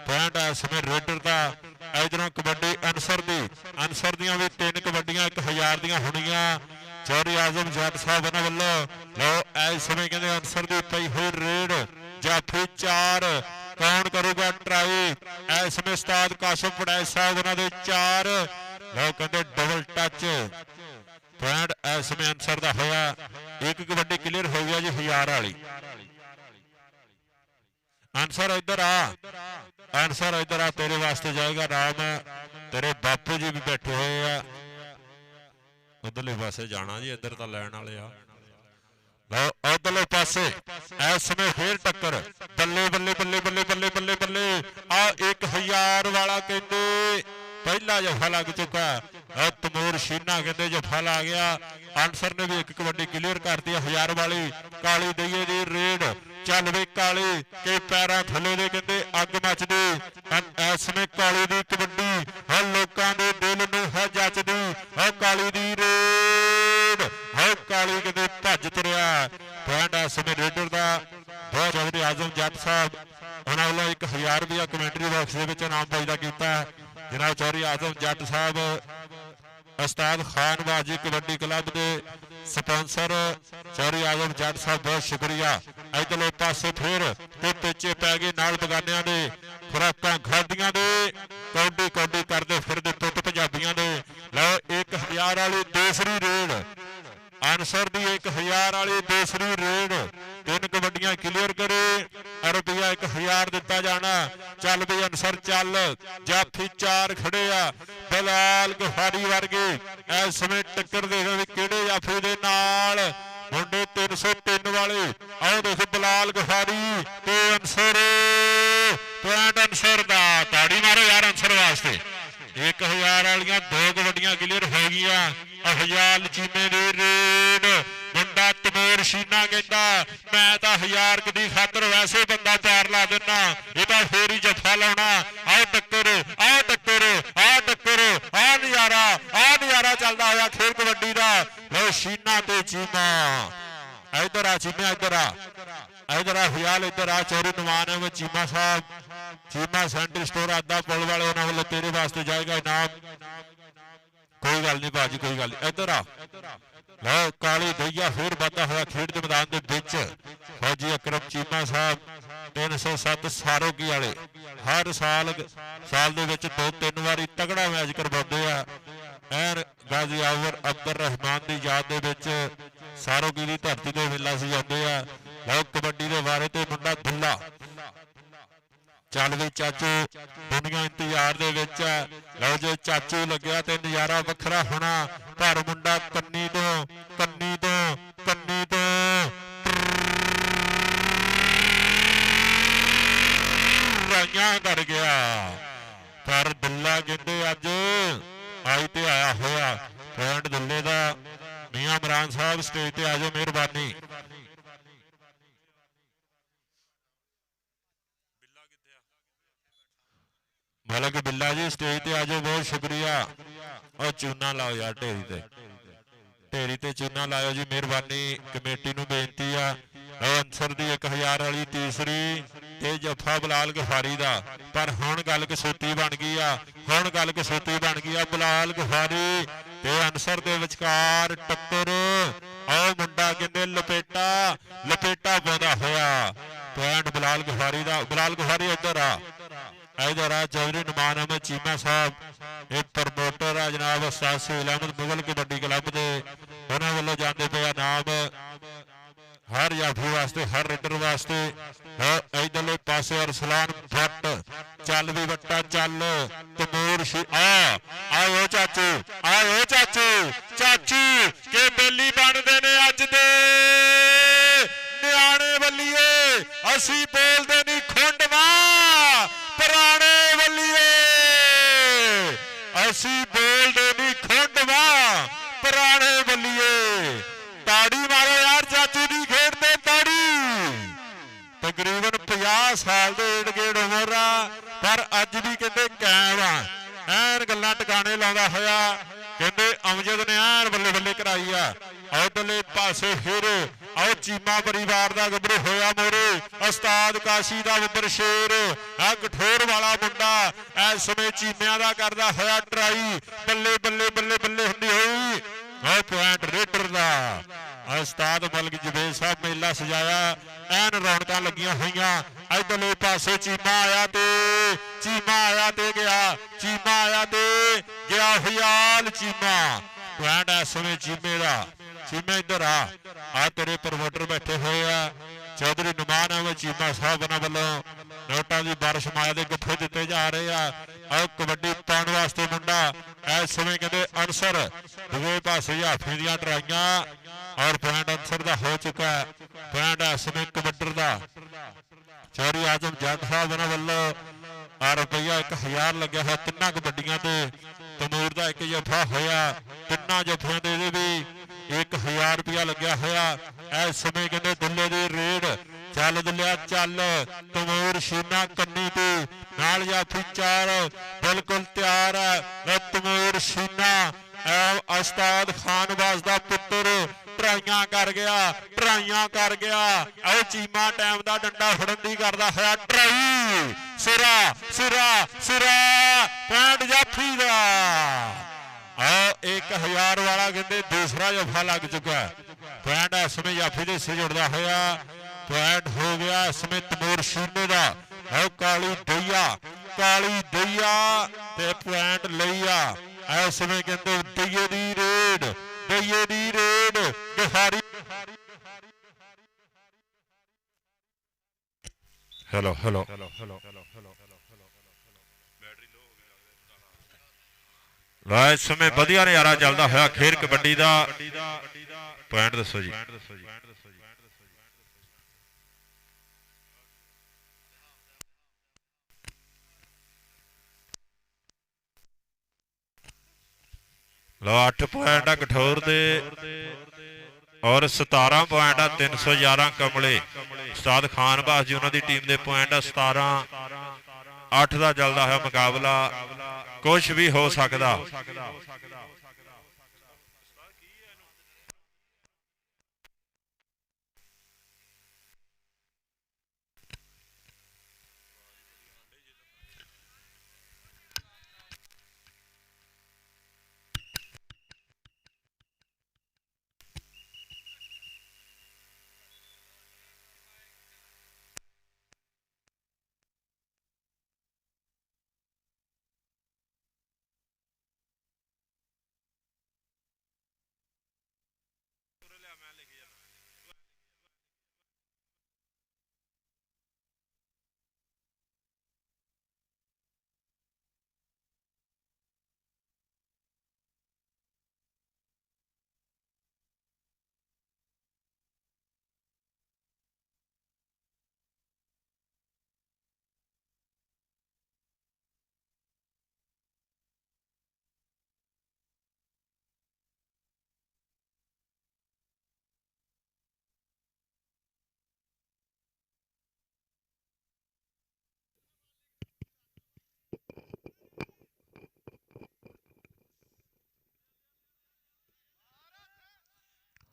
ਪੁਆਇੰਟ ਇਸ ਸਮੇਂ ਰੇਡਰ ਦਾ। ਇਧਰੋਂ ਕਬੱਡੀ ਅਨਸਰ ਦੀ, ਅਨਸਰ ਦੀਆਂ ਵੀ 3 ਕਬੱਡੀਆਂ 1000 ਦੀਆਂ ਹੋਣੀਆਂ ਚੌਧਰੀ ਆਜ਼ਮ ਜੱਟ ਸਾਹਿਬ ਉਹਨਾਂ ਵੱਲੋਂ। ਲਓ ਇਸ ਸਮੇਂ ਕਹਿੰਦੇ ਅਨਸਰ ਦੀ ਪਈ ਹੋਈ ਰੇਡ ਜਾਫੀ 4 ਕੌਣ ਕਰੂਗਾ ਟਰਾਈ ਇਸ ਸਮੇਂ ਉਸਤਾਦ ਕਾਸ਼ਮ ਪੜਾਈ ਸਾਹਿਬ ਉਹਨਾਂ ਦੇ 4। ਲਓ ਕਹਿੰਦੇ ਡਬਲ ਟੱਚ ਪੁਆਇੰਟ ਇਸ ਸਮੇਂ ਅਨਸਰ ਦਾ ਹੋਇਆ। ਇੱਕ ਕਬੱਡੀ ਕਲੀਅਰ ਹੋ ਗਿਆ ਜੀ 1000 ਵਾਲੀ। ਆਨਸਰ ਇੱਧਰ ਆ, ਆਨਸਰ ਇੱਧਰ ਆ ਤੇਰੇ ਵਾਸਤੇ ਜਾਏਗਾ ਰਾਮ। ਤੇਰੇ ਬਾਪੂ ਜੀ ਵੀ ਬੈਠੇ ਹੋਏ ਆ ਉਧਰਲੇ ਪਾਸੇ ਜਾਣਾ ਜੀ ਇੱਧਰ ਤਾਂ ਲੈਣ ਵਾਲੇ ਆ। ਲਓ ਉਧਰਲੇ ਪਾਸੇ ਇਸ ਸਮੇਂ ਫੇਰ ਟੱਕਰ ਬੱਲੇ ਬੱਲੇ ਬੱਲੇ ਬੱਲੇ ਬੱਲੇ ਬੱਲੇ ਬੱਲੇ ਆ 1000 ਵਾਲਾ ਕਹਿੰਦੇ ਪਹਿਲਾ ਜਫਾ ਲੱਗ ਚੁੱਕਾ। ਤਮੋਰ ਸ਼ੀਨਾ ਕਹਿੰਦੇ ਜਫਾ ਲਾ ਗਿਆ। ਆਨਸਰ ਨੇ ਵੀ ਇੱਕ ਕਬੱਡੀ ਕਲੀਅਰ ਕਰਤੀ 1000 ਵਾਲੀ। ਕਾਲੀ ਦਈਏ ਦੀ ਰੇਡ ਚੱਲ ਵੀ ਕਾਲੀ ਕੇ ਪੈਰਾਂ ਥੱਲੇ ਦੇ ਕਹਿੰਦੇ ਅੱਗ ਮੱਚਦੀ ਇਸ ਸਮੇਂ ਕਾਲੀ ਦੀ ਕਬੱਡੀ ਲੋਕਾਂ ਦੇ ਦਿਲ ਨੂੰ ਹੈ ਜੱਚਦੀ। ਕਾਲੀ ਦੀ ਰੇਡ ਕਾਲੀ ਕਹਿੰਦੇ ਭੱਜ ਤੁਰਿਆ ਪੁਆਇੰਟ ਇਸ ਸਮੇਂ ਰੇਡਰ ਦਾ ਬਹੁਤ ਚੌਧਰੀ ਆਜ਼ਮ ਜੱਟ ਸਾਹਿਬ ਉਹਨਾਂ ਵੱਲੋਂ 1000 ਰੁਪਇਆ ਕਮੈਂਟਰੀ ਬਾਕਸ ਦੇ ਵਿੱਚ ਇਨਾਮ ਪੈਦਾ ਕੀਤਾ। ਜਨਾਬ ਚੌਧਰੀ ਆਜ਼ਮ ਜੱਟ ਸਾਹਿਬ ਉਸਤਾਦ ਖਾਨ ਬਾਜੀ ਕਬੱਡੀ ਕਲੱਬ ਦੇ ਸਪਾਂਸਰ ਚੌਧਰੀ ਆਜ਼ਮ ਜੱਟ ਸਾਹਿਬ ਬਹੁਤ ਸ਼ੁਕਰੀਆ। ਇਧਰਲੇ ਪਾਸੇ ਫਿਰ ਤੇ ਪਿੱਛੇ ਪੈ ਗਏ ਨਾਲ ਬਗਾਨਿਆਂ ਦੇ ਖੁਰਾਕਾਂ ਖਾਦੀਆਂ ਦੇ ਕੌਡੀ ਕੌਡੀ ਕਰਦੇ ਫਿਰਦੇ ਟੁੱਟ ਪੰਜਾਬੀਆਂ ਦੇ। ਲਓ 1000 ਵਾਲੀ ਦੂਸਰੀ ਰੇਡ ਆਨਸਰ ਦੀ 1000 ਵਾਲੀ ਦੂਸਰੀ ਰੇਡ 3 ਕਬੱਡੀਆਂ ਕਲੀਅਰ ਕਰੇ ਰੁਪਈਆ 1000 ਦਿੱਤਾ ਜਾਣਾ। ਚੱਲ ਵੀ ਅਨਸਰ ਚੱਲ ਜਾਫੀ 4 ਖੜੇ ਆ ਬਲਾਲ ਗਫਾਰੀ ਵਰਗੇ ਇਸ ਸਮੇਂ ਟੱਕਰ ਦੇ ਵੀ ਕਿਹੜੇ ਜਾਫੀ ਦੇ ਨਾਲ ਮੁੰਡੇ 303 ਵਾਲੇ। ਆਓ ਦੇਖੋ ਬਲਾਲ ਗਫਾਰੀ ਤੇ ਅਨਸਰ ਪੁਆਇੰਟ ਅਨਸਰ ਦਾ ਤਾੜੀ ਮਾਰੋ ਯਾਰ ਅਨਸਰ ਵਾਸਤੇ। 1000 ਵਾਲੀਆਂ 2 ਕਬੱਡੀਆਂ ਕਲੀਅਰ ਹੋ ਗਈਆਂ। ਹਜ਼ਾਲ ਚੀਮੇ ਦੀ ਰੇਡ ਮੁੰਡਾ ਤਮੋਰ ਸ਼ੀਨਾ ਕਹਿੰਦਾ ਮੈਂ ਤਾਂ 1000 ਦੀ ਖਾਤਰ ਵੈਸੇ ਬੰਦਾ ਪੈਰ ਲਾ ਦਿੰਦਾ ਇਹ ਤਾਂ ਫੇਰ ਹੀ ਜੱਫਾ ਲਾਉਣਾ। ਆਹ ਟੱਕਰ ਆਹ ਟੱਕਰ ਆਹ ਟੱਕਰ ਆਹ ਨਜ਼ਾਰਾ ਚੱਲਦਾ ਹੋਇਆ ਖੇਡ ਕਬੱਡੀ ਦਾ। ਲਓ ਸ਼ੀਨਾ ਤੇ ਚੀਮਾ ਇੱਧਰ ਆ ਚੀਮਾ ਇੱਧਰ ਆ ਹਜ਼ਾਲ ਇੱਧਰ ਆ ਚੌਰੀ ਨਵਾਨ ਵਿੱਚ ਚੀਮਾ ਸਾਹਿਬ ਚੀਮਾ ਸੈਂਟਰ ਸਟੋਰ ਆਦਾ ਪੁਲ ਵਾਲੇ ਉਹਨਾਂ ਵੱਲੋਂ ਤੇਰੇ ਵਾਸਤੇ ਜਾਏਗਾ ਇਨਾਮ। ਕੋਈ ਗੱਲ ਨਹੀਂ ਭਾਜੀ ਕੋਈ ਗੱਲ ਇੱਧਰ ਆ। ਲਓ ਕਾਲੀ ਦਈਆ ਫੇਰ ਵੱਧਦਾ ਹੋਇਆ ਖੇਡ ਦੇ ਮੈਦਾਨ ਦੇ ਵਿੱਚ ਫੌਜੀ ਅਕਰਮ ਚੀਮਾ ਸਾਹਿਬ 307 ਸਾਰੋਗੀ ਵਾਲੇ ਹਰ ਸਾਲ ਦੇ ਵਿੱਚ 2-3 ਵਾਰੀ ਤਗੜਾ ਮੈਚ ਕਰਵਾਉਂਦੇ ਆ। ਐਨ ਗਾਜ਼ੀ ਆਵਰ ਅਬਦੁਰ ਰਹਿਮਾਨ ਦੀ ਯਾਦ ਦੇ ਵਿੱਚ ਸਾਰੋਗੀ ਦੀ ਧਰਤੀ ਤੇ ਮੇਲਾ ਸੀ ਜਾਂਦੇ ਆ। ਲਓ ਕਬੱਡੀ ਦੇ ਬਾਰੇ ਤੇ ਮੁੰਡਾ ਦੁੱਲਾ ਚੱਲ ਵੀ ਚਾਚੂ ਦੁਨੀਆ ਇੰਤਜ਼ਾਰ ਦੇ ਵਿੱਚ। ਲਓ ਜੇ ਚਾਚੂ ਲੱਗਿਆ ਤੇ ਨਜ਼ਾਰਾ ਵੱਖਰਾ ਹੋਣਾ ਪਰ ਮੁੰਡਾ ਕੰਨੀ ਤੋਂ ਰਾਈਆਂ ਕਰ ਗਿਆ ਪਰ ਦੁੱਲਾ ਕਹਿੰਦੇ ਅੱਜ ਤੇ ਆਇਆ ਹੋਇਆ ਪੁਆਇੰਟ ਦੁੱਲੇ ਦਾ। ਮੀਆਂ ਇਮਰਾਨ ਸਾਹਿਬ ਸਟੇਜ ਤੇ ਆ ਜਾਓ ਮਿਹਰਬਾਨੀ। ਮਲਕ ਬਿੱਲਾ ਜੀ ਸਟੇਜ ਤੇ ਆ ਜਾਓ ਬਹੁਤ ਸ਼ੁਕਰੀਆ। ਉਹ ਚੂਨਾ ਲਾਓ ਯਾਰ ਢੇਰੀ ਤੇ ਚੂਨਾ ਲਾਓ ਜੀ ਮਿਹਰਬਾਨੀ। ਕਮੇਟੀ ਨੂੰ ਬੇਨਤੀ ਆ। ਅਨਸਰ ਦੀ 1000 ਵਾਲੀ ਤੀਸਰੀ ਤੇ ਜੱਫਾ ਬਲਾਲ ਗਫਾਰੀ ਦਾ। ਪਰ ਹੁਣ ਗੱਲ ਕਸੂਤੀ ਬਣ ਗਈ ਆ, ਹੁਣ ਗੱਲ ਕਸੂਤੀ ਬਣ ਗਈ ਆ। ਬਲਾਲ ਗਫਾਰੀ ਤੇ ਅਨਸਰ ਦੇ ਵਿਚਕਾਰ ਟੱਕਰ। ਆਹ ਮੁੰਡਾ ਕਹਿੰਦੇ ਲਪੇਟਾ ਲਪੇਟਾ ਪਾਉਂਦਾ ਹੋਇਆ। ਪੁਆਇੰਟ ਬਲਾਲ ਗਫਾਰੀ ਦਾ। ਬਲਾਲ ਗਫਾਰੀ ਇੱਧਰ ਆ, इधर आ चौधरी नुमान अहमद चीमा साहब एक प्रमोटर आ जनाब उस्ताद सुहेल अहमद मुगल कबड्डी क्लब के उन्होंने वालों जाते पे नाम हर जाफी वास्ते हर रेडर वास्ते इधरले पासे अरसलान भट्ट चल भी बट्टा चल तमूर आओ चाचू आओ चाचू चाचू के बेली बनते ने अज दे नियाणे वल्लीए असी बोलते नहीं खुंडवा पुराने वल्लीए असी बोलते नहीं खुंडवा पुराने वल्लीए। ताड़ी मारो यार चाचू की खेडते ताड़ी। तकरीबन 50 साल के इर्द गिर्द उमर आ पर अज भी कहते कायम आ एन गल्लां टकाने लाउंदा होया। कहते अमजद ने एन बल्ले बल्ले कराई आ। उधरले पासे फिर आओ चीमा परिवार का गबरू होया मोरे उस्ताद काशी का बब्बर शेर आ कठोर वाला मुंडा इस समय चीमिया का करदा होया ट्राई। बल्ले बल्ले बल्ले बल्ले हुंदी होई पॉइंट रेडर का। उस्ताद मलक जवेद साहब मेला सजाया एन रौनक लगियां हुई। इधरले पासे चीमा आया ते गया चीमा आया ते गया हुयाल चीमा। पॉइंट इस समय चीमे का। चीमे इधर आ तेरे प्रमोटर बैठे हुए आ चौधरी नुमान अहमद चीमा साहब उन्होंने वालों नोटा की बारिश माया के गट्ठे दिते जा रहे हैं। कबड्डी पाने वास्ते मुंडा इस समय कहते अनसर दूसरे पासे हाफी दियां ट्राइयां और पॉइंट अनसर का हो चुका है। पॉइंट इस समय कबड्डर का चौधरी आजम जट साहब उन्होंने वालों रुपया 1000 लग्या है तिना कबड्डियां ते। तमूर का एक जफा होया तिना जफियां दे भी 1000 रुपया लग्या होया। इस समय कहते दुल्ले की रेड चल दुलिया चल तमूर शीना कन्नी ते नाल जाफी 4 बिल्कुल तैयार है। तमूर शीना उस्ताद खानबाज का पुत्र ट्राइयां कर गया आओ चीमा टाइम का डंडा फड़न की करता है ट्राई सिरा सिरा सिरा पॉइंट जाफी का। 1000 वाला कहते दूसरा जफा लग चुका है। पॉइंट इस समय जाफी के सिर जुड़ता होया। पॉइंट हो गया इस समय तमूर शीने का। काली दईया ते पॉइंट लिया इस समय कहते दईये दी रेड गफारी। हेलो हेलो इस समय वधिया नज़ारा चलता होया खेल कबड्डी का। पॉइंट दसो जी। लो 8 पॉइंट आ कठोर दे और 17 पॉइंट आ 311 कमले उस्ताद खानबाज जी उन्होंने टीम के पॉइंट आ 17-8 का चलता है मुकाबला। कुछ भी हो सकता।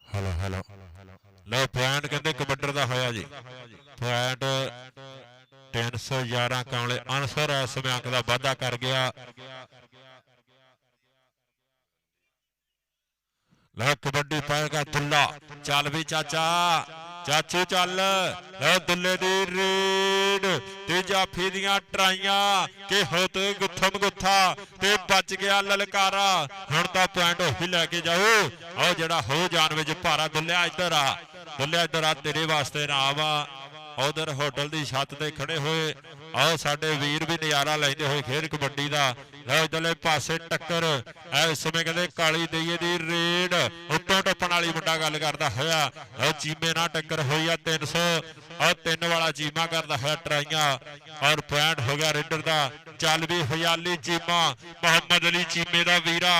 हेलो हेलो लो पॉइंट कहते कबड्डर का होया जी। पॉइंट 311 ਕਮਲੇ ਅਨਸਰ ਇਸ ਸਮੇਂ ਅੰਕ ਦਾ ਵਾਧਾ ਕਰ ਗਿਆ। ਲੈ ਕਬੱਡੀ ਪਾਏਗਾ ਦੁੱਲਾ, ਚੱਲ ਵੀ ਚਾਚਾ, ਚਾਚੂ ਚੱਲ। ਲੈ ਦੁੱਲੇ ਦੀ ਰੀਡ ਤੇ ਜਾਫੀ ਦੀਆਂ ਟਰਾਈਆਂ ਕਿ ਹੋਤ ਗੁੱਥਮ ਗੁੱਥਾ ਤੇ ਬਚ ਗਿਆ ਲਲਕਾਰਾ। ਹੁਣ ਤਾਂ ਪੁਆਇੰਟ ਉਹੀ ਲੈ ਕੇ ਜਾਓ। ਆਹ ਜਿਹੜਾ ਹੋ ਜਾਨ ਵਿੱਚ ਭਾਰਾ ਦੁੱਲਿਆ ਇੱਧਰ ਆ, ਦੁੱਲਿਆ ਇੱਧਰ ਆ, ਤੇਰੇ ਵਾਸਤੇ ਨਾਮ ਆ। ਉਧਰ ਹੋਟਲ ਦੀ ਛੱਤ ਤੇ ਖੜੇ ਹੋਏ ਆਓ ਸਾਡੇ ਵੀਰ ਵੀ ਨਜ਼ਾਰਾ ਲੈਂਦੇ ਹੋਏ ਖੇਡ ਕਬੱਡੀ ਦਾ। ਲਓ ਇਧਰਲੇ ਪਾਸੇ ਟੱਕਰ ਇਸ ਸਮੇਂ ਕਹਿੰਦੇ ਕਾਲੀ ਦਈਏ ਦੀ ਰੇਡ ਉੱਤੋਂ ਟੱਪਣ ਵਾਲੀ ਮੁੰਡਾ ਗੱਲ ਕਰਦਾ ਹੋਇਆ। ਲਓ ਚੀਮੇ ਨਾਲ ਟੱਕਰ ਹੋਈ ਆ 300 ਔਰ 3 ਵਾਲਾ ਚੀਮਾ ਕਰਦਾ ਹੋਇਆ ਟਰਾਈਆਂ ਔਰ ਪੁਆਇੰਟ ਹੋ ਗਿਆ ਰੇਡਰ ਦਾ। ਚੱਲ ਵੀ ਹਜ਼ਾਲੀ ਚੀਮਾ ਮੁਹੰਮਦ ਅਲੀ ਚੀਮੇ ਦਾ ਵੀਰਾ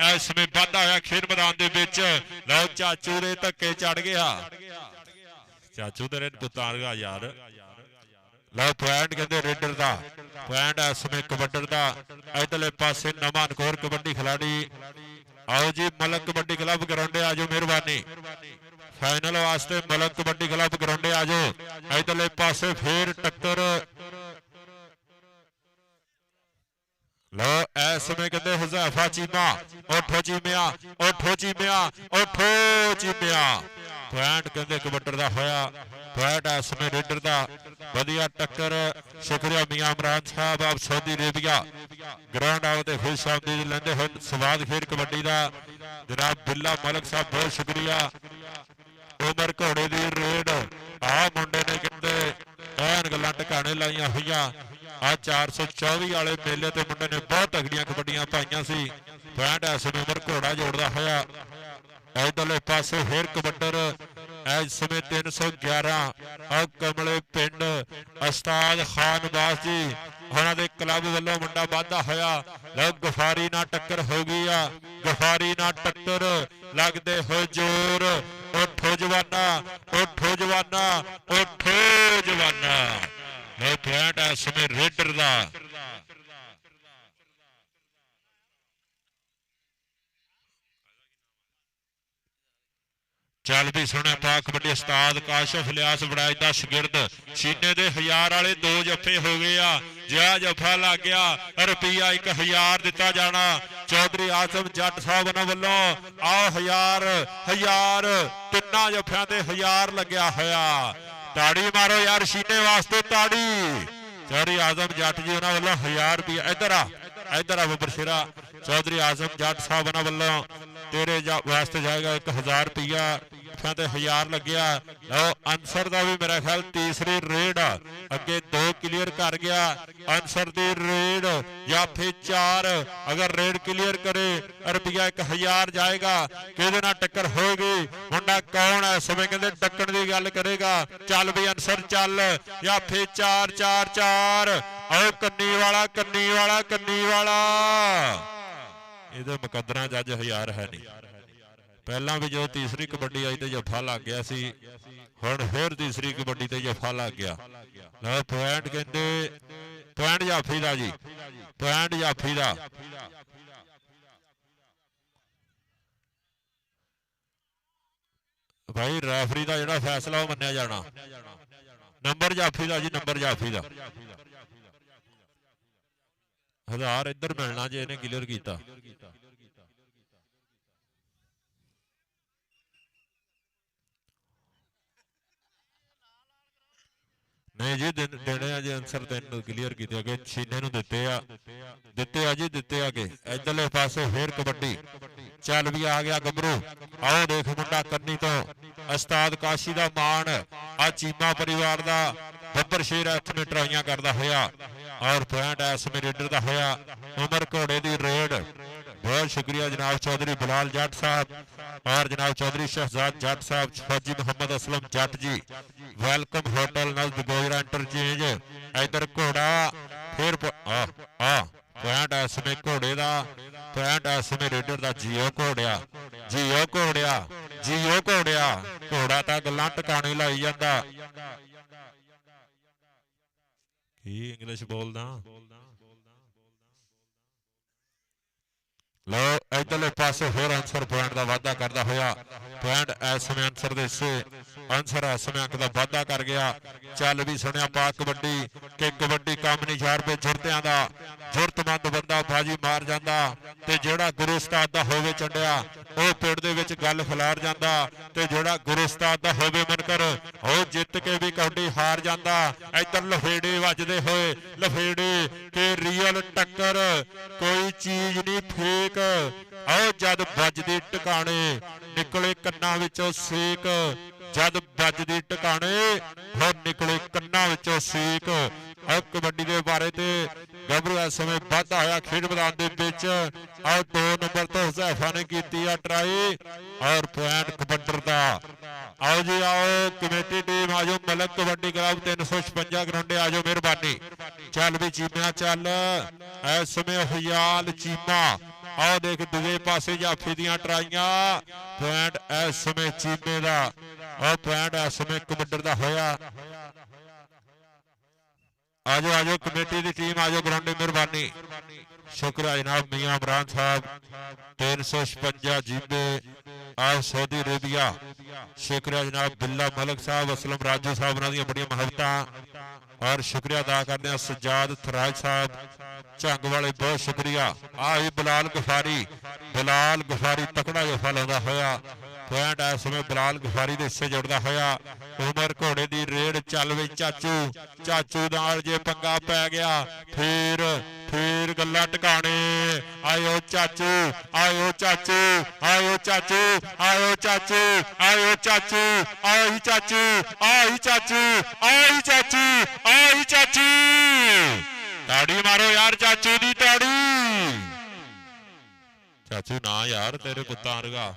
ਇਸ ਸਮੇਂ ਵਾਧਾ ਹੋਇਆ ਖੇਡ ਮੈਦਾਨ ਦੇ ਵਿੱਚ। ਲਓ ਚਾਚੂ ਦੇ ਧੱਕੇ ਚੜ ਗਿਆ, ਚਾਚੂ ਤੇਰੇ ਪੁੱਤਾਰਗਾ ਯਾਰ। ਲਓ ਪੁਆਇੰਟ ਕਹਿੰਦੇ ਰੇਡਰ ਦਾ, ਪੁਆਇੰਟ ਇਸ ਸਮੇਂ ਕਬੱਡਰ ਦਾ। ਇਧਰਲੇ ਪਾਸੇ ਨਵਾਂ ਨਕੋਰ ਕਬੱਡੀ ਖਿਲਾੜੀ ਆਓ ਜੀ ਮਲਕ ਕਬੱਡੀ ਕਲੱਬ ਗਰਾਉਂਡੇ ਆ ਜਾਓ, ਮਿਹਰਬਾਨੀ ਫਾਈਨਲ ਵਾਸਤੇ ਮਲਕ ਕਬੱਡੀ ਕਲੱਬ ਗਰਾਉਂਡੇ ਆ ਜਾਓ। ਇਧਰਲੇ ਪਾਸੇ ਫੇਰ ਟੱਕਰ। ਲਓ ਇਸ ਸਮੇਂ ਕਹਿੰਦੇ ਹੁਜ਼ੈਫਾ ਚੀਮਾ, ਉਠੋ ਚੀਮਿਆ, ਉਠੋ ਚੀਮਿਆ, ਉਠੋ ਚੀਮਿਆ। ਪੁਆਇੰਟ ਕਹਿੰਦੇ ਕਬੱਡਰ ਦਾ ਹੋਇਆ, ਪੁਆਇੰਟ ਇਸ ਸਮੇਂ ਰੇਡਰ ਦਾ। ਵਧੀਆ ਟੱਕਰ, ਸ਼ੁਕਰੀਆ ਮੀਆਂ ਇਮਰਾਨ ਸਾਹਿਬ ਆਪ ਸਾਊਦੀ ਅਰੇਬੀਆ ਗਰਾਊਂਡ ਆਓ ਤੇ ਖੁਸ਼ ਆਮਦੀਦ ਲੈਂਦੇ ਹੋਏ ਸਵਾਦ ਖੇਡ ਕਬੱਡੀ ਦਾ। ਜਨਾਬ ਬਿੱਲਾ ਮਲਕ ਸਾਹਿਬ ਬਹੁਤ ਸ਼ੁਕਰੀਆ। ਉਮਰ ਘੋੜੇ ਦੀ ਰੇਡ ਆਹ ਮੁੰਡੇ ਨੇ ਕਹਿੰਦੇ ਐਨ ਗੱਲਾਂ ਟਿਕਾਣੇ ਲਾਈਆਂ ਹੋਈਆਂ। ਆ 424 ਵਾਲੇ ਮੇਲੇ ਤੇ ਮੁੰਡੇ ਨੇ ਬਹੁਤ ਤਗੜੀਆਂ ਕਬੱਡੀਆਂ ਪਾਈਆਂ ਸੀ। ਪੁਆਇੰਟ ਇਸ ਸਮੇਂ ਉਮਰ ਘੋੜਾ ਜੋੜਦਾ ਹੋਇਆ। ਇਧਰਲੇ ਪਾਸੇ ਫੇਰ ਕਬੱਡਰ ਇਸ ਸਮੇਂ 311 ਆ ਕਮਲੇ ਪਿੰਡ ਉਸਤਾਦ ਖਾਨ ਬਾਸ ਜੀ ਉਹਨਾਂ ਦੇ ਕਲੱਬ ਵੱਲੋਂ ਮੁੰਡਾ ਵਾਧਾ ਹੋਇਆ। ਲਓ ਗਫਾਰੀ ਨਾਲ ਟੱਕਰ ਹੋ ਗਈ ਆ, ਗਫਾਰੀ ਨਾਲ ਟੱਕਰ ਲੱਗਦੇ ਹੋਏ ਜ਼ੋਰ। ਉਠੋ ਜਵਾਨਾ, ਉਠੋ ਜਵਾਨਾ, ਉਠੋ ਜਵਾਨਾ। ਲਓ ਪੁਆਇੰਟ ਇਸ ਸਮੇਂ ਰੇਡਰ ਦਾ। ਚੱਲ ਵੀ ਸੁਣਿਆ ਪਾ ਕਬੱਡੀ ਉਸਤਾਦ ਕਾਸ਼ਫ ਇਲਿਆਸ ਬੜਾਈ ਦਾ ਸ਼ਾਗਿਰਦ ਸੀਨੇ ਦੇ 1000 ਵਾਲੇ 2 ਜੱਫੇ ਹੋ ਗਏ ਆ। ਜਿਆ ਜੱਫਾ ਲੱਗ ਗਿਆ ਰੁਪਈਆ 1000 ਦਿੱਤਾ ਜਾਣਾ। ਚੌਧਰੀ ਆਸਮ ਜੱਟ ਸਾਹਿਬ ਉਹਨਾਂ ਵੱਲੋਂ ਆਹ 1000 ਤਿੰਨਾਂ ਜੱਫਿਆਂ ਤੇ 1000 ਲੱਗਿਆ ਹੋਇਆ। ਤਾੜੀ ਮਾਰੋ ਯਾਰ ਸੀਨੇ ਵਾਸਤੇ ਤਾੜੀ। ਚੌਧਰੀ ਆਜ਼ਮ ਜੱਟ ਜੀ ਉਹਨਾਂ ਵੱਲੋਂ 1000 ਰੁਪਈਆ। ਇੱਧਰ ਆ, ਇੱਧਰ ਆ ਬੱਬਰ ਸ਼ੇਰਾ। ਚੌਧਰੀ ਆਜ਼ਮ ਜੱਟ ਸਾਹਿਬ ਉਹਨਾਂ ਵੱਲੋਂ ਤੇਰੇ ਵਾਸਤੇ ਜਾਏਗਾ 1000 ਰੁਪਈਆ ਤੇ 1000 ਲੱਗਿਆ। ਲਓ ਅਨਸਰ ਦਾ ਵੀ ਮੇਰਾ ਖਿਆਲ ਤੀਸਰੀ ਰੇਡ ਅੱਗੇ 2 ਕਲੀਅਰ ਕਰ ਗਿਆ। ਅਨਸਰ ਦੀ ਰੇਡ ਜਾਂ ਫਿਰ 4 ਅਗਰ ਰੇਡ ਕਲੀਅਰ ਕਰੇ ਰੁਪਈਆ 1000 ਜਾਏਗਾ। ਕਿਹਦੇ ਨਾਲ ਟੱਕਰ ਹੋਏਗੀ, ਮੁੰਡਾ ਕੌਣ ਹੈ ਇਸ ਸਮੇਂ ਕਹਿੰਦੇ ਟੱਕਣ ਦੀ ਗੱਲ ਕਰੇਗਾ। ਚੱਲ ਵੀ ਅਨਸਰ ਚੱਲ ਜਾਂ ਫਿਰ 4 4 4 ਆਓ ਕੰਨੀ ਵਾਲਾ, ਕੰਨੀ ਵਾਲਾ, ਕੰਨੀ ਵਾਲਾ। ਇਹਦੇ ਮੁਕੱਦਰਾਂ ਜੱਜ 1000 ਹੈ ਨਹੀਂ। ਪਹਿਲਾਂ ਵੀ ਜਦੋਂ ਤੀਸਰੀ ਕਬੱਡੀ ਆਈ ਤੇ ਜੱਫਾ ਲੱਗ ਗਿਆ ਸੀ, ਹੁਣ ਫਿਰ ਤੀਸਰੀ ਕਬੱਡੀ ਤੇ ਜੱਫਾ ਲੱਗ ਗਿਆ। ਲਓ ਪੁਆਇੰਟ ਕਹਿੰਦੇ ਪੁਆਇੰਟ ਜਾਫੀ ਦਾ ਜੀ, ਪੁਆਇੰਟ ਜਾਫੀ ਦਾ। ਭਾਈ ਰੈਫਰੀ ਦਾ ਜਿਹੜਾ ਫੈਸਲਾ ਉਹ ਮੰਨਿਆ ਜਾਣਾ। ਨੰਬਰ ਜਾਫੀ ਦਾ ਜੀ, ਨੰਬਰ ਜਾਫੀ ਦਾ 1000 ਇੱਧਰ ਮਿਲਣਾ ਜੇ ਇਹਨੇ ਕਲੀਅਰ ਕੀਤਾ। ਨਹੀਂ ਜੀ ਦੇਣੇ ਆ ਜੀ ਆਨਸਰ 3 ਕਲੀਅਰ ਕੀਤੇ ਅਗੇ ਛੀਨੇ ਨੂੰ ਦਿੱਤੇ ਆ ਜੀ, ਦਿੱਤੇ ਆ ਕੇ। ਇੱਧਰਲੇ ਪਾਸੇ ਫੇਰ ਕਬੱਡੀ ਚੱਲ ਵੀ ਆ ਗਿਆ ਗੱਭਰੂ। ਆਓ ਦੇਖ ਮੁੰਡਾ ਕੰਨੀ ਤੋਂ ਉਸਤਾਦ ਕਾਸ਼ੀ ਦਾ ਮਾਣ ਆ ਚੀਮਾ ਪਰਿਵਾਰ ਦਾ ਬੱਬਰ ਸ਼ੇਰ ਇੱਥੇ ਟਰਾਈਆਂ ਕਰਦਾ ਹੋਇਆ ਔਰ ਪੁਆਇੰਟ ਇਸ ਸਮੇਂ ਰੇਡਰ ਦਾ ਹੋਇਆ। ਉਮਰ ਘੋੜੇ ਦੀ ਰੇਡ। बहुत शुक्रिया जनाब चौधरी बिलाल जट साहब और जनाब चौधरी शहजाद जट साहब, फौजी मोहम्मद असलम जट जी। वेलकम होटल नज़द गोजरा इंटरचेंज। इधर घोड़ा फिर पॉइंट इस समय घोड़े का, पॉइंट इस समय रेडर का। जियो घोड़िया, जियो घोड़िया, जियो घोड़िया। घोड़ा तो गल्लां टकाने लाई जांदा। की इंग्लिश बोलदा लो इधरले पासे होर आंसर पॉइंट का वाधा करता होया पॉइंट इस समय आंसर दे हिस्से आंसर इस समय अंक का वाधा कर गया चल भी सुनिया पा कबड्डी कि कबड्डी काम नहीं 4 रुपए जुरतियां दा जुरतमंद बंदा बाजी मार जांदा ते जेड़ा गुरु उस्ताद दा होवे चंडिया ਉਹ ਪਿੰਡ ਦੇ ਵਿੱਚ ਗੱਲ ਖਿਲਾਰ ਜਾਂਦਾ ਤੇ ਜਿਹੜਾ ਗੁਰੂ ਉਸਤਾਦ ਦਾ ਹੋਵੇ ਮਨਕਰ ਉਹ ਜਿੱਤ ਕੇ ਵੀ ਕਬੱਡੀ ਹਾਰ ਜਾਂਦਾ ਇੱਧਰ ਲਫੇੜੇ ਵੱਜਦੇ ਹੋਏ ਲਫੇੜੇ ਕਿ ਰੀਅਲ ਟੱਕਰ ਕੋਈ ਚੀਜ਼ ਨਹੀਂ ਫੇਕ ਆਓ ਜਦ ਵੱਜਦੀ ਟਿਕਾਣੇ ਨਿਕਲੇ ਕੰਨਾਂ ਵਿੱਚੋਂ ਸੇਕ ਜਦ ਵੱਜਦੀ ਟਿਕਾਣੇ ਹੋ ਨਿਕਲੇ ਕੰਨਾਂ ਵਿੱਚੋਂ ਸੇਕ ਆਹ ਕਬੱਡੀ ਦੇ ਬਾਰੇ ਤੇ ਗੱਭਰੂ ਇਸ ਸਮੇਂ ਵਾਧਾ ਹੋਇਆ ਖੇਡ ਮੈਦਾਨ ਦੇ ਵਿੱਚ ਆਹ 2 ਨੰਬਰ ਤੋਂ ਹੁਜ਼ੈਫਾ ਨੇ ਕੀਤੀ ਆ ਟਰਾਈ ਔਰ ਪੁਆਇੰਟ ਕਬੱਡਰ ਦਾ ਆਓ ਜੀ ਆਓ ਕਮੇਟੀ ਟੀਮ ਆਜੋ ਮਲਕ ਕਬੱਡੀ ਕਲੱਬ 356 ਗਰਾਉਂਡੇ ਆਜੋ ਮਿਹਰਬਾਨੀ ਚੱਲ ਵੀ ਚੀਮਿਆ ਚੱਲ ਇਸ ਸਮੇਂ ਹੁਯਾਲ ਚੀਮਾ ਆਓ ਦੇਖ ਦੂਜੇ ਪਾਸੇ ਜਾਫੀ ਦੀਆਂ ਟਰਾਈਆਂ ਪੁਆਇੰਟ ਇਸ ਸਮੇਂ ਚੀਮੇ ਦਾ ਉਹ ਪੁਆਇੰਟ ਇਸ ਸਮੇਂ ਕਬੱਡਰ ਦਾ ਹੋਇਆ आजो आजो कमेटी की टीम आजो ग्राउंड मेहरबानी शुक्रिया जनाब मियां इमरान साहब 356 जीबे आज सऊदी अरेबिया शुक्रिया जनाब बिल्ला मलिक साहब असलम राजू साहब उन्होंने बड़िया मुहब्बत और शुक्रिया अदा करते हैं सजाद थराज साहब झंग वाले बहुत शुक्रिया आई बिलाल गफारी तकड़ा जफा लाता होया पॉइंट इस समय बिलाल गफारी के हिस्से जुड़ता होया उमर घोड़े की रेड चल वे चाचू नाल जे पंगा पै गया फिर गल्लां टकाने आयो चाचू आयो चाचू आयो चाचू आयो चाचू आयो चाचू आई चाचू आई चाचू आई चाचू आई चाचू ताड़ी मारो यार चाचू दी ताड़ी चाचू ना यार तेरे कुत्ता वर्गा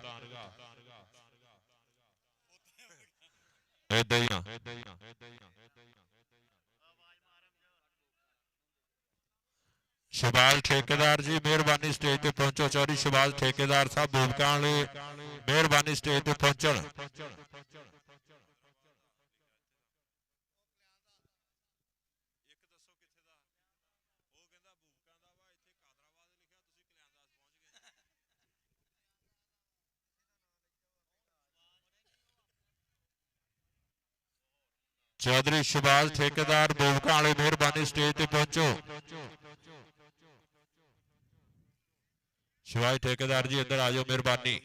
शहबाज ठेकेदार जी मेहरबानी स्टेज पे पहुंचो चौधरी शहबाज ठेकेदार साहब भूमिका मेहरबानी स्टेज पे पहुंचन चौधरी शहबाज ठेकेदार भूमिका मेहरबानी स्टेज पे पहुंचो शहबाज ठेकेदार जी इधर आ जाओ मेहरबानी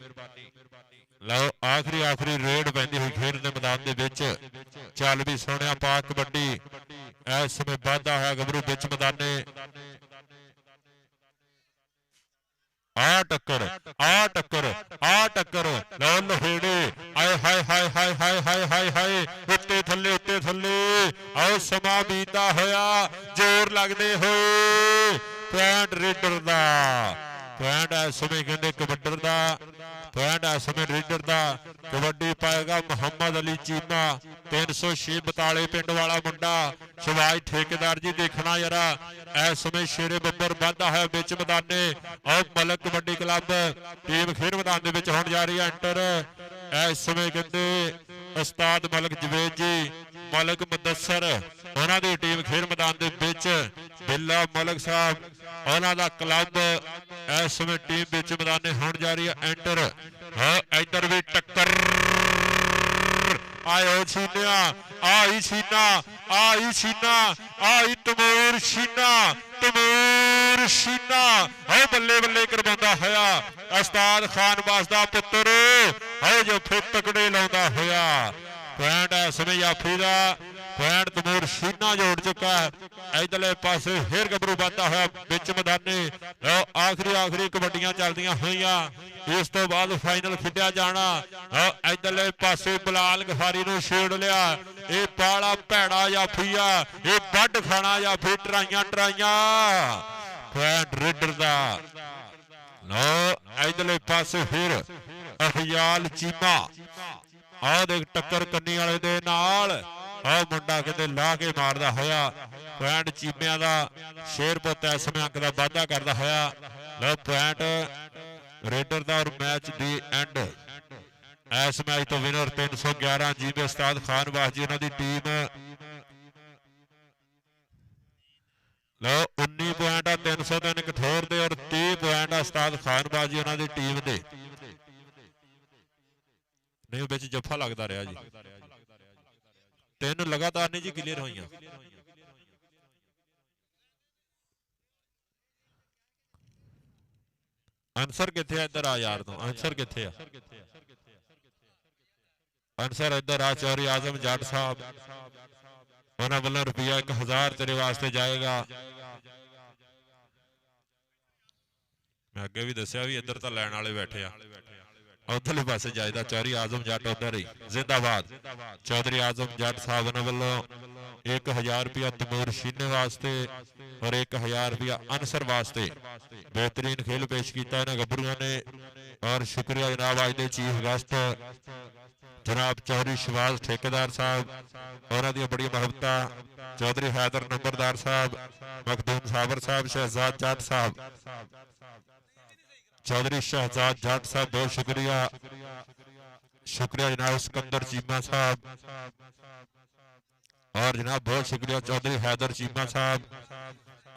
लो आखिरी रेड पैंदी हुई खेल के मैदान के विच चल भी सोनिया पा कबड्डी इस समय वाधा है गबरू बिच मैदाने आ टक्कर लो लफेड़े आए हाय हाय हाय हाय हाय हाय हाय उत्ते थल्ले आओ समा बीता होया जोर लगदे होए पॉइंट रेडर दा पॉइंट इस समय कहंदे कबड्डर दा पॉइंट इस समय रेडर दा कबड्डी पाएगा मोहम्मद अली चीमा 306 बताले पिंड वाला मुंडा शहबाज ठेकेदार जी देखना जरा इस समय शेरे बब्बर वाधा है बिच मैदाने और मलक कबड्डी क्लब टीम खेल मैदान दे विच होण जा रही है एंटर इस समय कहते उस्ताद मलक जवेद जी मलक मुदस्सर उन्हां दी टीम खेल मैदान दे विच बिल्ला मलक साहब उन्हां दा क्लब इस समय टीम विच मैदाने होण जा रही है एंटर इधर भी टक्कर आयो छीनिया आई छीना आई तमूर शीना बल्ले बल्ले करवांदा होया उस्ताद खान बास दा पुत्र जो फिर तकड़े लाउंदा होया पॉइंट इस समय जाफी दा पॉइंट तमूर शीना जोड़ चुका है इधरले पासे फिर गबरू वाधा होया बिच मैदाने आखिरी कबड्डियां चलदियां होईयां इस तो बाद फाइनल खेडिया जाना इधरले पासे बिलाल गफारी नूं छेड़ लिया ये पाला भैड़ा जाफीआ ये बड खाना जाफी टराइयां पॉइंट रेडर दा लो इधरले पासे फिर अखयाल चीमा आ देख टक्कर कन्नी वाले दे नाल आ मुंडा किते ला के मारदा होया पॉइंट चीमिया दा शेर पुत इस समय अंक दा वाधा करदा होया लो पॉइंट रेडर दा और मैच दी एंड इस मैच तो विनर 311 जीबे उस्ताद खान बास जी उन्हां दी टीम लो 19 पॉइंट 303 कठोर दे और 30 पॉइंट ਨੁਮਾਇੰਦਾ ਉਸਤਾਦ ਖਾਨਬਾਜ਼ ਜੀ ਉਹਨਾਂ ਦੀ ਟੀਮ ਦੇ ਨਹੀਂ ਵਿੱਚ ਜੱਫਾ ਲੱਗਦਾ ਰਿਹਾ ਜੀ। 3 ਲਗਾਤਾਰ ਨਹੀਂ ਜੀ ਕਲੀਅਰ ਹੋਈਆਂ। ਆਨਸਰ ਕਿੱਥੇ ਆ? ਇੱਧਰ ਆ ਯਾਰ ਤੋਂ ਆਨਸਰ ਕਿੱਥੇ ਆ? ਆਨਸਰ ਇੱਧਰ ਆ। ਚੌਧਰੀ ਆਜ਼ਮ ਜੱਟ ਸਾਹਿਬ ਉਹਨਾਂ ਵੱਲੋਂ ਰੁਪਈਆ 1000 ਤੇਰੇ ਵਾਸਤੇ ਜਾਏਗਾ। ਮੈਂ ਅੱਗੇ ਵੀ ਦੱਸਿਆ ਵੀ ਇੱਧਰ ਤਾਂ ਲੈਣ ਵਾਲੇ ਬੈਠੇ ਆ, ਉਧਰਲੇ ਪਾਸੇ ਜਾਇਦਾ। ਚੌਧਰੀ ਆਜ਼ਮ ਜੱਟ ਉਧਰ ਹੀ ਜ਼ਿੰਦਾਬਾਦ। ਚੌਧਰੀ ਆਜ਼ਮ ਜੱਟ ਸਾਹਿਬ ਉਹਨਾਂ ਵੱਲੋਂ 1000 ਰੁਪਇਆ ਤਮੂਰ ਸ਼ੀਨੇ ਵਾਸਤੇ और 1000 रुपया अनसर वास्ते बेहतरीन खेल पेश किया इन्होंने गभरुआ ने। और शुक्रिया जनाब अज के चीफ गेस्ट जनाब चौधरी शहबाज ठेकेदार साहब और बड़ी मोहब्बत चौधरी हैदर नंबरदार साहब, मखदूम साबर साहब, शहजाद जट साहब, चौधरी शहजाद जट साहब बहुत शुक्रिया। शुक्रिया जनाब सिकंदर चीमा साहब और जनाब बहुत शुक्रिया चौधरी हैदर चीमा साहब।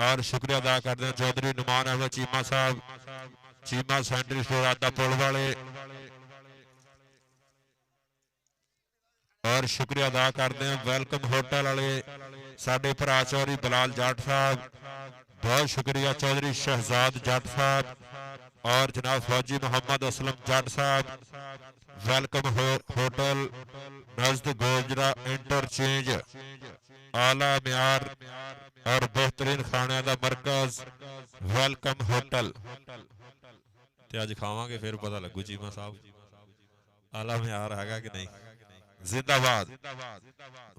और शुक्रिया अदा करते हैं चौधरी नुमान अहमद चीमा साहब, चीमा सेंट्री स्टोर आदा पुल वाले। और शुक्रिया अदा करते हैं वेलकम होटल वाले साडे भरा चौधरी बलाल जट साहब, बहुत शुक्रिया चौधरी शहजाद जट साहब और जनाब फौजी मोहम्मद असलम जट साहब। Welcome hotel Najd Gojra interchange आला म्यार और बेहतरीन खाने का मरकज वेलकम होटल। अज खावे फिर पता लगू चीमा साहब आला म्यार है कि नहीं। जिंदाबाद।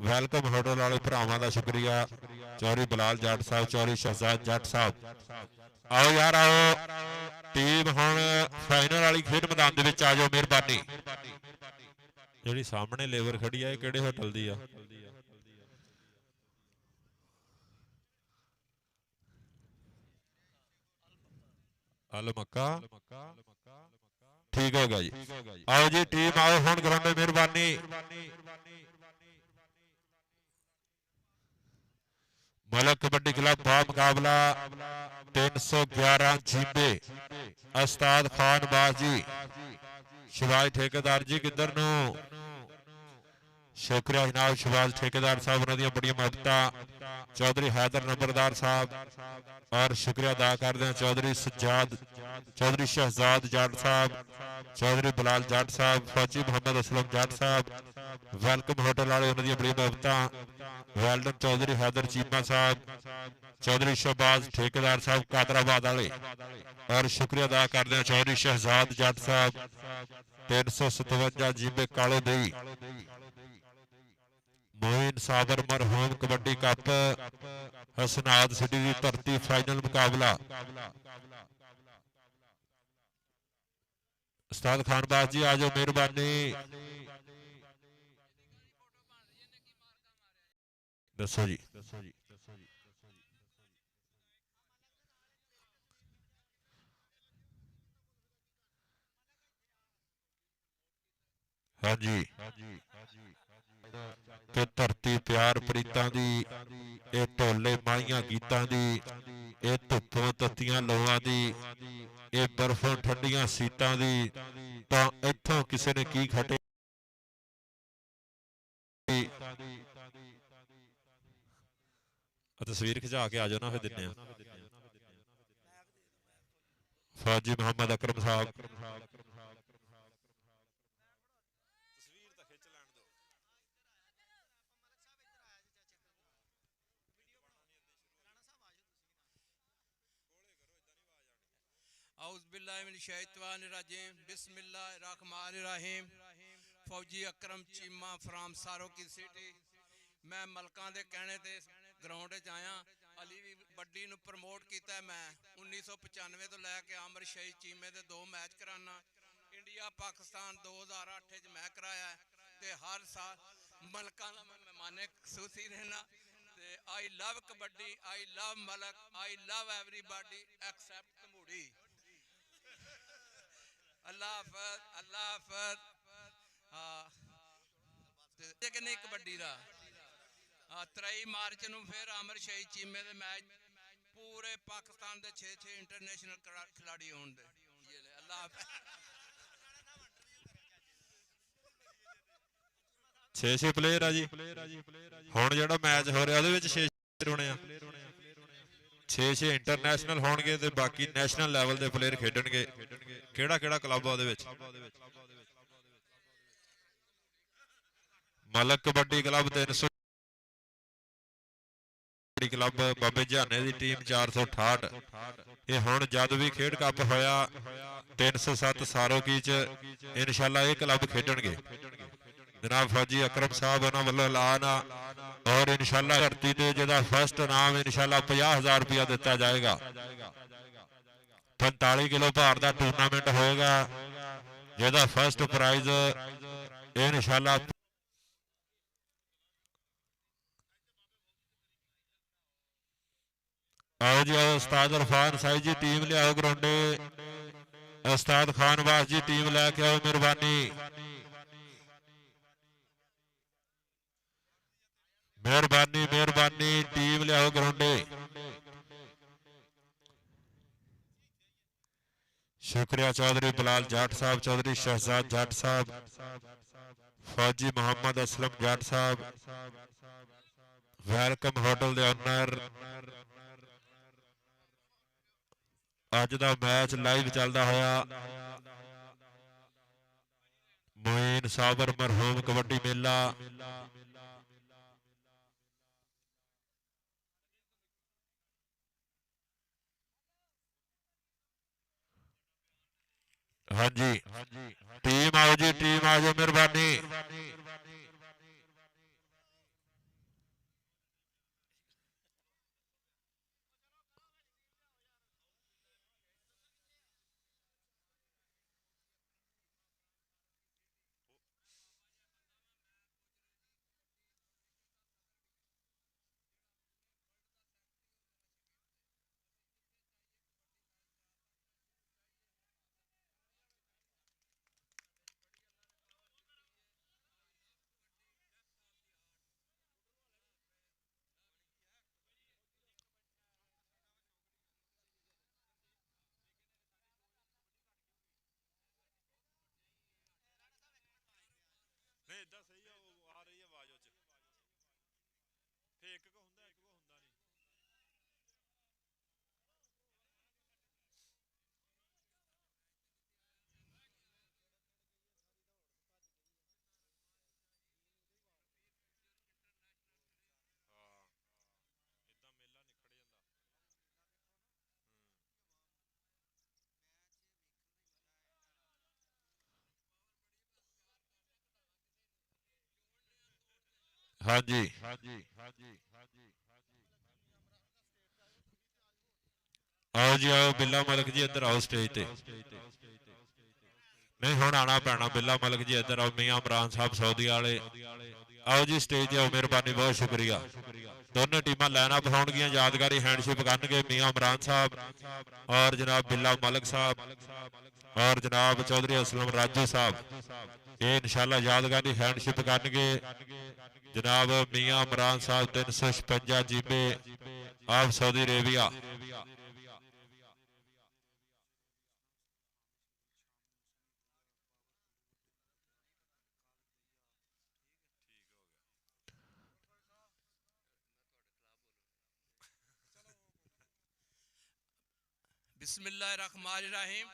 वेलकम होटल वाले भरावां का शुक्रिया चौधरी बलाल जट साहब, चौधरी शहजाद जट साहब। आओ यार आओ, टीम हुण फाइनल वाली खेड मैदान दे विच आ जाओ मेहरबानी। जिहड़ी सामने लेबर खड़ी है किहड़े होटल दी आ? अल मक्का ठीक होगा जी। आओ जी टीम आओ हुण ग्राउंड में मेहरबानी। मलक कबड्डी क्लब बा मुकाबला 311 जीबे उस्ताद खानबाज जी, शहबाज ठेकेदार जी किधर नो। शुक्रिया जनाब शहबाज ठेकेदार साहब उन्होंने बड़ी मोहब्बत। चौधरी हैदर नंबरदार साहब और शुक्रिया अदा करते हैं चौधरी सज्जाद, चौधरी शहजाद जट साहब, चौधरी बलाल जट साहब, फौजी मोहम्मद असलम जट साहब। वेलकम होटल वाले उन्होंने बड़ी मोहब्बत। वेलडन चौधरी हैदर चीमा साहब, चौधरी शहबाज ठेकेदार साहब कादराबाद वाले। और शुक्रिया अदा करते हैं चौधरी शहजाद जट साहब 357 जीबे काले दई। मोइन साबर मरहूम कबड्डी कप हसनाद सिटी की धरती फाइनल मुकाबला। उस्ताद खानबाज जी आ जाओ मेहरबानी। दसो जी। हाँ जी कि धरती प्यार प्रीतां दी, ये ढोले माइया गीतां दी, ये धुप्पों तत्तियां लोआं दी, ये बर्फों ठंडियां सीतां दी, तां इत्थों किसी ने की खटे। तस्वीर खिंचा के आ जाओ ना फिर दिन्ने फौजी मोहम्मद अकरम साहब। बिस्मिल्लाहिर्रहमानिर्रहीम। फौजी अकरम चीमा फ्राम सारो की सिटी। मैं मलकां दे कहने ते ग्राउंड च आया। अली भी बड्डी नूं प्रमोट किया। मैं 1995 तो लैके आमर शहीद चीमे दे 2 मैच कराना। इंडिया पाकिस्तान 2008 च मैं कराया ते हर साल मलकां दा मैं मेहमाने खसूसी रहना। I love kabaddi, I love Malak, I love everybody except तमूड़ी। अल्लाह हाफिज, अल्लाह हाफिज। हाँ कि नहीं कबड्डी का 23 मार्च नूं फिर अमर शहीद चीमे दे मैच पूरे पाकिस्तान के 6-6 इंटरनेशनल खिलाड़ी होने ये ले अल्लाह हाफ़िज़। 6-6 ਪਲੇਅਰ ਆ ਜੀ ਹੁਣ ਜਿਹੜਾ ਮੈਚ ਹੋ ਰਿਹਾ ਉਹਦੇ ਵਿੱਚ 6 ਹੋਣੇ ਆ 6 ਇੰਟਰਨੈਸ਼ਨਲ ਹੋਣਗੇ ਤੇ ਬਾਕੀ ਨੈਸ਼ਨਲ ਲੈਵਲ ਦੇ ਪਲੇਅਰ ਖੇਡਣਗੇ ਕਿਹੜਾ ਕਿਹੜਾ ਕਲੱਬ ਆ ਉਹਦੇ ਵਿੱਚ ਮਲਕ ਕਬੱਡੀ ਕਲੱਬ 300 ਕਲੱਬ ਬਾਬੇ ਜਹਾਨੇ ਦੀ ਟੀਮ 468 ਇਹ ਹੁਣ ਜਦ ਵੀ ਖੇਡ ਕੱਪ ਹੋਇਆ 307 ਸਾਰੋਕੀ ਚ ਇਨਸ਼ਾਅੱਲਾ ਇਹ ਕਲੱਬ ਖੇਡਣਗੇ ਜਨਾਬ ਫੌਜੀ ਅਕਰਮ ਸਾਹਿਬ ਉਹਨਾਂ ਵੱਲੋਂ ਐਲਾਨ ਆ ਔਰ ਇਨਸ਼ਾਅੱਲਾ ਧਰਤੀ ਤੇ ਜਿਹਦਾ ਫਸਟ ਇਨਾਮ ਇਨਸ਼ਾਅੱਲਾ 50,000 ਰੁਪਇਆ ਦਿੱਤਾ ਜਾਏਗਾ 45 ਕਿਲੋ ਭਾਰ ਦਾ ਟੂਰਨਾਮੈਂਟ ਹੋਏਗਾ ਜਿਹਦਾ ਫਸਟ ਪ੍ਰਾਈਜ਼ ਇਨਸ਼ਾਅੱਲਾ आओ जी आओ उस्ताद इरफान साहिब जी टीम ले आओ ग्राउंडे उस्ताद खानवास जी टीम लैके आओ मेहरबानी मेहरबानी मेहरबानी टीम ले आओ ग्राउंडे शुक्रिया चौधरी बिलाल जट साहब चौधरी शहजाद जट साहब फौजी मोहम्मद असलम जट साहब वेलकम होटल दे ओनर ਅੱਜ ਦਾ ਮੈਚ ਲਾਈਵ ਚੱਲਦਾ ਹੋਇਆ ਮੋਇਨ ਸਾਬਰ ਮਰਹੂਮ ਕਬੱਡੀ ਮੇਲਾ ਹਾਂਜੀ ਟੀਮ ਆਓ ਜੀ ਟੀਮ ਆ ਜਾਓ ਮਿਹਰਬਾਨੀ ਇਦਾਂ ਸਹੀ ਆ ਉਹ ਆ ਰਹੀ ਆਵਾਜ਼ ਉਹ ਚ ਫੇ ਇੱਕ ਕੋ ਹੁੰਦਾ ਇੱਕ ਕੋ ਹੁੰਦਾ ਨਹੀਂ ਹਾਂਜੀ आओ जी आओ बिल्ला मलिक जी इधर आओ स्टेज ते नहीं हुण आना पैना बिल्ला मलिक जी इधर आओ मियां इमरान साहब सऊदी वाले आओ जी स्टेज ते आओ मेहरबानी बहुत शुक्रिया दोनों टीमां लाइन अप होणगियां यादगारी हैंडशिप करनगे मियां इमरान साहब और जनाब बिल्ला मलिक साहब और जनाब चौधरी असलम राजू साहब ये इंशाल्लाह यादगारी हैंडशिप करनगे जनाब मियां इमरान साहब 356 जीबे आप सऊदी अरेबिया बिस्मिल्लाहिर्रहमानिर्रहीम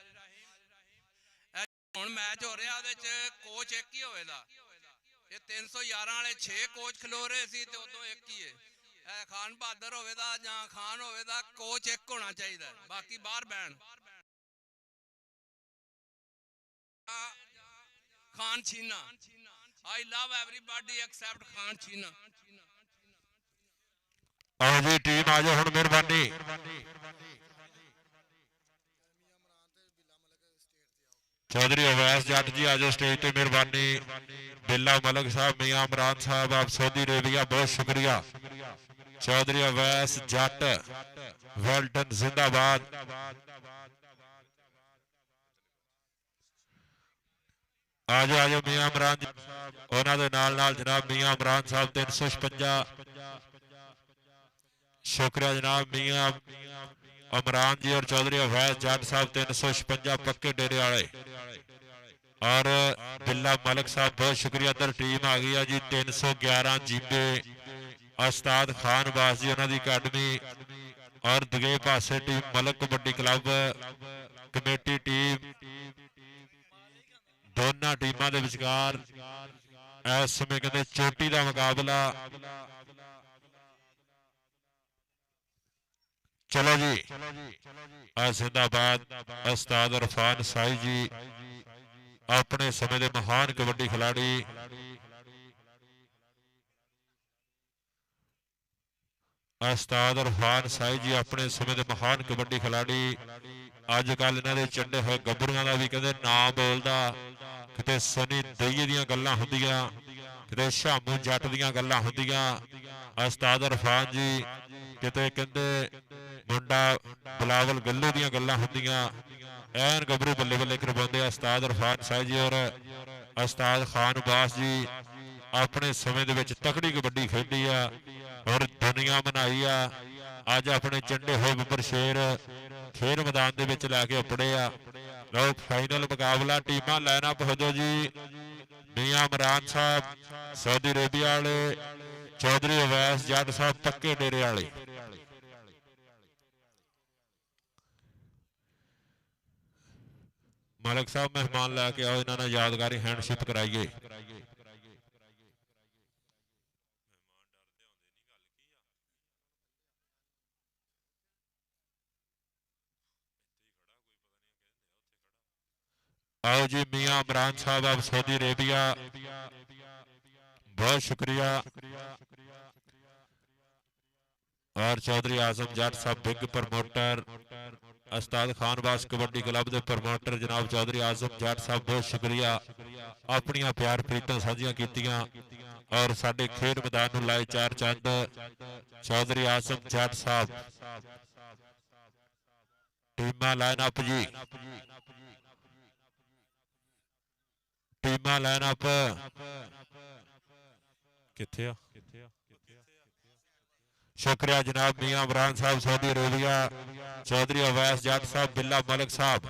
ਹੁਣ ਮੈਚ ਹੋ ਰਿਹਾ ਉਹਦੇ ਚ ਕੋਚ ਇੱਕ ਹੀ ਹੋਵੇਗਾ ਇਹ 311 ਵਾਲੇ 6 ਕੋਚ ਖਲੋ ਰਹੇ ਸੀ ਤੇ ਉਦੋਂ ਇੱਕ ਹੀ ਹੈ ਇਹ ਖਾਨ ਬਹਾਦਰ ਹੋਵੇਗਾ ਜਾਂ ਖਾਨ ਹੋਵੇਗਾ ਕੋਚ ਇੱਕ ਹੋਣਾ ਚਾਹੀਦਾ ਬਾਕੀ ਬਾਹਰ ਬੈਣ Khan Chhina I love everybody except Khan Chhina आओ जी टीम आ जाओ हुण मेहरबानी चौधरी अवैस जट जी आज स्टेज पे मेहरबानी बिल्ला मलिक साहब मियां इमरान साहब आप सऊदी अरेबिया बहुत शुक्रिया चौधरी अवैस जट वेल्टन जिंदाबाद आज मियां इमरान उन्होंने नाल नाल जनाब मियां इमरान साहब 356 शुक्रिया जनाब मियां अमरान जी और चौधरी अवैस जट साहब 356 पक्के डेरे वाले और बिल्ला मलिक साहब बहुत शुक्रिया। इधर टीम आ गई है जी 311 जीबे उस्ताद खान बास जी उन्होंने अकाडमी और दगे पासे team Malik kabaddi club committee team दोनों टीमों के विचकार इस समय कहते चोटी का मुकाबला। चलो जी जिंदाबाद उस्ताद इरफान साई जी अपने समय के महान कबड्डी खिलाड़ी उस्ताद इरफान साई जी अपने समय के महान कबड्डी खिलाड़ी अजकल इन्होंने चंडे हुए गब्बरूआं का भी कहते नाम बोलता किते सनी दईए दियां गल्लां हुंदियां किते शामू जट दियां गल्लां हुंदियां उस्ताद इरफान जी किते कहते मुंडा बिलावल गल्लू दियां गल्लां हुंदियां ऐन गबरू बल्ले बल्ले करवाते उस्ताद इरफान साई जी और उस्ताद खान बास जी अपने समय दे विच तकड़ी कबड्डी खेडी आ और दुनिया मनाई आ अज अपने चंडे होए बब्बर शेर खेल मैदान दे विच लैके उपड़े आ। लो फाइनल मुकाबला टीमां लाइनअप हो जाओ जी। मियां इमरान साहब सऊदी अरेबिया वाले चौधरी अवैस जट साहब पक्के डेरे वाले मलिक साहब मेहमान लैके आओ इन्होंने यादगारी हैंडशिप कराइए। आओ जी मियां इमरान साहब आप सऊदी अरेबिया बहुत शुक्रिया और चौधरी आजम जट साहब बिग प्रमोटर उस्ताद खान बास कबड्डी क्लब के प्रमोटर जनाब चौधरी आजम जट साहब बहुत शुक्रिया अपनियां प्यार प्रीतां साझियां कीतियां और साडे खेड मैदान नूं लाए चार चंद चौधरी आजम जट साहब टीमां लाइनअप जी टीमां लाइनअप किथे शुक्रिया जनाब मियां इमरान साहब सऊदी अरेबिया चौधरी अवैस जट साहब बिल्ला मलिक साहब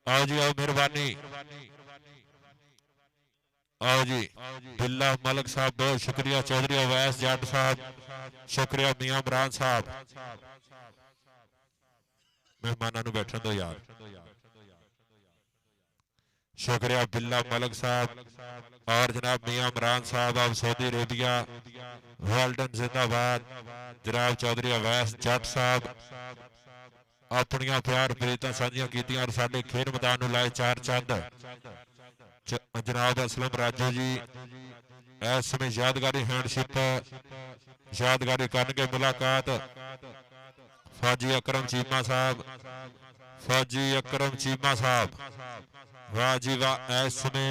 आओ जी आओ मेहरबानी आओ जी बिल्ला मलिक साहब बहुत शुक्रिया चौधरी अवैस जट साहब शुक्रिया मियां इमरान साहब मेहमानों नूं बैठण दो यार शुक्रिया बिल्ला मलिक साहब और जनाब मियां इमरान साहब आप सऊदी अरेबिया वेल्डन जिंदाबाद जनाब चौधरी अवैस जट साहब अपनियां प्यार प्रीतां साझियां कीतियां और साडे खेल मैदान नूं लाए चार चंद जनाब असलम राजू जी इस समय यादगारी हैंडशिप यादगारी करनगे मुलाकात फौजी अकरम चीमा साहब फौजी अकरम चीमा साहब वाह जी वाह इस समय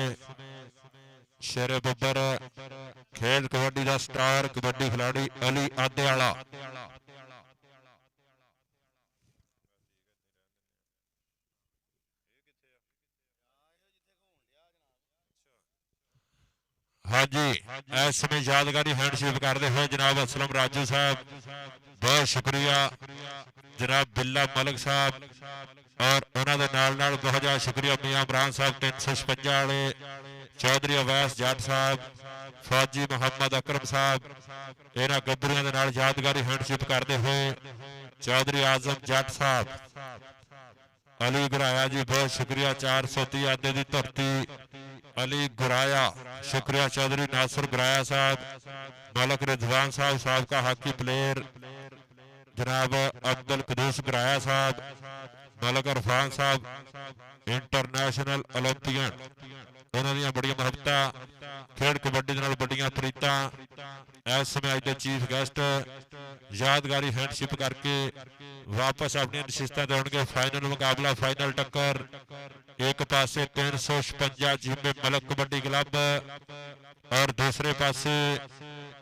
शेरे बब्बर खेल कबड्डी का स्टार कबड्डी खिलाड़ी अली आदेवाला हाँ जी इस समय यादगारी हैंडशिप करते हुए जनाब असलम राजू साहब बहुत शुक्रिया जनाब बिल्ला मलिक साहब और उन्होंने नाल बहुत ज्यादा शुक्रिया मियां इमरान साहब 356 वाले चौधरी अवैस जट साहब फौजी मोहम्मद अकरम साहब इन्होंने गब्बरूआं दे नाल यादगारी हैंडशिप करते हुए चौधरी आजम जट साहब अली गुराया जी बहुत शुक्रिया 430 आदे की धरती अली गुराया शुक्रिया चौधरी नासिर गुराया साहब मलिक रिजवान साहब साबका हॉकी प्लेयर जनाब अब्दुल कदूस गुराया साहब मलिक इरफान साहब इंटरनेशनल ओलंपियन उन्होंने बड़िया मुहब्बत खेड कबड्डी दे नाल बड़िया प्रीतां इस समय अज के चीफ गेस्ट यादगारी हैंडशिप करके वापस अपनी नशिस्तां ते आउणगे। फाइनल मुकाबला फाइनल टक्कर एक पासे 356 जिम्मे मलिक कबड्डी क्लब और दूसरे पासे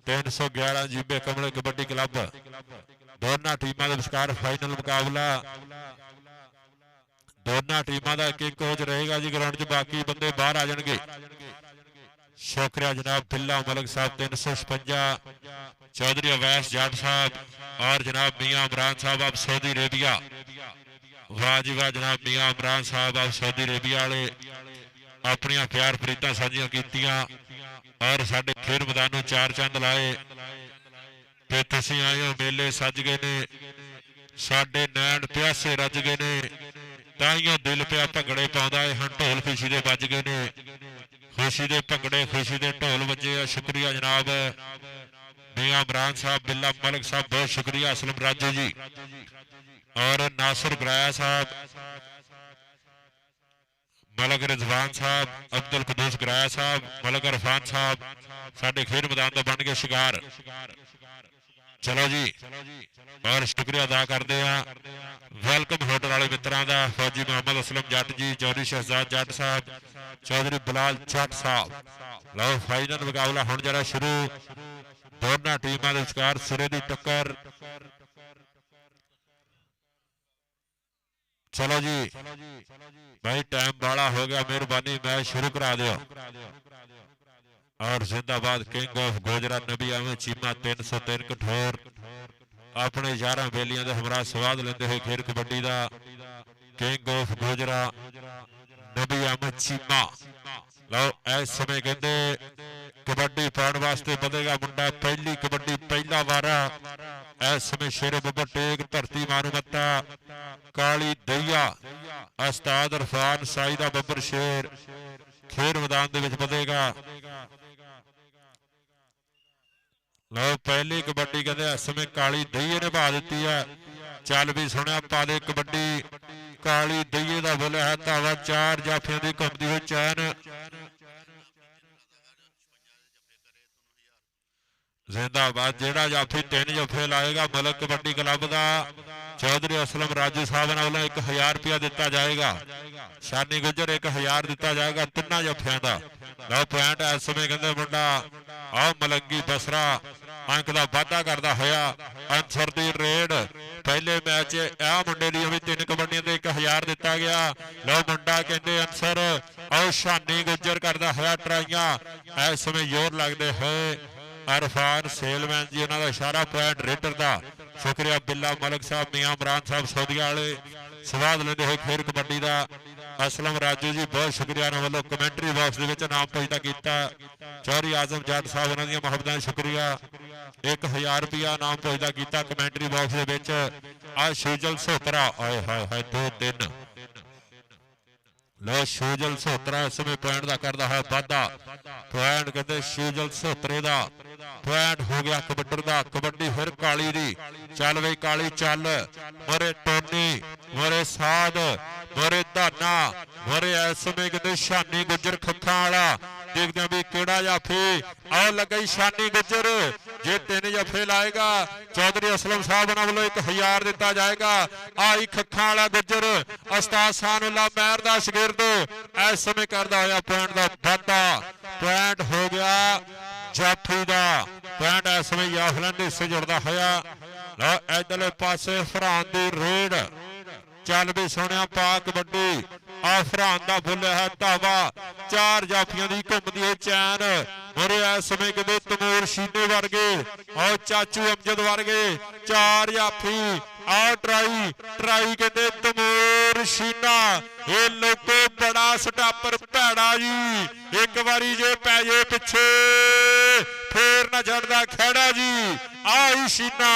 311 जिम्मे कमल कबड्डी क्लब दोनों टीमों के विचकार फाइनल मुकाबला दोनों टीमों का एक कोच रहेगा जी ग्राउंड च बाकी बंदे बाहर आ जाएंगे। शुक्रिया जनाब बिल्ला मलिक साहब 356 चौधरी अवैस जाट साहब और जनाब मियाँ इमरान साहब आप सऊदी अरेबिया। वाह जी वाह जनाब मियाँ इमरान साहब आप सऊदी अरेबिया वाले अपनियां प्यार प्रीतां साझियां कीतियां और साडे खेल मैदान नूं चार चंद लाए ते तुसीं आए हो मेले सज गए ने साडे नैण प्यासे रज गए ने ताइयों दिल पिया भंगड़े पाउंदा है हण ढोल खुशी दे वज गए ने खुशी दे भंगड़े खुशी दे ढोल वजे आ। शुक्रिया जनाब मियाँ इमरान साहब बिल्ला मलिक साहब बहुत शुक्रिया असलम राजू जी और नासिर गराया साहब मलक रिजवान साहब अब्दुल कदूस गराया साहब मलक इरफान साहब साडे खेल मैदान का बन गए शिकार। चलो जी और शुक्रिया अदा करते हैं वेलकम होटल वाले मित्रों का फौजी मोहम्मद असलम जट जी चौधरी शहजाद जट साहब चौधरी बिलाल जट साहब। लो फाइनल मुकाबला हुण जरा शुरू दोनों टीमों के विचकार सिरे की टक्कर। चलो जी भाई टाइम बाला हो गया मेहरबानी मैच शुरू करा दो। और जिंदाबाद किंग ऑफ गोजरा नबी आवे चीमा 303 कठोर अपने 11 बेलियां दे हमरा स्वाद लेंदे हुए खेल कबड्डी दा किंग ऑफ गोजरा नबी आवे चीमा। लो इस समय कहते कबड्डी पाने वास्ते बदेगा मुंडा पहली कबड्डी पहला वारा इस समय शेरे बब्बर टेक धरती मारूमत्ता काली दहिया उस्ताद इरफान साई दा बब्बर शेर खेल मैदान दे विच बदेगा। लो पहली कबड्डी कहते इस समय काली दहिए ने पा दी है। चल भी सुनिया पा दे कबड्डी काली दहिए का बुल है धावा चार जाफियां की घुमती हुई चैन जिंदाबाद जेड़ा जाफी 3 जफे लाएगा मलक कबड्डी क्लब का चौधरी असलम राजू साहब वालों 1000 रुपया दिता जाएगा। शानी गुजर 1000 दिता जाएगा 3 जफियां का। लो पॉइंट इस समय कहते मुंडा आओ मलंगी बसरा अंक का वाधा करता होया अंसर की रेड पहले मैच आ मुंडे दी भी 3 कबड्डियां ते 1000 दिता गया। लो मुंडा कहते अंसर आओ शानी गुजर करता होया ट्राइयां इस समय जोर लगते हुए इरफान सेलमैन जी उन्होंने इशारा पॉइंट रेडर का शुक्रिया बिल्ला मलिक साहब मियाँ इमरान साहब सऊदिया वाले स्वाद लेते हुए खेल कबड्डी का असलम राजू जी बहुत शुक्रिया उन्होंने वालों कमेंटरी बॉक्स के नाम पुछता किया। चौधरी आजम जट साहब उन्होंने मुहब्बत शुक्रिया 1000 रुपया नाम पुछता किया कमेंटरी बॉक्स के आ शूजल सोहतरा आए हाय हाय 2-3 लो शूजल सोहतरा इस समय पॉइंट का करता है वाधा पॉइंट कहते शूजल सोहतरे का पॉइंट हो गया कबड्डर का कबड्डी फिर काली दी चल बई काली चल मोरे टोनी मोरे साध मोरे धाना मोरे इस समय कहते शानी गुजर खखा वाला देखते भी केड़ा जाफी आओ लगा शानी गुजर जे 3 जफे लाएगा चौधरी असलम साहब वालों 1000 दिता जाएगा। आई खखा वाला गुजर उस्ताद सानुल्ला महर दा शागिर्द इस समय करता होया पॉइंट का वाधा पॉइंट हो गया जाफी का पॉइंट इस समय याफलन हिस्से जुड़ता होया। इधरले पासे फरहान दी रेड चल भी सुनिया पा कबड्डी आ फरहान दा फुल है धावा 4 जाफियां दी घुमदी है चैन मोरे इस समय कहते तमूर शीने वर्गे और चाचू अमजद वर्गे 4 जाफी आ ट्राई ट्राई कहते तमूर शीना ये लोगों बड़ा सटापर भैड़ा जी एक बारी जे पै जे पिछे फिर न चढ़ता खेड़ा जी आई शीना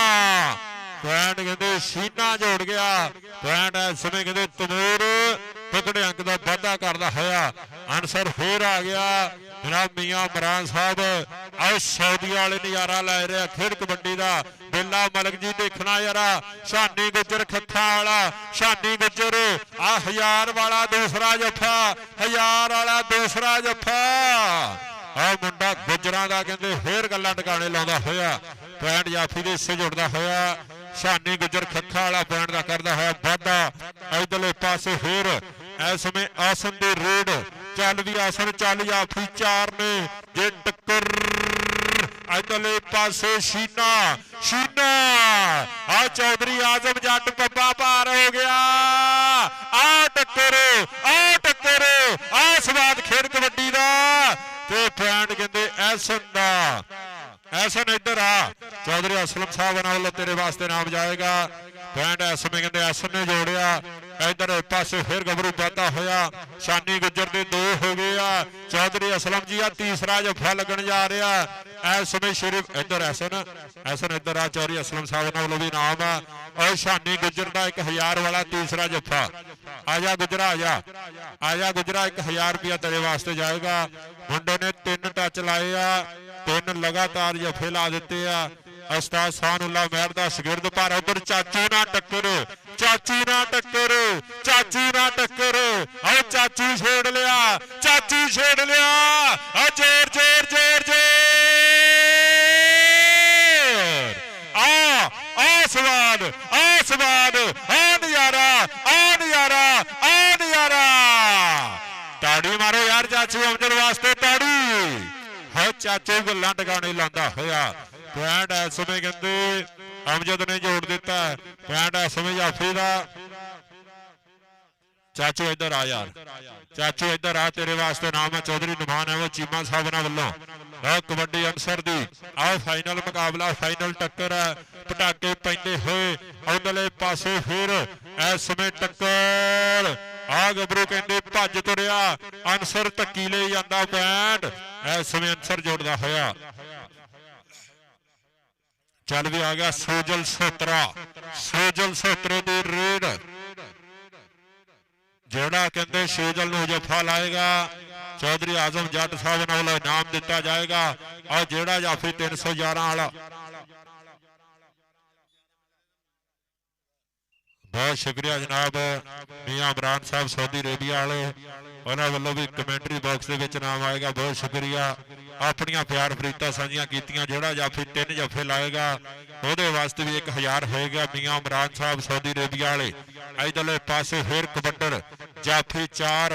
पॉइंट कहते शीना जोड़ गया पॉइंट इस समय कहते तमूर टुकड़े अंक का वाधा करता होया आंसर फिर आ गया जनाब मियाँ इमरान साहब आओ सऊदी वाले नजारा लै रहे खेल कबड्डी का बिल्ला मलिक जी देखना यारा शानी गुजर खखा वाला शानी गुजर आ 1000 वाला दूसरा जफा 1000 वाला दूसरा जफा आ मुंडा गुजरां दा कहते फिर गल्लां टकाने लाउंदा होया पॉइंट जाफी दे हिस्से जुड़दा होया शानी गुजर खखा वाला पॉइंट का करता है वाधा इधरले पासे फिर इस समय आसन दे रेड चल भी आसन चल जाफी 4 ने जे टक्कर इधरले पासे शीना शीना आ चौधरी आजम जट पब्बा पार हो गया आ टक्कर आ स्वाद खेल कबड्डी का ते पॉइंट कहते ऐसन दा ऐसन इधर आ चौधरी असलम साहब वालों तेरे वास्ते नाम जाएगा। पैंट इस समय कहते एस ने जोड़िया इधर पासे फिर गबरू वाधा होया शानी गुजर के दो हो गए आ। चौधरी असलम जी आ तीसरा जफा लगन जा रहा इस समय श्री इधर एसन इधर आ चौधरी असलम साहब वालों भी नाम आ और शानी गुजर का 1000 वाला तीसरा जफा। आजा गुजरा आजा गुजरा 1000 रुपया तेरे वास्ते जाएगा। मुंडे ने 3 टच लाए आ 3 लगातार जफे ला दिते आ। उस्ताद सानुल्लाह मेहर दा शागिर्द पर उधर चाचू ना टक्कर चाचू ना टक्कर चाचू ना टक्कर और चाचू छेड़ लिया चाचू छेड़ लिया जोर जोर जोर जोर स्वाद नजारा नजारा ताड़ी मारो यार चाचू अमजद वास्ते ताड़ी है। चाचू गल्लां टकाने लांदा होया पैंट इस समय कहते अमजद ने जोड़ दिता पैंट इस समय जाफी का। चाचू इधर आ यार चाचू इधर आ तेरे वास्ते नाम है चौधरी नुमान है वो चीमा साहब वालों कबड्डी अंसर दी आओ फाइनल मुकाबला फाइनल टक्कर है पटाके पैंदे हुए उधरले पासे फिर इस समय टक्कर आ गबरू कहते भज तुरिया अंसर धक्की ले जाता पैंट इस समय अंसर जोड़दा होया चल भी आ गया सोजल सोत्रे दी रेड जेड़ा कहते सोजल नूं जफा लाएगा चौधरी आजम जट साहब वालों इनाम दिता जाएगा और जेड़ा जाफी 311 वाला बहुत शुक्रिया जनाब मियां इमरान साहब सऊदी अरेबिया वाले उन्होंने वालों भी कमेंटरी बॉक्स के नाम आएगा बहुत शुक्रिया। अपनियां प्यार फरीदा साझियां कीतियां जेड़ा जाफी 3 जफे लाएगा ਉਹਦੇ वास्ते भी 1000 होएगा। मियां इमरान साहब सऊदी अरेबिया वाले इधरले पासे फिर कबड्डर जाफी 4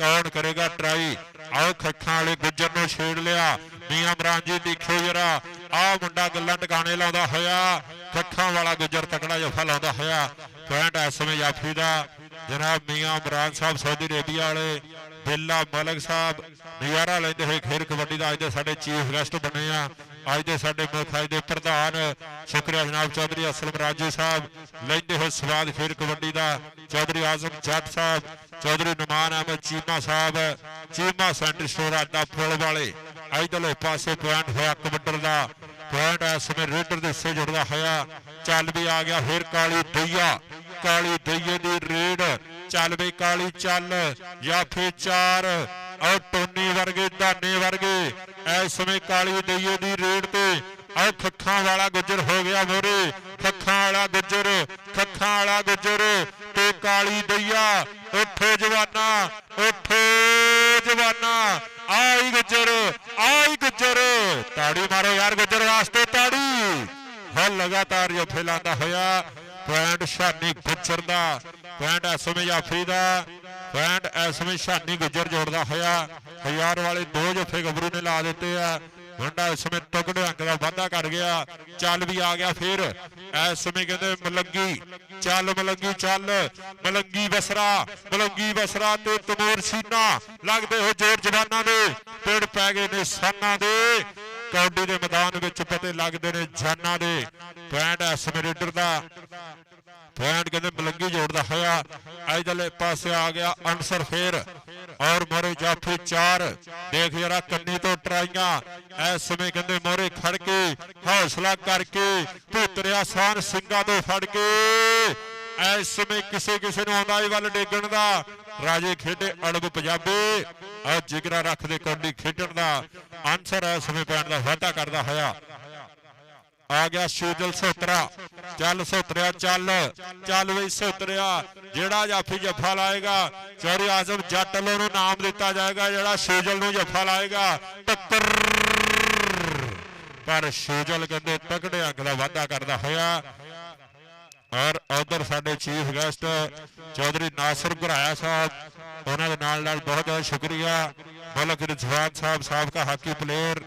कौन करेगा ट्राई आओ खखा वाले गुजर ने छेड़ लिया मियां इमरान जी देखो जरा आ मुंडा गल्लां टकाने लाउंदा होया खखा वाला गुजर तकड़ा जफा लाउंदा होया पैंट इस समय जाफी का जनाब मियां इमरान साहब सऊदी अरेबिया वाले बिल्ला मलिक साहब नजारा लेंदे हुए खेल कबड्डी का अज दे साडे चीफ गेस्ट बने आ अज दे साडे मुल्क अज दे प्रधान शुक्रिया जनाब चौधरी असलम राजू साहब लेंदे हुए स्वाद खेल कबड्डी का चौधरी आजम जट साहब चौधरी नुमान अहमद चीमा साहब चीमा सेंटर स्टोर अड्डा पुल वाले इधरले पासे पॉइंट होया कबड्डर का पॉइंट इस समय रेडर के हिस्से जुड़ता होया चल भी आ गया फिर काली दईये दी रेड चल भी काली चल या फिर 4 और टोनी वर्गे धाने वर्गे इस समय काली दईये दी रेड ते और खखा वाला गुजर हो गया मोरे खखा वाला गुजर ते काली दईया उठो जवाना आई गुजर ताड़ी मारो यार गुजर वास्ते ताड़ी हल लगातार जो फैलाता होया पैंट शानी गुजर दा पैंट इस समय जाफी का पैंट इस समय शानी गुजर जोड़ता होया 1000 वाले 2 जफे गबरू ने ला दिते आ मुंडा इस समय तगड़े अंक का वाधा कर गया चल भी आ गया फिर इस समय कहते मलंगी बसरा ते तमूर सीना लगते हो जोर जवाना दे पेड़ पै गए ने साना दे कबड्डी के मैदान में पते लगते ने जाना दे पैंट इस समय रेडर का पैंट कहते मलंगी जोड़ता होया इधरले पासे आ गया अंसर फिर और मोरे जाफी 4 देख जरा कन्नी तो ट्राइया इस समय कहते मोरे खड़ के हौसला करके भूतरिया सान सिंगा तो फड़ के इस समय किसे आंदा वल डेगण का राजे खेडे अड़ब पंजाबी और जिगरा रखते कबड्डी खेडण का अंसर इस समय पैंट का वाधा करता होया आ गया सोजल सोतरा चल सोतरिया चल बई सोतरिया जेड़ा जाफी जफा लाएगा चौधरी आजम जट वालों नाम दिता जाएगा जेड़ा सोजल नूं जफा लाएगा टक्कर पर सोजल कहते तगड़े अंक का वाधा करता होया। और उधर साडे चीफ गेस्ट चौधरी नासिर घराया साहब उन्होंने बहुत बहुत शुक्रिया मलक रिजवान साहब साबका हाकी प्लेयर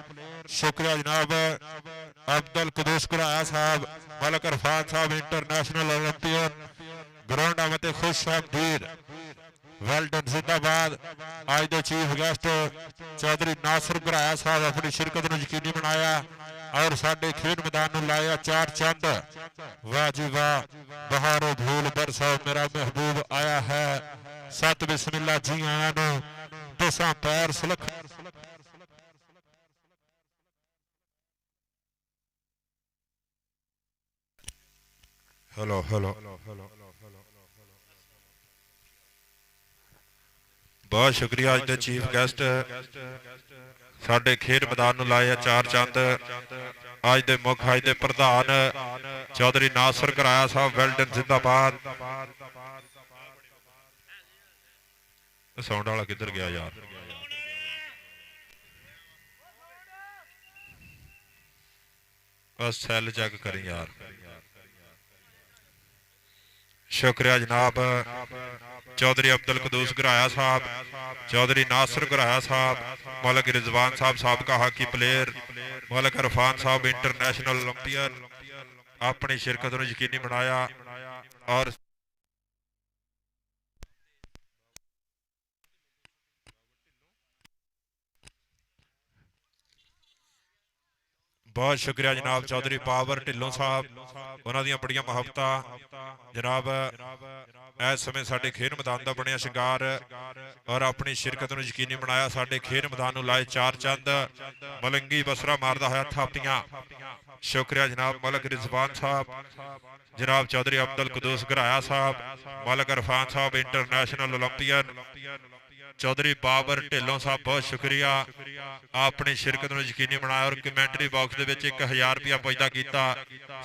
शुक्रिया जनाब अब्दुल कदूस घराया साहब मलक इरफान साहब इंटरनेशनल ओलंपियन ग्राउंड अहमद खुश साहब वेलडन जिंदाबाद आज दे चीफ गेस्ट चौधरी नासिर घराया साहब अपनी शिरकत को यकीनी बनाया ਔਰ ਸਾਡੇ ਖੇਡ ਮੈਦਾਨ ਨੂੰ ਲਾਇਆ ਚਾਰ ਚੰਦ। ਵਾਹ ਜੀ ਵਾਹ, ਬਹਾਰੋਂ ਧੂਲ ਬਰਸਾਓ ਮੇਰਾ ਮਹਿਬੂਬ ਆਇਆ ਹੈ। ਸਤ ਬਿਸਮਿਲ੍ਲਾ ਜੀ ਆਇਆਂ ਨੂੰ ਤੁਸਾਂ ਪੈਰ ਸੁਲਖ। ਹੈਲੋ ਹੈਲੋ, ਬਹੁਤ ਸ਼ੁਕਰੀਆ। ਅੱਜ ਦੇ ਚੀਫ ਗੈਸਟ ਸਾਡੇ ਖੇਡ ਮੈਦਾਨ ਨੂੰ ਲਾਇਆ ਚਾਰ ਚੰਦ। ਅੱਜ ਦੇ ਮੁੱਖ ਅੱਜ ਦੇ ਪ੍ਰਧਾਨ ਚੌਧਰੀ ਨਾਸਰ ਘਰਾਇਆ ਸਾਹਿਬ, ਵੈਲਡਨ ਜ਼ਿੰਦਾਬਾਦ। ਸਾਊਂਡ ਵਾਲਾ ਕਿੱਧਰ ਗਿਆ ਯਾਰ? ਬਸ ਸੈੱਲ ਚੈੱਕ ਕਰੀ ਯਾਰ। ਸ਼ੁਕਰੀਆ ਜਨਾਬ ਚੌਧਰੀ ਅਬਦੁਲ ਕਦੂਸ ਘਰਾਇਆ ਸਾਹਿਬ, ਚੌਧਰੀ ਨਾਸਰ ਘਰਾਇਆ ਸਾਹਿਬ, ਮਲਕ ਰਿਜ਼ਵਾਨ ਸਾਹਿਬ ਸਾਬਕਾ ਹਾਕੀ ਪਲੇਅਰ, ਮਲਕ ਇਰਫਾਨ ਸਾਹਿਬ ਇੰਟਰਨੈਸ਼ਨਲ ਓਲੰਪੀਅਨ, ਆਪਣੀ ਸ਼ਿਰਕਤ ਨੂੰ ਯਕੀਨੀ ਬਣਾਇਆ। ਔਰ ਬਹੁਤ ਸ਼ੁਕਰੀਆ ਜਨਾਬ ਚੌਧਰੀ ਪਾਵਰ ਢਿੱਲੋਂ ਸਾਹਿਬ, ਉਹਨਾਂ ਦੀਆਂ ਬੜੀਆਂ ਮੁਹੱਬਤਾਂ। ਜਨਾਬ ਇਸ ਸਮੇਂ ਸਾਡੇ ਖੇਡ ਮੈਦਾਨ ਦਾ ਬਣਿਆ ਸ਼ਿੰਗਾਰ ਔਰ ਆਪਣੀ ਸ਼ਿਰਕਤ ਨੂੰ ਯਕੀਨੀ ਬਣਾਇਆ। ਸਾਡੇ ਖੇਡ ਮੈਦਾਨ ਨੂੰ ਲਾਏ ਚਾਰ ਚੰਦ, ਮਲੰਗੀ ਬਸਰਾ ਮਾਰਦਾ ਹੋਇਆ ਥਾਪੀਆਂ। ਸ਼ੁਕਰੀਆ ਜਨਾਬ ਮਲਕ ਰਿਜ਼ਵਾਨ ਸਾਹਿਬ, ਜਨਾਬ ਚੌਧਰੀ ਅਬਦੁਲ ਕਦੂਸ ਘਰਾਇਆ ਸਾਹਿਬ, ਮਲਕ ਇਰਫਾਨ ਸਾਹਿਬ ਇੰਟਰਨੈਸ਼ਨਲ ਓਲੰਪੀਅਨ, ਚੌਧਰੀ ਬਾਬਰ ਢਿੱਲੋਂ ਸਾਹਿਬ ਬਹੁਤ ਸ਼ੁਕਰੀਆ, ਆਪਣੀ ਸ਼ਿਰਕਤ ਨੂੰ ਯਕੀਨੀ ਬਣਾਇਆ ਔਰ ਕਮੈਂਟਰੀ ਬਾਕਸ ਦੇ ਵਿੱਚ 1000 ਰੁਪਇਆ ਪੁੱਜਦਾ ਕੀਤਾ।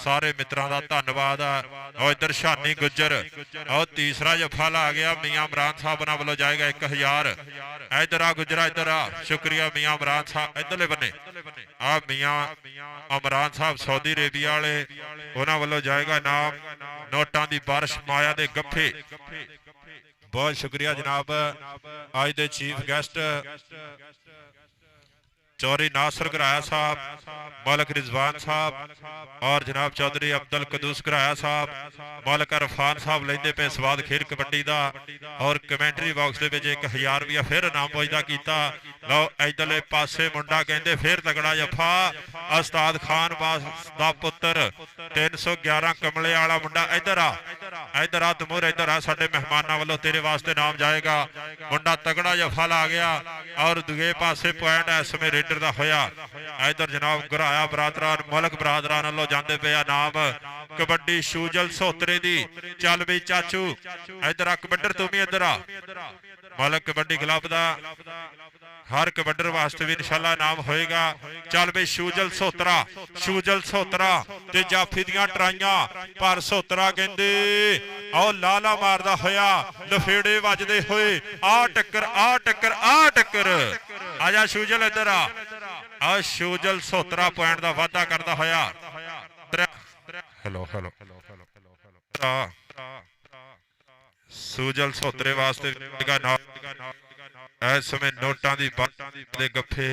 ਸਾਰੇ ਮਿੱਤਰਾਂ ਦਾ ਧੰਨਵਾਦ। ਔਰ ਇੱਧਰ ਸ਼ਾਨੀ ਗੁੱਜਰ, ਔਰ ਤੀਸਰਾ ਜਫਾ ਲਾ ਗਿਆ ਮੀਆਂ ਇਮਰਾਨ ਸਾਹਿਬ ਉਹਨਾਂ ਵੱਲੋਂ ਜਾਏਗਾ 1000। ਇੱਧਰ ਆ ਗੁੱਜਰਾ, ਇੱਧਰ ਆ। ਸ਼ੁਕਰੀਆ ਮੀਆਂ ਇਮਰਾਨ ਸਾਹਿਬ। ਇੱਧਰਲੇ ਬੰਨੇ ਆ ਮੀਆਂ ਇਮਰਾਨ ਸਾਹਿਬ ਸਾਊਦੀ ਅਰੇਬੀਆ ਵਾਲੇ, ਉਹਨਾਂ ਵੱਲੋਂ ਜਾਏਗਾ ਇਨਾਮ ਨੋਟਾਂ ਦੀ ਬਾਰਿਸ਼, ਮਾਇਆ ਦੇ ਗੱਫੇ। ਬਹੁਤ ਸ਼ੁਕਰੀਆ ਜਨਾਬ ਅੱਜ ਦੇ ਚੀਫ ਗੈਸਟ चौधरी नासर घराया साहब, मलक रिजवान साहब और जनाब चौधरी अब्दुल कदूस घराया साहब, मलक इरफान साहब लेंदे पे स्वाद खेल कबड्डी दा और कमेंटरी बॉक्स दे विच 1000 रुपया फिर इनाम पुजदा कीता। लो इधरले पासे मुंडा कहंदे फिर तगड़ा जफा उस्ताद खान बास दा पुत्र 311 कमले वाला मुंडा। इधर आ तमूर, इधर आ, साडे मेहमानां वालों तेरे वास्ते नाम जाएगा। मुंडा तगड़ा जफा ला गया और दूजे पासे पॉइंट इस समय रेडर दा होया। इधर जनाब घराया बरादरान मलक बरादरान वालों जांदे पे नाम कबड्डी शूजल सोतरे दी। चल बई चाचू इधर आ, कबड्डर तू भी इधर आ। मलक कबड्डी क्लब दा हर कबड्डर वास्ते भी इंशाल्लाह नाम होएगा। चल बई शूजल सोतरा ते जाफी दियां ट्राइयां पर सोतरा कहंदे आओ लाला मारदा होया लफेड़े वजदे होए आ टक्कर आजा शूजल इधर आ शूजल सोतरा पॉइंट दा वादा करदा होया। हेलो सूजल सोतरे वास्ते इस समय नोटां दी गफ्फे।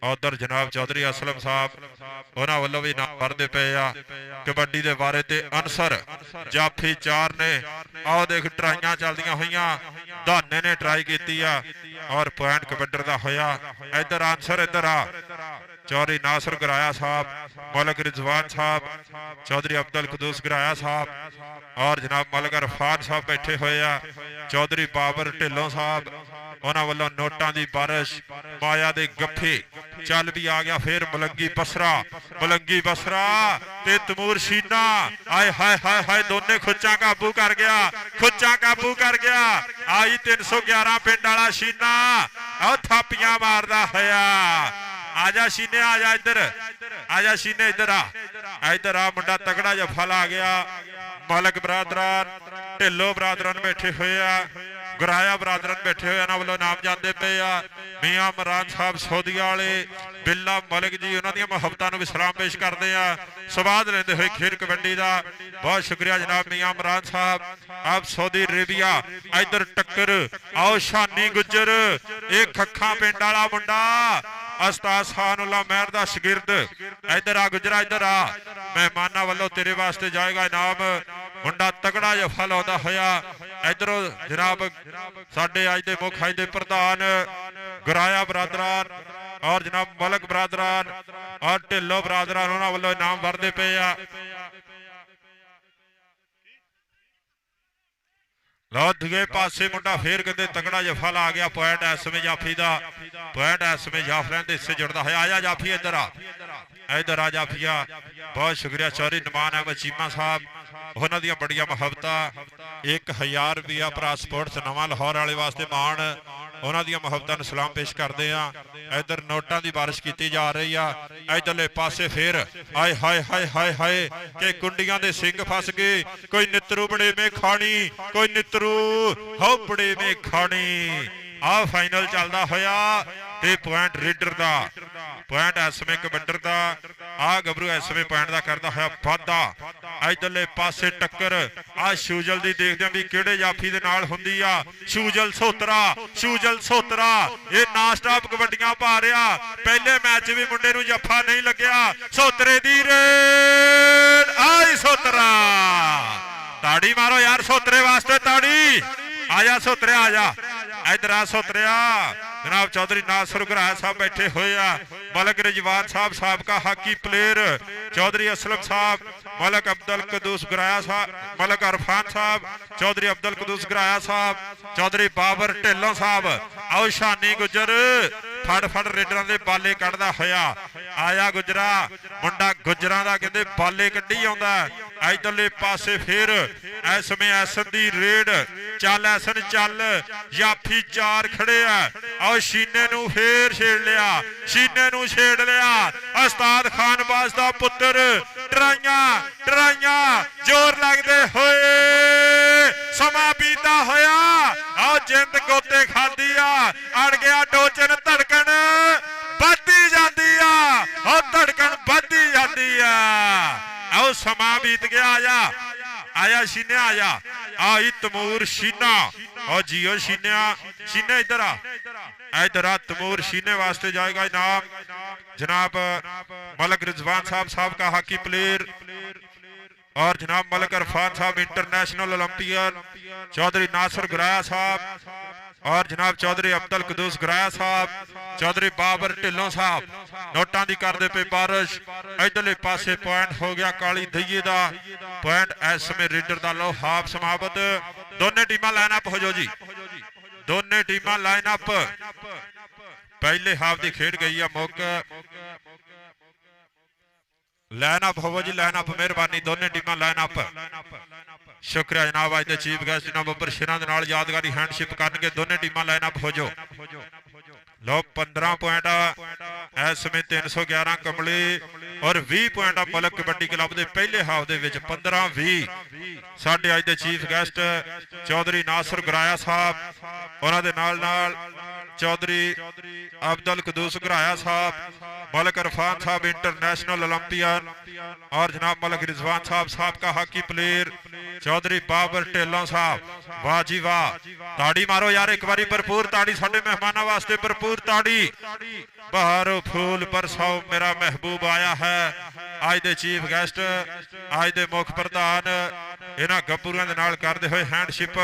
उधर जनाब चौधरी असलम साहब उन्होंने वालों भी नाम भरते पे आ। कबड्डी के बारे ते अनसर जाफी 4 ने आओ देख ट्राइयां चलदियां होइयां, धाने ने ट्राई की और पॉइंट कबड्डर का होया। इधर आंसर इधर आ चौधरी नासर घराया साहब, मलक रिजवान साहब, चौधरी अब्दुल कदूस घराया साहब और जनाब मलक इरफान साहब बैठे हुए आ। चौधरी बाबर ढिल्लों साहब उन्होंने वालों नोटां दी बारिश माया दे गफ्फे। चल भी आ गया फिर मलंगी बसरा ते तमूर शीना। आए हाय हाय हाय दोने खुच्चा काबू कर गया। आई 311 पिंड वाला शीना और थापियां मारदा होया। आजा शीने आजा इधर, आजा शीने इधर आ मुंडा तगड़ा जफा ला गया। मलक बरादरान ढिल्लो बरादरान बैठे हुए आ, घराया बरादरान बैठे हुए ना वालों नाम जाते पे आ। मियां इमरान साहब सऊदीया वाले बिल्ला मलिक जी उन्होंने मुहब्बतां नूं भी सलाम पेश करते हैं, स्वाद लेंदे हुए खेल कबड्डी का। बहुत शुक्रिया जनाब मियां इमरान साहब आप सऊदी अरेबिया। इधर टक्कर आओ शानी गुज्जर एक खखा पिंड वाला मुंडा उस्ताद खानुल्लाह मेहर दा शागिर्द। इधर आ गुजरा, इधर आ मेहमाना वालों तेरे वास्ते जाएगा इनाम। मुंडा तगड़ा जफा लाउंदा होया। इधरों जनाब साडे अज दे मुख अज दे प्रधान घराया बरादरान और जनाब मलक बरादरान ਔਰ ਢਿੱਲੋਂ ਬਰਾਦਰਾਂ ਉਹਨਾਂ ਵੱਲੋਂ ਇਨਾਮ ਵਰਦੇ ਪਏ ਆ। ਲਓ ਦੂਜੇ ਪਾਸੇ ਮੁੰਡਾ ਫੇਰ ਕਹਿੰਦੇ ਤਕੜਾ ਜਫਾ ਲਾ ਗਿਆ। ਪੁਆਇੰਟ ਇਸ ਸਮੇਂ ਜਾਫੀ ਦਾ, ਪੁਆਇੰਟ ਇਸ ਸਮੇਂ ਜਾਫਰਿਆਂ ਦੇ ਹਿੱਸੇ ਜੁੜਦਾ ਹੋਇਆ। ਆਇਆ ਜਾਫੀ ਇੱਧਰ ਆ, ਇੱਧਰ ਆ ਜਾਫੀਆ। ਬਹੁਤ ਸ਼ੁਕਰੀਆ ਚੌਧਰੀ ਨਿਮਾਨ ਅਹਿਮਦ ਚੀਮਾ ਸਾਹਿਬ, ਉਹਨਾਂ ਦੀਆਂ ਬੜੀਆਂ ਮੁਹੱਬਤਾਂ। 1000 ਰੁਪਇਆ ਭਰਾ ਸਪੋਰਟਸ ਨਵਾਂ ਲਾਹੌਰ ਵਾਲੇ ਵਾਸਤੇ ਮਾਣ, ਉਹਨਾਂ ਦੀਆਂ ਮੁਹੱਬਤਾਂ ਨੂੰ ਸਲਾਮ ਪੇਸ਼ ਕਰਦੇ ਆ। ਇੱਧਰ ਨੋਟਾਂ ਦੀ ਬਾਰਿਸ਼ ਕੀਤੀ ਜਾ ਰਹੀ ਆ। ਇੱਧਰਲੇ ਪਾਸੇ ਫੇਰ ਆਏ ਹਾਏ ਹਾਏ ਹਾਏ ਹਾਏ ਕਿ ਕੁੰਡੀਆਂ ਦੇ ਸਿੰਘ ਫਸ ਗਏ। ਕੋਈ ਨਿੱਤਰੂ ਬੜੇਵੇਂ ਖਾਣੀ, ਕੋਈ ਨਿੱਤਰੂ ਹੋ ਬੜੇਵੇਂ ਖਾਣੀ। ਆ ਫਾਈਨਲ ਚੱਲਦਾ ਹੋਇਆ ਤੇ ਪੁਆਇੰਟ ਰੀਡਰ ਦਾ, ਪੁਆਇੰਟ ਇਸ ਸਮੇਂ ਕਬੱਡਰ ਦਾ। ਆ ਗੱਭਰੂ ਇਸ ਸਮੇਂ ਪੁਆਇੰਟ ਦਾ ਕਰਦਾ ਹੋਇਆ ਵਾਧਾ। ਇੱਧਰਲੇ ਪਾਸੇ ਟੱਕਰ ਆ ਸ਼ੂਜਲ ਦੀ ਦੇਖਦੇ ਆ ਵੀ ਕਿਹੜੇ ਜਾਫੀ ਦੇ ਨਾਲ ਹੁੰਦੀ ਆ। ਸ਼ੂਜਲ ਸੋਤਰਾ, ਸ਼ੂਜਲ ਸੋਤਰਾ ਇਹ ਨਾਨ ਸਟਾਪ ਕਬੱਡੀਆਂ ਪਾ ਰਿਹਾ। ਪਹਿਲੇ ਮੈਚ ਵੀ ਮੁੰਡੇ ਨੂੰ ਜੱਫਾ ਨਹੀਂ ਲੱਗਿਆ। ਸੋਤਰੇ ਦੀ ਰੇਡ ਆਈ ਸੋਤਰਾ। ਤਾੜੀ ਮਾਰੋ ਯਾਰ ਸੋਤਰੇ ਵਾਸਤੇ, ਤਾੜੀ। ਆਜਾ ਸੋਤਰਿਆ ਆਜਾ, ਇੱਧਰ ਆ ਸੋਤਰਿਆ। जनाब चौधरी नासर घराया साहब बैठे हुए मलक रिजवान साहब साबका हाकी प्लेयर, चौधरी असलम साहब, मलक अब्दुल कदूस घराया साहब, मलक अरफान साहब, चौधरी अब्दुल कदूस घराया साहब, चौधरी बाबर ढिल्लों साहब। आओ शानी गुजर फड़ फड़ रेडर के बाले कढ़दा होया आया गुजरा। मुंडा गुजरां दा कहंदे बाले कड्ढी आउंदा। इधरले पासे फिर इस समय ऐसन दी रेड चल, ऐसन चल, जाफी चार खड़े है। आओ शीने नू फिर छेड़ लिया, शीने नू छेड़ लिया। उस्ताद खान बाज दा पुत्र डराइया डराइया जोर लगदे होए समा बीता होया। आओ जिंद गोते खादी आ, अड़ गया डोचन, धड़कन बढ़ती जाती आ, और धड़कन बढ़ती जाती आ। आओ समा बीत गया। आया आया शीने आया, आई तमूर शीना और जियो शीनिया। शीने इधर आ, इधर आ तमूर शीने वास्ते जाएगा इनाम। जनाब मलक रिजवान साहब साहब का हाकी प्लेयर और जनाब मलक अरफान साहब इंटरनेशनल ओलंपियन, चौधरी नासर घराया साहब और जनाब चौधरी अब्दुल कदूस घराया साहब, चौधरी बाबर ढिल्लों साहब। नोटां दी करदे पे बारिश। इधरले पासे पॉइंट हो गया काली दईए दा, पॉइंट इस समय रीडर दा। लो हाफ समाप्त, दोनों टीमां लाइन अप हो जाओ जी, दोनों टीमां लाइन अप। पहले हाफ दी खेड गई है मुक, लाइन अप हो जी, लाइन अप मेहरबानी, दोनों टीमां लाइन अप। शुक्रिया जनाब अज के चीफ गेस्ट जनाब बब्बर शेरां दे नाल यादगारी हैंडशिप करनगे। दोनों टीमां लाइन अप हो जाओ। लो 15 पॉइंट इस समय 311 कमले और 20 पॉइंट मलक कबड्डी क्लब के पहले हाफ दे विच 15-20 साडे अज दे चीफ गेस्ट चौधरी नासर घराया साहब, उन्हां दे नाल नाल चौधरी अब्दुल कदूस घराया साहब, मलक अरफान साहब इंटरनेशनल ओलंपियन और जनाब मलक रिजवान साहब साहब का हाकी प्लेयर, चौधरी बाबर ढिल्लों साहब। वाह जी वाह, ताड़ी मारो यार एक बारी भरपूर ताड़ी साडे मेहमानों वास्ते, भरपूर ताड़ी। बहारो फूल बरसाओ मेरा महबूब आया है। आज दे चीफ गेस्ट, आज दे मुख प्रधान इन्हां गब्बरूआं दे नाल करदे होए हैंडशिप।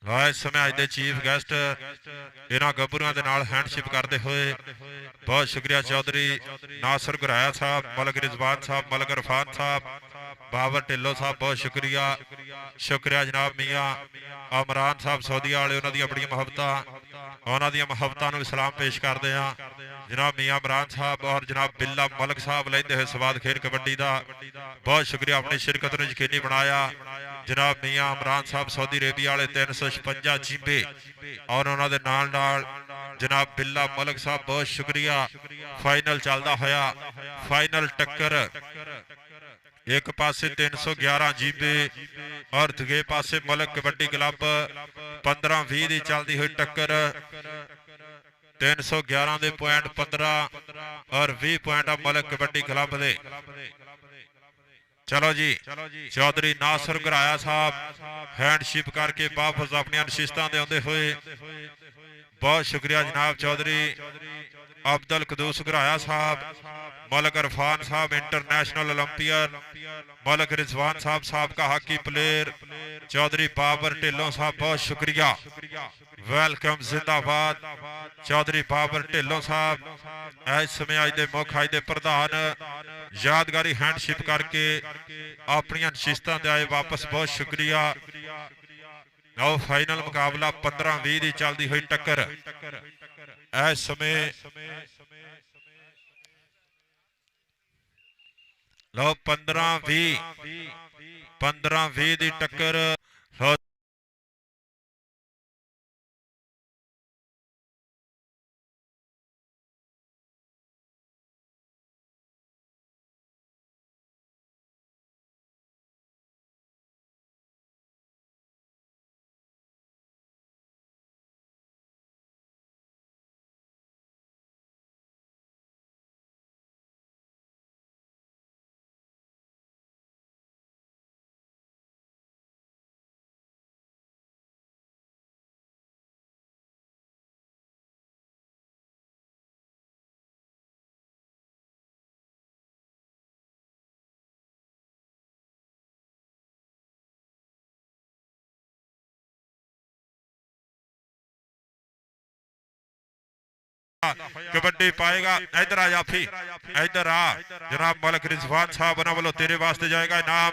इस समय अज के चीफ गेस्ट इन्हां गब्बरूआं दे नाल हैंडशिप करते हुए बहुत शुक्रिया चौधरी नासर घराया साहब, मलक रिजवान साहब, मलक अरफान साहब, बाबर ढिल्लों साहब। बहुत शुक्रिया शुक्रिया जनाब मियाँ अमरान साहब सऊदीया वाले, उन्होंने बड़ियां मुहब्बतां, उन्होंने दी मुहब्बतां नूं सलाम पेश करते हैं। जनाब मियाँ अमरान साहब और जनाब बिल्ला मलक साहब लैंदे हुए स्वाद खेल कबड्डी का बहुत शुक्रिया, अपनी शिरकत नूं यकीनी बनाया। जनाब मियाँ अमरान साहब सऊदी अरेबिया वाले 356 चींबे और उन्होंने नाल नाल जनाब बिल्ला मलक साहब बहुत शुक्रिया। फाइनल चलता होया, फाइनल टक्कर एक पासे 311 जीबे और दूजे पासे मलक कबड्डी क्लब 15-20 की चलती हुई टक्कर। 311 के पॉइंट 15 और 20 पॉइंट मलक कबड्डी क्लब दे। चलो जी, चौधरी नासर घराया साहब हैंडशिप करके वापस अपनी नशिस्तां दे आउंदे होए बहुत शुक्रिया जनाब चौधरी अब्दुल कदूस घराया साहब, मलक इरफान साहब इंटरनेशनल ओलंपियन, मलक रिजवान साहब साहब का हॉकी प्लेयर, चौधरी बाबर ढिल्लों साहब बहुत शुक्रिया, वेलकम जिंदाबाद चौधरी बाबर ढिल्लों साहब। इस समय अज के मुख अज के प्रधान यादगारी हैंडशिप करके अपन नशिस्तां ते आए वापस, बहुत शुक्रिया। लो फाइनल मुकाबला 15-20 की चलती हुई टक्कर इस समय, लो 15-20 की टक्कर। कबड्डी पाएगा, इधर आ जाफी, इधर आ जनाब मलक रिजवान साहब वालों तेरे वास्ते जाएगा इनाम।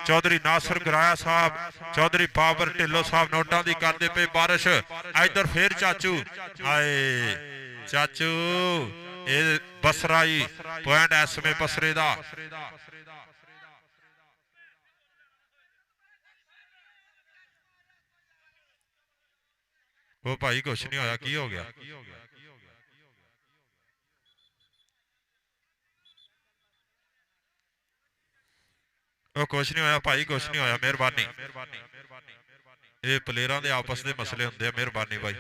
चौधरी नासिर घराया साहब, चौधरी बाबर ढिल्लों साहब नोटा की करते पे बारिश। इधर फिर चाचू आए, चाचू ये बसराई पॉइंट इस समय बसरे का। वो भाई कुछ नहीं होया, की हो गया? ਉਹ ਕੁਛ ਨਹੀਂ ਹੋਇਆ ਭਾਈ, ਕੁਛ ਨਹੀਂ ਹੋਇਆ, ਮਿਹਰਬਾਨੀ। ਇਹ ਪਲੇਅਰਾਂ ਦੇ ਆਪਸ ਦੇ ਮਸਲੇ ਹੁੰਦੇ ਆ, ਮਿਹਰਬਾਨੀ ਬਾਈ।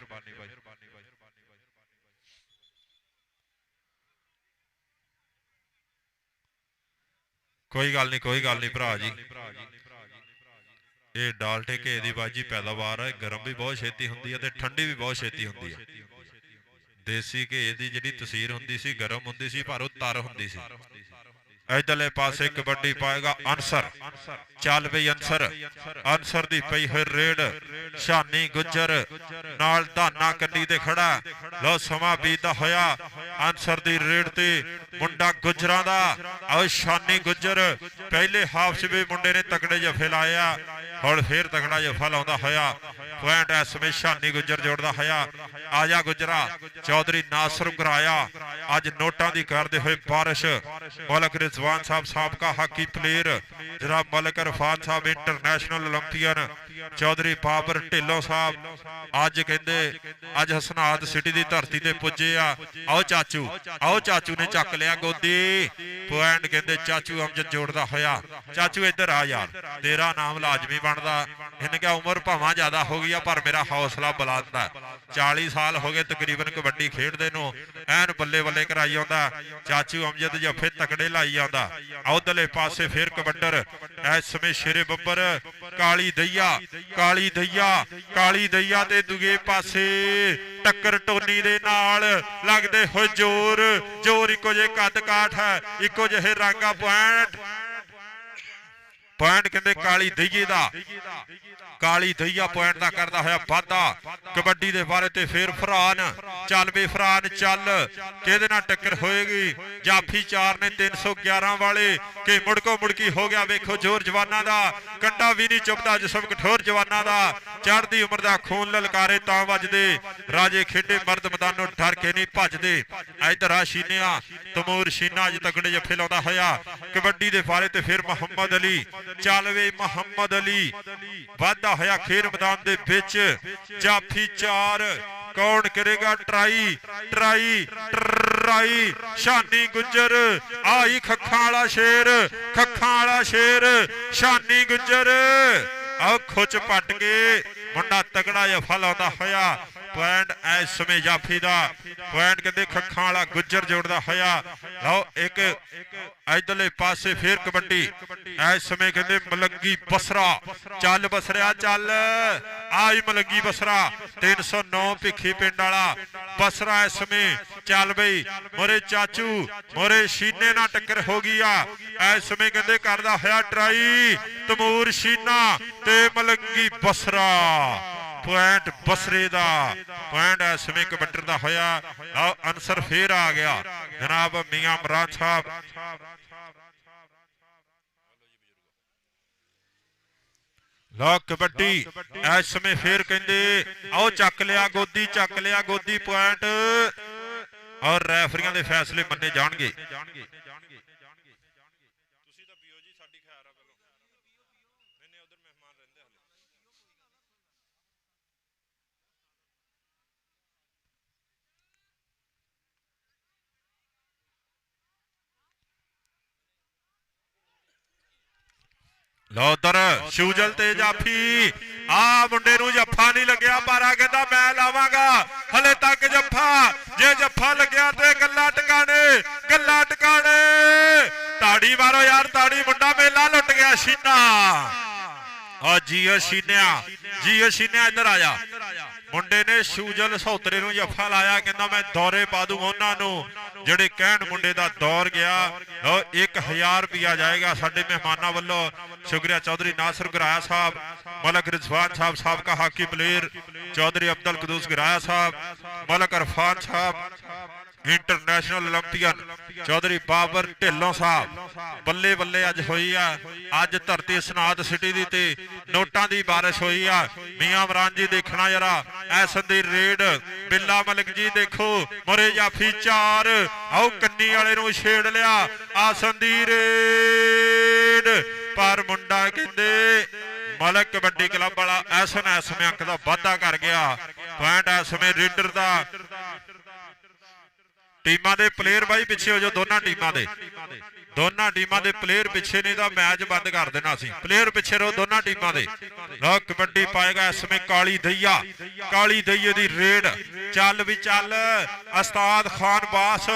ਕੋਈ ਗੱਲ ਨਹੀਂ, ਕੋਈ ਗੱਲ ਨਹੀਂ ਭਰਾ ਜੀ। ਇਹ ਡਾਲਟੇ ਘੇ ਦੀ ਬਾਜੀ ਪੈਦਾਵਾਰ ਹੈ, ਗਰਮ ਵੀ ਬਹੁਤ ਛੇਤੀ ਹੁੰਦੀ ਹੈ ਤੇ ਠੰਡੀ ਵੀ ਬਹੁਤ ਛੇਤੀ ਹੁੰਦੀ ਹੈ। ਦੇਸੀ ਘੇ ਦੀ ਜਿਹੜੀ ਤਸੀਰ ਹੁੰਦੀ ਸੀ ਗਰਮ ਹੁੰਦੀ ਸੀ, ਪਰ ਉਹ ਤਰ ਹੁੰਦੀ ਸੀ। इधरले पासे कबड्डी पाएगा अंसर, चल बई अंसर, अंसर दी पई हुई रेड, शानी गुज्जर नाल धाना कन्नी ते खड़ा। लो समा बीतदा होया, अंसर दी रेड ते मुंडा गुजरां दा, और शानी गुज्जर पहले हाफ च भी मुंडे ने तकड़े जफे लाया, हुण फिर तकड़ा जफा लाउंदा होया। पॉइंट इस समय शानी गुज्जर जोड़दा होया। आजा गुजरा, चौधरी नासिर घराया अज नोटां दी करदे होए बारिश। मलक रिजवान साहब साबका हॉकी प्लेयर, जनाब मलक इरफान साहब इंटरनेशनल ओलंपियन, चौधरी बाबर ढिल्लों साहब अज कहंदे अज हसनात सिटी की धरती ते पुजे आ। आओ चाचू, आओ चाचू ने चक लिया गोदी। पॉइंट कहंदे चाचू अमजद जोड़दा होया। चाचू इधर आ यार, तेरा नाम लाजमी बनदा। इन्हें क्या उम्र भावां ज्यादा हो गई पर मेरा हौसला बुलंद है। 40 साल हो गए तकरीबन कबड्डी खेडदे नूं, ऐन बल्ले बल्ले कराई आउंदा। चाचू अमजद जफे तकड़े लाई आउंदा। उधरले पासे फिर कबड्डर इस समय शेरे बब्बर, काली दईया, काली दईया, काली दईया ते दूजे पासे टक्कर टोनी दे नाल लगदे होए जोर, जोर इको जे कद काठ है, इको जिहे रंगा। पॉइंट पॉइंट कहते काली दईये दा, काली दईया पॉइंट का करता होया वाधा। कबड्डी के बारे ते फिर फरहान, चल बे फरहान चल, किहदे नाल टक्कर होएगी? जाफी 4 ने 311 वाले के मुड़को मुड़की हो गया। वेखो जोर जवाना दा, कंडा भी नहीं चुभदा, जिसम कठोर जवाना दा। चढ़दी उम्र दा खून ललकारे तां वजदे, राजे खेडे मर्द मैदानों डर के नहीं भजदे। इधर आ शीनिया तमूर शीना अज तगड़े जफे लाउंदा होया। कबड्डी के बारे ते फिर मुहम्मद अली, चल वे मुहम्मद अली वाधा होया खेल मैदान दे विच। जाफी 4, कौन करेगा ट्राई, ट्राई ट्राई? शानी गुज्जर आई, खखा वाला शेर, खखा वाला शेर शानी गुज्जर। आओ खुच पट के मुंडा तगड़ा जफा लाउंदा होया। पॉइंट इस समय जाफी दा, पॉइंट कहते खखा वाला गुज्जर जोड़दा होया। लो एक इधरले पासे फिर कबड्डी इस समय कहते मलंगी बसरा, चल बसरिया चल। ਆਈ ਮਲੰਗੀ ਬਸਰਾ 309 ਭਿੱਖੀ ਪਿੰਡ ਵਾਲਾ ਬਸਰਾ ਇਸ ਸਮੇਂ ਚੱਲ ਬਈ ਮੋਰੇ ਚਾਚੂ ਮੋਰੇ ਸ਼ੀਨੇ ਨਾਲ ਟੱਕਰ ਹੋ ਗਈ ਆ ਇਸ ਸਮੇਂ ਕਹਿੰਦੇ ਕਰਦਾ ਹੋਇਆ ਟਰਾਈ ਤਮੂਰ ਸ਼ੀਨਾ ਤੇ ਮਲੰਗੀ ਬਸਰਾ ਪੁਆਇੰਟ ਬਸਰੇ ਦਾ ਪੁਆਇੰਟ ਇਸ ਸਮੇਂ ਕਬੱਟਰ ਦਾ ਹੋਇਆ ਆਓ ਅਨਸਰ ਫੇਰ ਆ ਗਿਆ ਜਨਾਬ ਮੀਆਂ ਇਮਰਾਨ ਸਾਹਿਬ ਲੋ ਕਬੱਡੀ ਇਸ ਸਮੇਂ ਫੇਰ ਕਹਿੰਦੇ ਆਓ ਚੱਕ ਲਿਆ ਗੋਦੀ ਪੁਆਇੰਟ ਔਰ ਰੈਫਰੀਆਂ ਦੇ ਫੈਸਲੇ ਮੰਨੇ ਜਾਣਗੇ ਤੁਸੀਂ ਤਾਂ ਪੀਓ ਜੀ ਸਾਡੀ ਖੈਰ ਆ ਪਹਿਲਾਂ ਨਹੀਂ ਉਧਰ ਮਹਿਮਾਨ ਰਹਿੰਦੇ ਹਲੇ ਲੋ ਉਧਰ ਸ਼ੂਜਲ ਤੇ ਜਾਫੀ ਆ ਮੁੰਡੇ ਨੂੰ ਜੱਫਾ ਨਹੀਂ ਲੱਗਿਆ ਪਾਰਾ ਕਹਿੰਦਾ ਮੈਂ ਲਾਵਾਂਗਾ ਹਲੇ ਤੱਕ ਜੱਫਾ ਜੇ ਜੱਫਾ ਲੱਗਿਆ ਤੇ ਗੱਲਾਂ ਟਿਕਾਣੇ ਤਾੜੀ ਮਾਰੋ ਯਾਰ ਤਾੜੀ ਮੁੰਡਾ ਮੇਲਾ ਲੁੱਟ ਗਿਆ ਸ਼ੀਨਾ ਆ ਜੀਓ ਸ਼ੀਨਿਆ ਇੱਧਰ ਆ ਜਾ ਮੁੰਡੇ ਨੇ ਸ਼ੂਜਲ ਸੌਤਰੇ ਨੂੰ ਜੱਫਾ ਲਾਇਆ ਕਹਿੰਦਾ ਮੈਂ ਦੌਰੇ ਪਾ ਦੂੰ ਉਹਨਾਂ ਨੂੰ ਜਿਹੜੇ ਕਹਿਣ ਮੁੰਡੇ ਦਾ ਦੌਰ ਗਿਆ 1000 ਰੁਪਇਆ ਜਾਏਗਾ ਸਾਡੇ ਮਹਿਮਾਨਾਂ ਵੱਲੋਂ ਸ਼ੁਕਰੀਆ ਚੌਧਰੀ ਨਾਸਰ ਗਰਾਇਆ ਸਾਹਿਬ ਮਲਕ ਰਿਜ਼ਵਾਨ ਸਾਹਿਬ ਸਾਬਕਾ ਹਾਕੀ ਪਲੇਅਰ ਚੌਧਰੀ ਅਬਦੁਲ ਕਦੂਸ ਗਰਾਇਆ ਸਾਹਿਬ ਮਲਕ ਅਰਫਾਨ ਸਾਹਿਬ ਇੰਟਰਨੈਸ਼ਨਲ 올림픽ੀਅਨ ਚੌਧਰੀ ਬਾਬਰ ਢਿੱਲੋਂ ਸਾਹਿਬ ਬੱਲੇ ਬੱਲੇ ਅੱਜ ਹੋਈ ਆ ਅੱਜ ਧਰਤੀ ਸਨਾਤ ਸਿਟੀ ਦੀ ਤੇ ਨੋਟਾਂ ਦੀ ਬਾਰਿਸ਼ ਹੋਈ ਆ ਮੀਆਂ ਇਮਰਾਨ ਜੀ ਦੇਖਣਾ ਜਰਾ ਐਸਨ ਦੀ ਰੇਡ ਬਿੱਲਾ ਮਲਕ ਜੀ ਦੇਖੋ ਮੋਰੇ ਜਾਫੀ 4 ਆਓ ਕੰਨੀ ਵਾਲੇ ਨੂੰ ਛੇੜ ਲਿਆ ਆਸਨ ਦੀ ਰੇਡ ਪਰ ਮੁੰਡਾ ਕਹਿੰਦੇ ਮਲਕ ਕਬੱਡੀ ਕਲੱਬ ਵਾਲਾ ਐਸਨ ਐਸਵੇਂ ਅੰਕ ਦਾ ਵਾਧਾ ਕਰ ਗਿਆ ਪੁਆਇੰਟ ਐਸਵੇਂ ਰੇਡਰ ਦਾ ਟੀਮਾਂ ਦੇ ਪਲੇਅਰ ਬਾਈ ਪਿੱਛੇ ਹੋ ਜਾਓ ਦੋਨਾਂ ਟੀਮਾਂ ਦੇ ਪਲੇਅਰ ਪਿੱਛੇ ਨਹੀਂ ਤਾਂ ਮੈਚ ਬੰਦ ਕਰ ਦੇਣਾ ਸੀ ਪਲੇਅਰ ਪਿੱਛੇ ਰਹੋ ਦੋਨਾਂ ਟੀਮਾਂ ਦੇ ਲੋ ਕਬੱਡੀ ਪਾਏਗਾ ਇਸ ਸਮੇਂ ਕਾਲੀ ਦਈਏ ਦੀ ਰੇਡ ਚੱਲ ਵੀ ਚੱਲ ਉਸਤਾਦ ਖਾਨ ਬਾਸ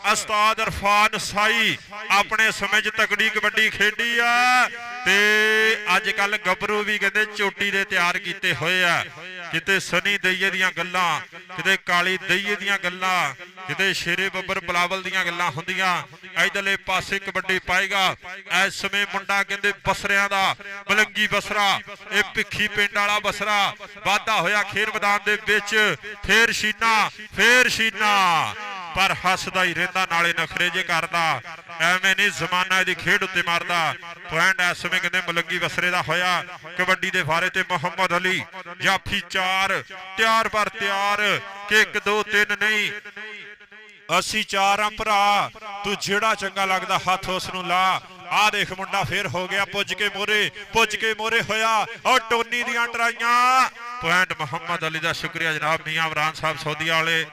ਉਸਤਾਦ ਇਰਫਾਨ ਸਾਈ ਆਪਣੇ ਸਮੇਂ 'ਚ ਤਕੜੀ ਕਬੱਡੀ ਖੇਡੀ ਆ ਤੇ ਅੱਜ ਕੱਲ ਗੱਭਰੂ ਵੀ ਕਹਿੰਦੇ ਚੋਟੀ ਦੇ ਤਿਆਰ ਕੀਤੇ ਹੋਏ ਆ ਕਿਤੇ ਸਨੀ ਦਈਏ ਦੀਆਂ ਗੱਲਾਂ ਕਿਤੇ ਕਾਲੀ ਦਈਏ ਦੀਆਂ ਗੱਲਾਂ ਕਿਤੇ ਸ਼ੇਰੇ ਬੱਬਰ ਬਲਾਵਲ ਦੀਆਂ ਗੱਲਾਂ ਹੁੰਦੀਆਂ ਇਧਰਲੇ ਪਾਸੇ ਕਬੱਡੀ ਪਾਏਗਾ ਇਸ ਸਮੇਂ ਮੁੰਡਾ ਕਹਿੰਦੇ ਬਸਰਿਆਂ ਦਾ ਮਲੰਗੀ ਬਸਰਾ ਇਹ ਭਿੱਖੀ ਪਿੰਡ ਵਾਲਾ ਬਸਰਾ ਵਾਧਾ ਹੋਇਆ ਖੇਰ ਮੈਦਾਨ ਦੇ ਵਿੱਚ ਫੇਰ ਸ਼ੀਨਾ ਪਰ ਹੱਸਦਾ ਹੀ ਰਹਿੰਦਾ ਨਾਲੇ ਨਖਰੇ ਜੇ ਕਰਦਾ ਐਵੇਂ ਨਹੀਂ ਜ਼ਮਾਨਾ ਇਹਦੀ ਖੇਡ ਉੱਤੇ ਮਾਰਦਾ ਪੁਆਇੰਟ ਇਸ ਸਮੇਂ ਕਹਿੰਦੇ ਮਲੰਗੀ ਬਸਰੇ ਦਾ ਹੋਇਆ ਕਬੱਡੀ ਦੇ ਫਾਰੇ ਤੇ ਮੁਹੰਮਦ ਅਲੀ ਜਾਫੀ 4 ਤਿਆਰ ਕਿ 1 2 3 ਨਹੀਂ ਅਸੀਂ 4 ਆ ਭਰਾ ਤੂੰ ਜਿਹੜਾ ਚੰਗਾ ਲੱਗਦਾ ਹੱਥ ਉਸ ਨੂੰ ਲਾ ਆ ਦੇਖ ਮੁੰਡਾ ਫੇਰ ਹੋ ਗਿਆ ਪੁੱਜ ਕੇ ਮੋਰੇ ਹੋਇਆ ਔਰ ਟੋਨੀ ਦੀਆਂ ਟਰਾਈਆਂ ਪੁਆਇੰਟ ਮੁਹੰਮਦ ਅਲੀ ਦਾ ਸ਼ੁਕਰੀਆ ਜਨਾਬ ਮੀਆਂ ਇਮਰਾਨ ਸਾਹਿਬ ਸੌਦੀਆ ਵਾਲੇ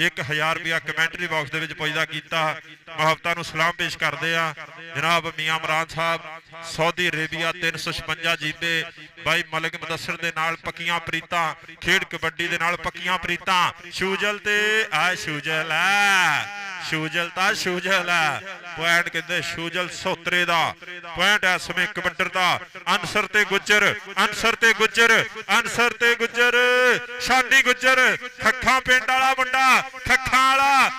1000 ਰੁਪਇਆ ਕਮੈਂਟਰੀ ਬਾਕਸ ਦੇ ਵਿੱਚ ਪੁੱਜਦਾ ਕੀਤਾ ਮੁਹੱਬਤਾਂ ਨੂੰ ਸਲਾਮ ਪੇਸ਼ ਕਰਦੇ ਆ ਜਨਾਬ ਮੀਆਂ ਇਮਰਾਨ ਸਾਹਿਬ ਸਾਊਦੀ ਅਰੇਬੀਆ 356 ਜੀਬੇ ਬਾਈ ਮਲਕ ਮੁਦੱਸਰ ਦੇ ਨਾਲ ਪੱਕੀਆਂ ਪ੍ਰੀਤਾਂ ਖੇਡ ਕਬੱਡੀ ਦੇ ਨਾਲ ਪੱਕੀਆਂ ਪ੍ਰੀਤਾਂ ਸ਼ੂਜਲ ਤੇ ਸ਼ੂਜਲ ਪੁਆਇੰਟ ਕਹਿੰਦੇ ਸ਼ੂਜਲ ਸੋਤਰੇ ਦਾ ਪੁਆਇੰਟ ਇਸ ਸਮੇਂ ਕਬੱਡਰ ਦਾ ਅਨਸਰ ਤੇ ਗੁੱਜਰ ਸ਼ਾਨੀ ਗੁੱਜਰ ਖੱਖਾਂ ਪਿੰਡ ਵਾਲਾ ਮੁੰਡਾ ਖੱਖਾਂ ਵਾਲਾ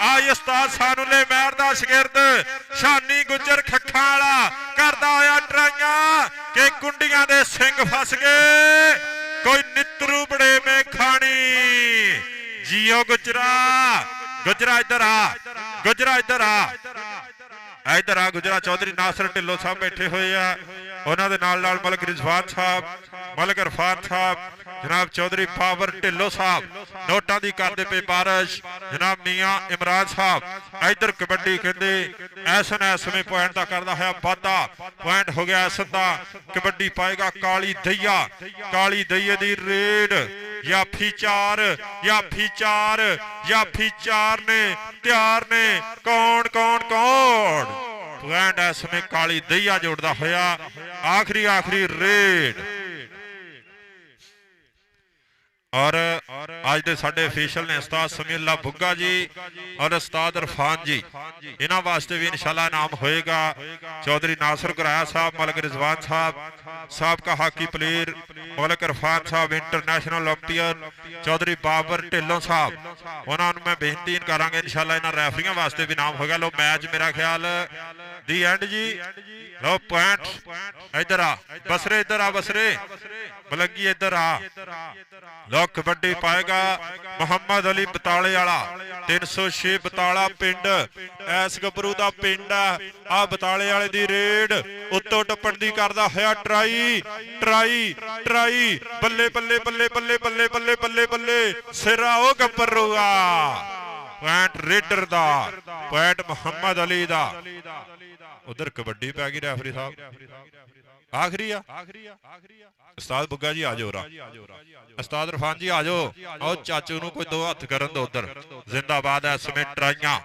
ਆਈ ਉਸਤਾਦ ਸਾਨੂਲੇ ਮਹਿਰ ਦਾ ਸ਼ਾਗਿਰਦ ਸ਼ਾਨੀ ਗੁੱਜਰ ਖੱਖਾਂ ਵਾਲਾ ਕਰਦਾ ਹੋਇਆ ਟਰਾਈਆਂ ਕਿ ਕੁੰਡੀਆਂ ਦੇ ਸਿੰਘ ਫਸ ਗਏ ਕੋਈ ਨਿੱਤਰੂ ਬੜੇ ਮੇ ਖਾਣੀ ਜੀਓ ਗੁਜਰਾ ਇੱਧਰ ਆ ਗੁਜਰਾ ਚੌਧਰੀ ਨਾਸਰ ਢਿੱਲੋਂ ਸਾਹਿਬ ਬੈਠੇ ਹੋਏ ਆ ਉਹਨਾਂ ਦੇ ਨਾਲ ਮਲਕ ਰਿਜ਼ਵਾਨ ਸਾਹਿਬ ਮਲਕ ਅਰਫਾਨ ਸਾਹਿਬ ਜਨਾਬ ਚੌਧਰੀ ਪਾਵਰ ਢਿੱਲੋਂ ਸਾਹਿਬ ਨੋਟਾਂ ਦੀ ਕਰਦੇ ਪਏ ਬਾਰਿਸ਼ ਜਨਾਬ ਮੀਆਂ ਇਮਰਾਨ ਸਾਹਿਬ ਇੱਧਰ ਕਬੱਡੀ ਕਹਿੰਦੇ ਐਸਨ ਇਸ ਸਮੇਂ ਪੁਆਇੰਟ ਦਾ ਕਰਦਾ ਹੋਇਆ ਵਾਧਾ ਪੁਆਇੰਟ ਹੋ ਗਿਆ ਐਸਨ ਦਾ ਕਬੱਡੀ ਪਾਏਗਾ ਕਾਲੀ ਦਈਏ ਦੀ ਰੇਡ ਜਾਫੀ 4 ਨੇ ਤਿਆਰ ਨੇ ਕੌਣ ਪੁਆਇੰਟ ਇਸ ਸਮੇਂ ਕਾਲੀ ਦਈਆ ਜੋੜਦਾ ਹੋਇਆ ਆਖਰੀ ਰੇਡ और ਅੱਜ ਦੇ ਸਾਡੇ ਅਫੀਸ਼ੀਅਲ ਨੇ ਉਸਤਾਦ ਸਮੀਉल्लाह ਬੁੱਗਾ ਜੀ ਔਰ ਉਸਤਾਦ ਇਰਫਾਨ ਜੀ। ਇਹਨਾਂ ਵਾਸਤੇ ਵੀ ਇਨਸ਼ਾਅੱਲਾ ਇਨਾਮ ਹੋਏਗਾ। ਚੌਧਰੀ ਨਾਸਰ ਗੁਰਾਇਆ ਸਾਹਿਬ, ਮਲਕ ਰਿਜ਼ਵਾਨ ਸਾਹਿਬ, ਸਾਬਕਾ ਹਾਕੀ ਪਲੇਅਰ ਮਲਕ ਇਰਫਾਨ ਸਾਹਿਬ, ਇੰਟਰਨੈਸ਼ਨਲ ਓਲੰਪੀਅਨ ਚੌਧਰੀ ਬਾਬਰ ਢਿੱਲੋਂ ਸਾਹਿਬ, ਉਹਨਾਂ ਨੂੰ ਮੈਂ ਬੇਨਤੀ ਕਰਾਂਗਾ ਇਨਸ਼ਾਅੱਲਾ ਇਹਨਾਂ ਰੈਫਰੀਆਂ ਵਾਸਤੇ ਵੀ ਇਨਾਮ ਹੋਗਾ। ਲੋ ਮੈਚ ਮੇਰਾ ਖਿਆਲ ਦੀ ਐਂਡ ਜੀ। ਲੋ ਪੁਆਇੰਟ इधर आ बसरे, इधर आ बसरे, मलंगी इधर आ। लो कबड्डी पाएगा मुहम्मद अली बताले वाला 306 बताला पिंड ऐस गबरू दा पिंड आ बताले वाले दी रेड उत्तों टप्पण दी करदा होया ट्राई ट्राई ट्राई बल्ले बल्ले बल्ले बल्ले बल्ले बल्ले बल्ले बल्ले सिरा ओ गब्बरूआ। पॉइंट रेडर दा, पॉइंट मुहम्मद अली दा। उधर कबड्डी पै गई रैफरी साहब आखिरी उस्ताद बुग्गा जी आ जाओ, उस्ताद इरफान जी आ जाओ। आओ चाचू नूं कोई दो हथ करन दो। उधर जिंदाबाद है इसमें ट्राइयां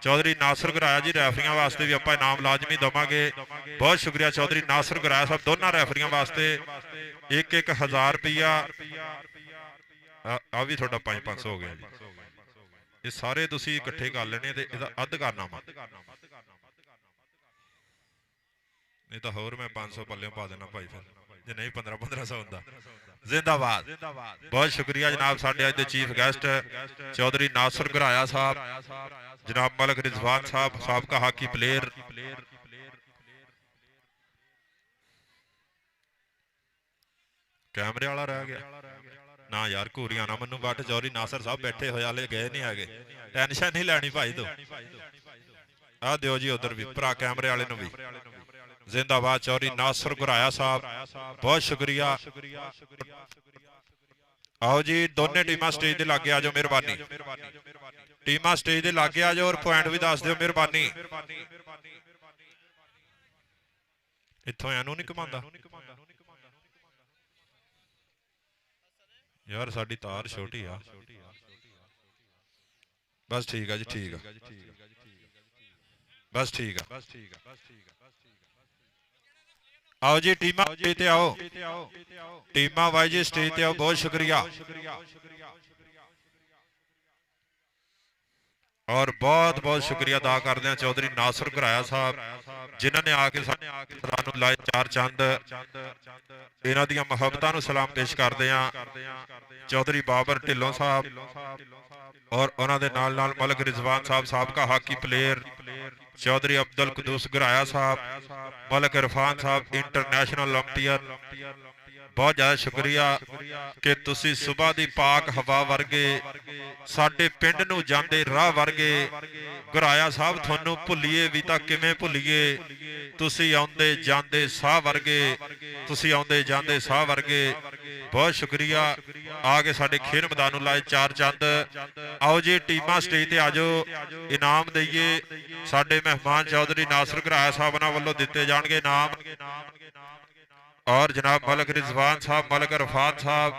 चौधरी नासर गुराया जी। रैफरियां वास्ते भी आपां इनाम लाजमी देवांगे। बहुत शुक्रिया चौधरी नासर गुराया साहब, दोनों रैफरियां वास्ते 1-1000 रुपया। आ भी थोड़ा 500 हो गया जी। ये सारे तुसीं इकट्ठे कर लेने ते इहदा अद्ध करना वा, नहीं तो होर मैं 500 पल्ले पा देना भाई, फिर जे नहीं 1500 होंदा। जिंदाबाद, बहुत शुक्रिया जनाब साडे अज दे चीफ गेस्ट चौधरी नासर गुराया साहब, जनाब मलक रिजवान साहब, साबका हाकी प्लेयर। कैमरे वाला रह गया ना यार, घूरिया ना मनु बट चौधरी नासर साहब बैठे होए हाले गए नहीं है, टेंशन नहीं लैनी भाई। तो आ दिओ जी उधर भी भरा कैमरे वाले नूं भी। जिंदाबाद चौधरी नासर गुराया साहब, बहुत शुक्रिया। आओ जी दोनों टीमां स्टेज के लागे आ जाओ, मेहरबानी। टीमां स्टेज के लागे आ जाओ और पॉइंट भी दस दिओ, मेहरबानी। इत्थों एनू नहीं घुमांदा यार, साडी तार छोटी आ। बस ठीक है जी, ठीक है, बस ठीक है। आओ जी टीमां स्टेज ते आओ, टीमां वाई जी स्टेज ते आओ। बहुत शुक्रिया और बहुत बहुत शुक्रिया अदा करते हैं चौधरी नासर गुराया साहब, जिन्होंने आके सानू लाए 4 चंद। इन्हां दियां मुहब्बतां नूं सलाम पेश करते हैं चौधरी बाबर ढिल्लों साहब और उन्हां दे नाल नाल मलक रिजवान साहब, साबका हाकी प्लेयर चौधरी अब्दुल कुदूस गुराया साहब, मलक इरफान साहब, इंटरनेशनल ओलंपियन। बहुत ज़्यादा शुक्रिया कि तुसी सुबह दी पाक हवा वर्गे साडे पिंड नूं जांदे राह वर्गे गुराया साहब तुहानूं भुल्लीए भी तां किवें भुल्लीए। तुसी आउंदे जांदे साह वर्गे, तुसी आउंदे जांदे साह वर्गे। बहुत शुक्रिया आके साडे खेल मैदान नूं लाए 4 चंद। आओ जी टीमां स्टेज ते आ जाओ, इनाम दईए। साडे मेहमान चौधरी नासर गुराया साहब नाल वल्लों दिते जाणगे इनाम और जनाब मलक रिजवान साहब, मलक इरफान साहब,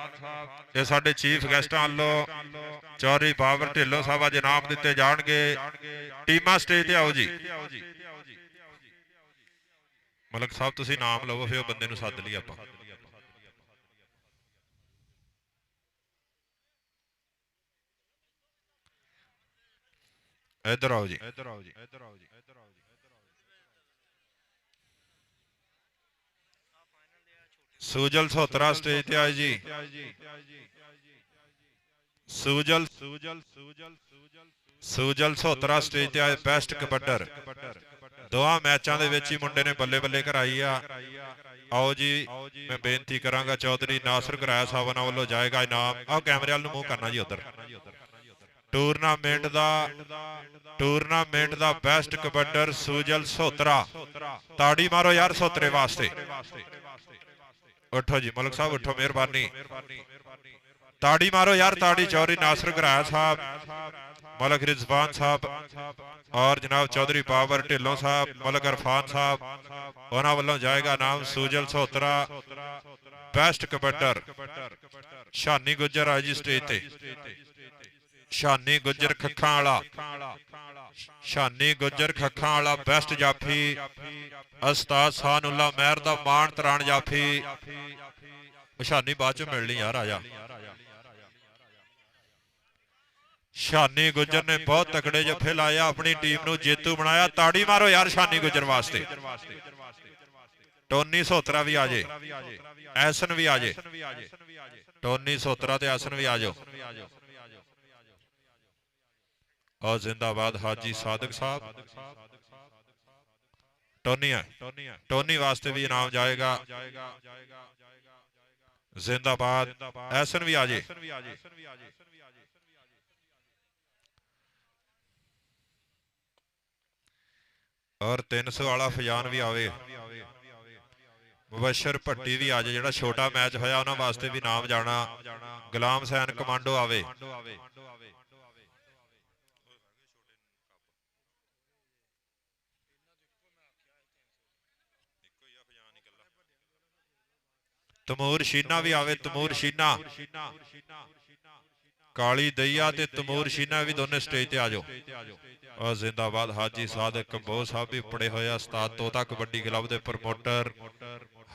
ये साडे चीफ गेस्टां वालों चौधरी बाबर ढिल्लों साहब अज इनाम दिते जाणगे। टीमां स्टेज ते आओ जी। मलक साहब तुसीं नाम लवो, फिर बंदे नूं सद लईए आपां। इधर आओ जी, इधर आओ जी, इधर आओ जी। सुजल सोहतरा स्टेज ते आए जी। सुजल सोहतरा स्टेज ते आए, बेस्ट कबड्डर। दोवां मैचां दे विच ही मुंडे ने बल्ले बल्ले कराई आ। आओ जी मैं बेनती करांगा चौधरी नासर गुराया साहब नाल वल्लों जाएगा इनाम। आओ कैमरे वाल नूं मूंह करना जी उधर। टूरनामेंट दा बेस्ट कबड्डर सुजल सोहतरा। ताड़ी मारो यार सोहतरे वास्ते। उठो जी मलक साहब उठो, मेहरबानी। ताड़ी मारो यार ताड़ी। चौधरी नासर गुराया साहब, मलक रिजवान साहब और जनाब चौधरी बाबर ढिल्लों साहब, मलक इरफान साहब, उन्हां वल्लों जाएगा नाम सुजल सोहतरा बेस्ट कबड्डर। शानी गुज्जर आई जी स्टेज ते। शानी गुज्जर खखां वाला, शानी गुज्जर खखां वाला बेस्ट जाफी। उस्ताद सानुल्लाह महर दा मान तरान जाफी। शानी बाद चों मिलनी यार, आजा ਸ਼ਾਨੀ ਗੁੱਜਰ ਨੇ ਬਹੁਤ ਤਕੜੇ ਜੱਫੇ ਲਾਏ ਆ, ਆਪਣੀ ਟੀਮ ਨੂੰ ਜੇਤੂ ਬਣਾਇਆ। ਤਾੜੀ ਮਾਰੋ ਯਾਰ ਸ਼ਾਨੀ ਗੁੱਜਰ ਵਾਸਤੇ। ਟੋਨੀ ਸੋਤਰਾ ਵੀ ਆ ਜੇ, ਐਸਨ ਵੀ ਆ ਜੇ। ਟੋਨੀ ਸੋਤਰਾ ਤੇ ਐਸਨ ਵੀ ਆ ਜਾਓ। ਔਰ ਜ਼ਿੰਦਾਬਾਦ ਹਾਜੀ ਸਾਦਕ ਸਾਹਿਬ। ਟੋਨੀ ਹੈ, ਟੋਨੀ ਵਾਸਤੇ ਵੀ ਇਨਾਮ ਜਾਏਗਾ। ਜ਼ਿੰਦਾਬਾਦ ਐਸਨ ਵੀ ਆ ਜੇ। ਔਰ 300 ਵਾਲਾ ਫਜ਼ਾਨ ਵੀ ਆਵੇ। ਮੁਬਸ਼ਰ ਭੱਟੀ ਵੀ ਆ ਜਾਏ। ਜਿਹੜਾ ਛੋਟਾ ਮੈਚ ਹੋਇਆ ਉਹਨਾਂ ਵਾਸਤੇ ਵੀ ਨਾਮ ਜਾਣਾ। ਗੁਲਾਮ ਹੁਸੈਨ ਕਮਾਂਡੋ ਆਵੇ। ਤਮੂਰ ਸ਼ੀਨਾ ਵੀ ਆਵੇ। ਤਮੂਰ ਸ਼ੀਨਾ, ਕਾਲੀ ਦਈਆ ਤੇ ਤਮੂਰ ਸ਼ੀਨਾ ਵੀ ਦੋਨੇ ਸਟੇਜ ਤੇ ਆ ਜਾਓ। ਔਰ ਜ਼ਿੰਦਾਬਾਦ ਹਾਜੀ ਸਾਦਕ ਕੰਬੋਜ ਸਾਹਿਬ ਵੀ ਪੜੇ ਹੋਏ ਆ। ਉਸਤਾਦ ਤੋਤਾ ਕਬੱਡੀ ਕਲੱਬ ਦੇ ਪ੍ਰਮੋਟਰ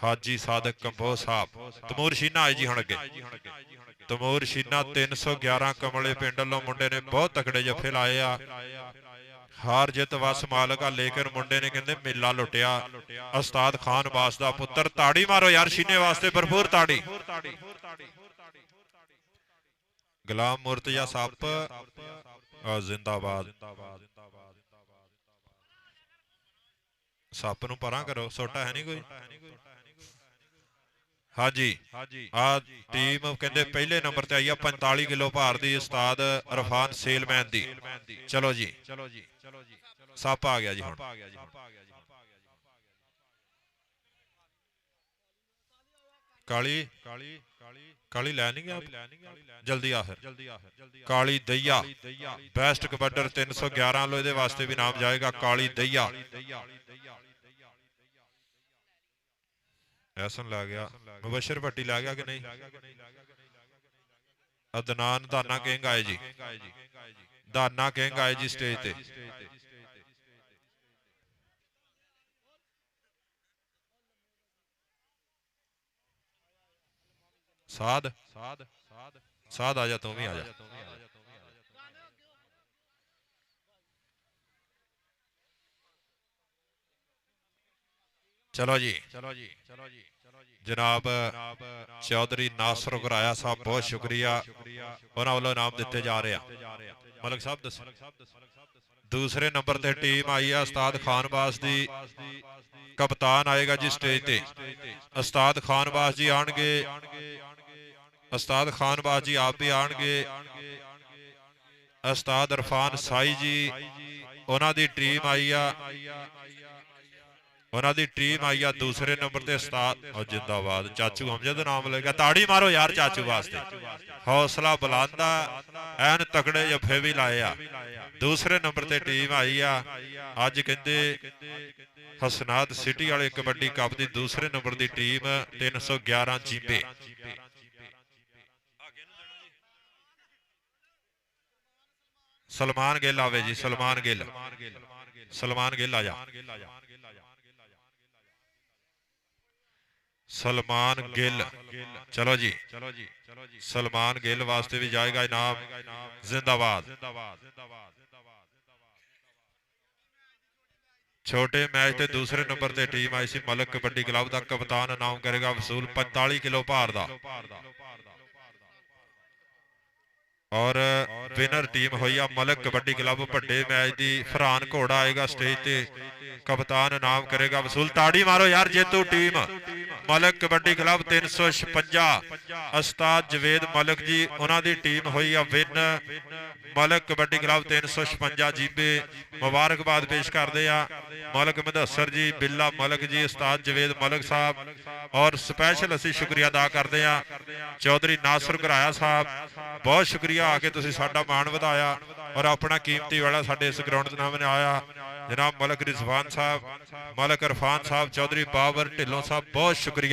ਹਾਜੀ ਸਾਦਕ ਕੰਬੋਜ ਸਾਹਿਬ। ਤਮੂਰ ਸ਼ੀਨਾ ਆਏ ਜੀ ਹੁਣ ਅੱਗੇ। ਤਮੂਰ ਸ਼ੀਨਾ 311 ਕਮਲੇ ਪਿੰਡ ਵੱਲੋਂ ਮੁੰਡੇ ਨੇ ਬਹੁਤ ਤਕੜੇ ਜੱਫੇ ਲਾਏ ਆ। ਹਾਰ ਜਿੱਤ ਵਸ ਮਾਲਕ ਆ, ਲੇਕਿਨ ਮੁੰਡੇ ਨੇ ਕਹਿੰਦੇ ਮੇਲਾ ਲੁੱਟਿਆ। ਉਸਤਾਦ ਖਾਨ ਬਾਸ ਦਾ ਪੁੱਤਰ। ਤਾੜੀ ਮਾਰੋ ਯਾਰ ਸ਼ੀਨੇ ਵਾਸਤੇ, ਭਰਪੂਰ ਤਾੜੀ। ਗੁਲਾਮ ਮੁਰਤਜ਼ਾ ਸੱਪ ਜ਼ਿੰਦਾਬਾਦ। ਸੱਪ ਨੂੰ ਪਰਾਂ ਕਰੋ, ਛੋਟਾ ਹੈ ਨਹੀਂ ਕੋਈ। ਹਾਂਜੀ ਆ ਟੀਮ ਕਹਿੰਦੇ ਪਹਿਲੇ ਨੰਬਰ ਤੇ ਆਈ ਆ 45 ਕਿਲੋ ਭਾਰ ਦੀ, ਉਸਤਾਦ ਇਰਫਾਨ ਸੇਲਮੈਨ ਦੀ। ਚਲੋ ਜੀ ਸੱਪ ਆ ਗਿਆ ਜੀ ਹੁਣ। ਕਾਲੀ ਕਾਲੀ ਲੈ ਨਹੀਂ ਗਿਆ, ਜਲਦੀ ਆ ਫਿਰ। ਕਾਲੀ ਦਈਆ ਬੈਸਟ ਕਬੱਡਰ 311 ਲੋ, ਇਹਦੇ ਵਾਸਤੇ ਵੀ ਨਾਮ ਜਾਏਗਾ। ਕਾਲੀ ਦਈਆ ਐਸਨ ਲਾ ਗਿਆ। ਮੁਬਸ਼ਰ ਭੱਟੀ ਲਾ ਗਿਆ ਕਿ ਨਹੀਂ? ਅਦਨਾਨ ਦਾਨਾ ਕਿੰਗ ਆਏ ਜੀ। ਦਾਨਾ ਕਿੰਗ ਆਏ ਜੀ ਸਟੇਜ ਤੇ। ਸਾਧ ਸਾਧ ਆ ਜਾ, ਤੂੰ ਵੀ ਆ ਜਾ। ਚਲੋ ਜੀ ਜਨਾਬ ਚੌਧਰੀ ਨਾਸਰ ਗੁਰਾਇਆ ਸਾਹਿਬ, ਬਹੁਤ ਸ਼ੁਕਰੀਆ। ਉਹਨਾਂ ਵੱਲੋਂ ਇਨਾਮ ਦਿੱਤੇ ਜਾ ਰਹੇ ਆ। ਮਲਕ ਸਾਹਿਬ ਦੱਸੋ। ਦੂਸਰੇ ਨੰਬਰ ਤੇ ਟੀਮ ਆਈ ਆ ਉਸਤਾਦ ਖਾਨਬਾਸ ਦੀ। ਕਪਤਾਨ ਆਏਗਾ ਜੀ ਸਟੇਜ ਤੇ। ਉਸਤਾਦ ਖਾਨਬਾਸ ਜੀ ਆਣਗੇ। ਉਸਤਾਦ ਖਾਨਬਾਸ ਜੀ ਆਪ ਵੀ ਆਣਗੇ। ਉਸਤਾਦ ਇਰਫਾਨ ਸਾਈ ਜੀ, ਉਹਨਾਂ ਦੀ ਟੀਮ ਆਈ ਆ। ਉਹਨਾਂ ਦੀ ਟੀਮ ਆਈ ਆ ਦੂਸਰੇ ਨੰਬਰ ਤੇ ਉਸਤਾਦ ਜਿੰਦਾਬਾਦ ਚਾਚੂ ਹਮਜਦ ਨਾਮ ਲਏਗਾ। ਤਾੜੀ ਮਾਰੋ ਯਾਰ ਚਾਚੂ ਵਾਸਤੇ। ਹੌਸਲਾ ਬੁਲੰਦ ਆ, ਐਨ ਤਕੜੇ ਜੱਫੇ ਵੀ ਲਾਏ ਆ। ਦੂਸਰੇ ਨੰਬਰ ਤੇ ਟੀਮ ਆਈ ਆ। ਅੱਜ ਕਹਿੰਦੇ ਹਸਨਾਦ ਸਿਟੀ ਵਾਲੇ ਕਬੱਡੀ ਕੱਪ ਦੀ ਦੂਸਰੇ ਨੰਬਰ ਦੀ ਟੀਮ 311 ਚੀਂਬੇ। ਸਲਮਾਨ ਗਿੱਲ ਆਵੇ ਜੀ। ਸਲਮਾਨ ਗਿੱਲ, ਸਲਮਾਨ ਗਿੱਲ ਆ ਜਾ। ਸਲਮਾਨ ਗਿੱਲ ਚਲੋ ਜੀ। ਸਲਮਾਨ ਗਿੱਲ ਵਾਸਤੇ ਵੀ ਜਾਏਗਾ ਇਨਾਮ। ਜ਼ਿੰਦਾਬਾਦ। ਛੋਟੇ ਮੈਚ ਤੇ ਦੂਸਰੇ ਨੰਬਰ ਤੇ ਟੀਮ ਆਈ ਸੀ ਮਲਕ ਕਬੱਡੀ ਕਲੱਬ ਦਾ। ਕਪਤਾਨ ਇਨਾਮ ਕਰੇਗਾ ਵਸੂਲ 45 ਕਿਲੋ ਭਾਰ ਦਾ। ਔਰ ਵਿਨਰ ਟੀਮ ਹੋਈ ਆ ਮਲਕ ਕਬੱਡੀ ਕਲੱਬ ਵੱਡੇ ਮੈਚ ਦੀ। ਫਰਹਾਨ ਘੋੜਾ ਆਏਗਾ ਸਟੇਜ ਤੇ। ਕਪਤਾਨ ਇਨਾਮ ਕਰੇਗਾ ਵਸੂਲ। ਤਾੜੀ ਮਾਰੋ ਯਾਰ ਜੇਤੂ ਟੀਮ ਮਲਕ ਕਬੱਡੀ ਕਲੱਬ 356। ਉਸਤਾਦ ਜਵੇਦ ਮਲਕ ਜੀ, ਉਹਨਾਂ ਦੀ ਟੀਮ ਹੋਈ ਆ ਵਿਨ। ਮਲਕ ਕਬੱਡੀ ਕਲੱਬ 356 ਜੀਬੇ ਮੁਬਾਰਕਬਾਦ ਪੇਸ਼ ਕਰਦੇ ਆ। ਮਲਕ ਮਦੱਸਰ ਜੀ, ਬਿੱਲਾ ਮਲਕ ਜੀ, ਉਸਤਾਦ ਜਵੇਦ ਮਲਕ ਸਾਹਿਬ। ਔਰ ਸਪੈਸ਼ਲ ਅਸੀਂ ਸ਼ੁਕਰੀਆ ਅਦਾ ਕਰਦੇ ਆ ਚੌਧਰੀ ਨਾਸਰ ਗੁਰਾਇਆ ਸਾਹਿਬ, ਬਹੁਤ ਸ਼ੁਕਰੀਆ ਆ ਕੇ ਤੁਸੀਂ ਸਾਡਾ ਮਾਣ ਵਧਾਇਆ ਔਰ ਆਪਣਾ ਕੀਮਤੀ ਵੇਲਾ ਸਾਡੇ ਇਸ ਗਰਾਊਂਡ ਦੇ ਨਾਮ ਆਇਆ। ਜਨਾਬ ਮਲਕ ਰਿਜ਼ਵਾਨ ਸਾਹਿਬ, ਮਲਕ ਇਰਫਾਨ ਸਾਹਿਬ, ਚੌਧਰੀ ਬਾਬਰ ਢਿੱਲੋਂ ਸਾਹਿਬ, ਬਹੁਤ ਸ਼ੁਕਰੀਆ।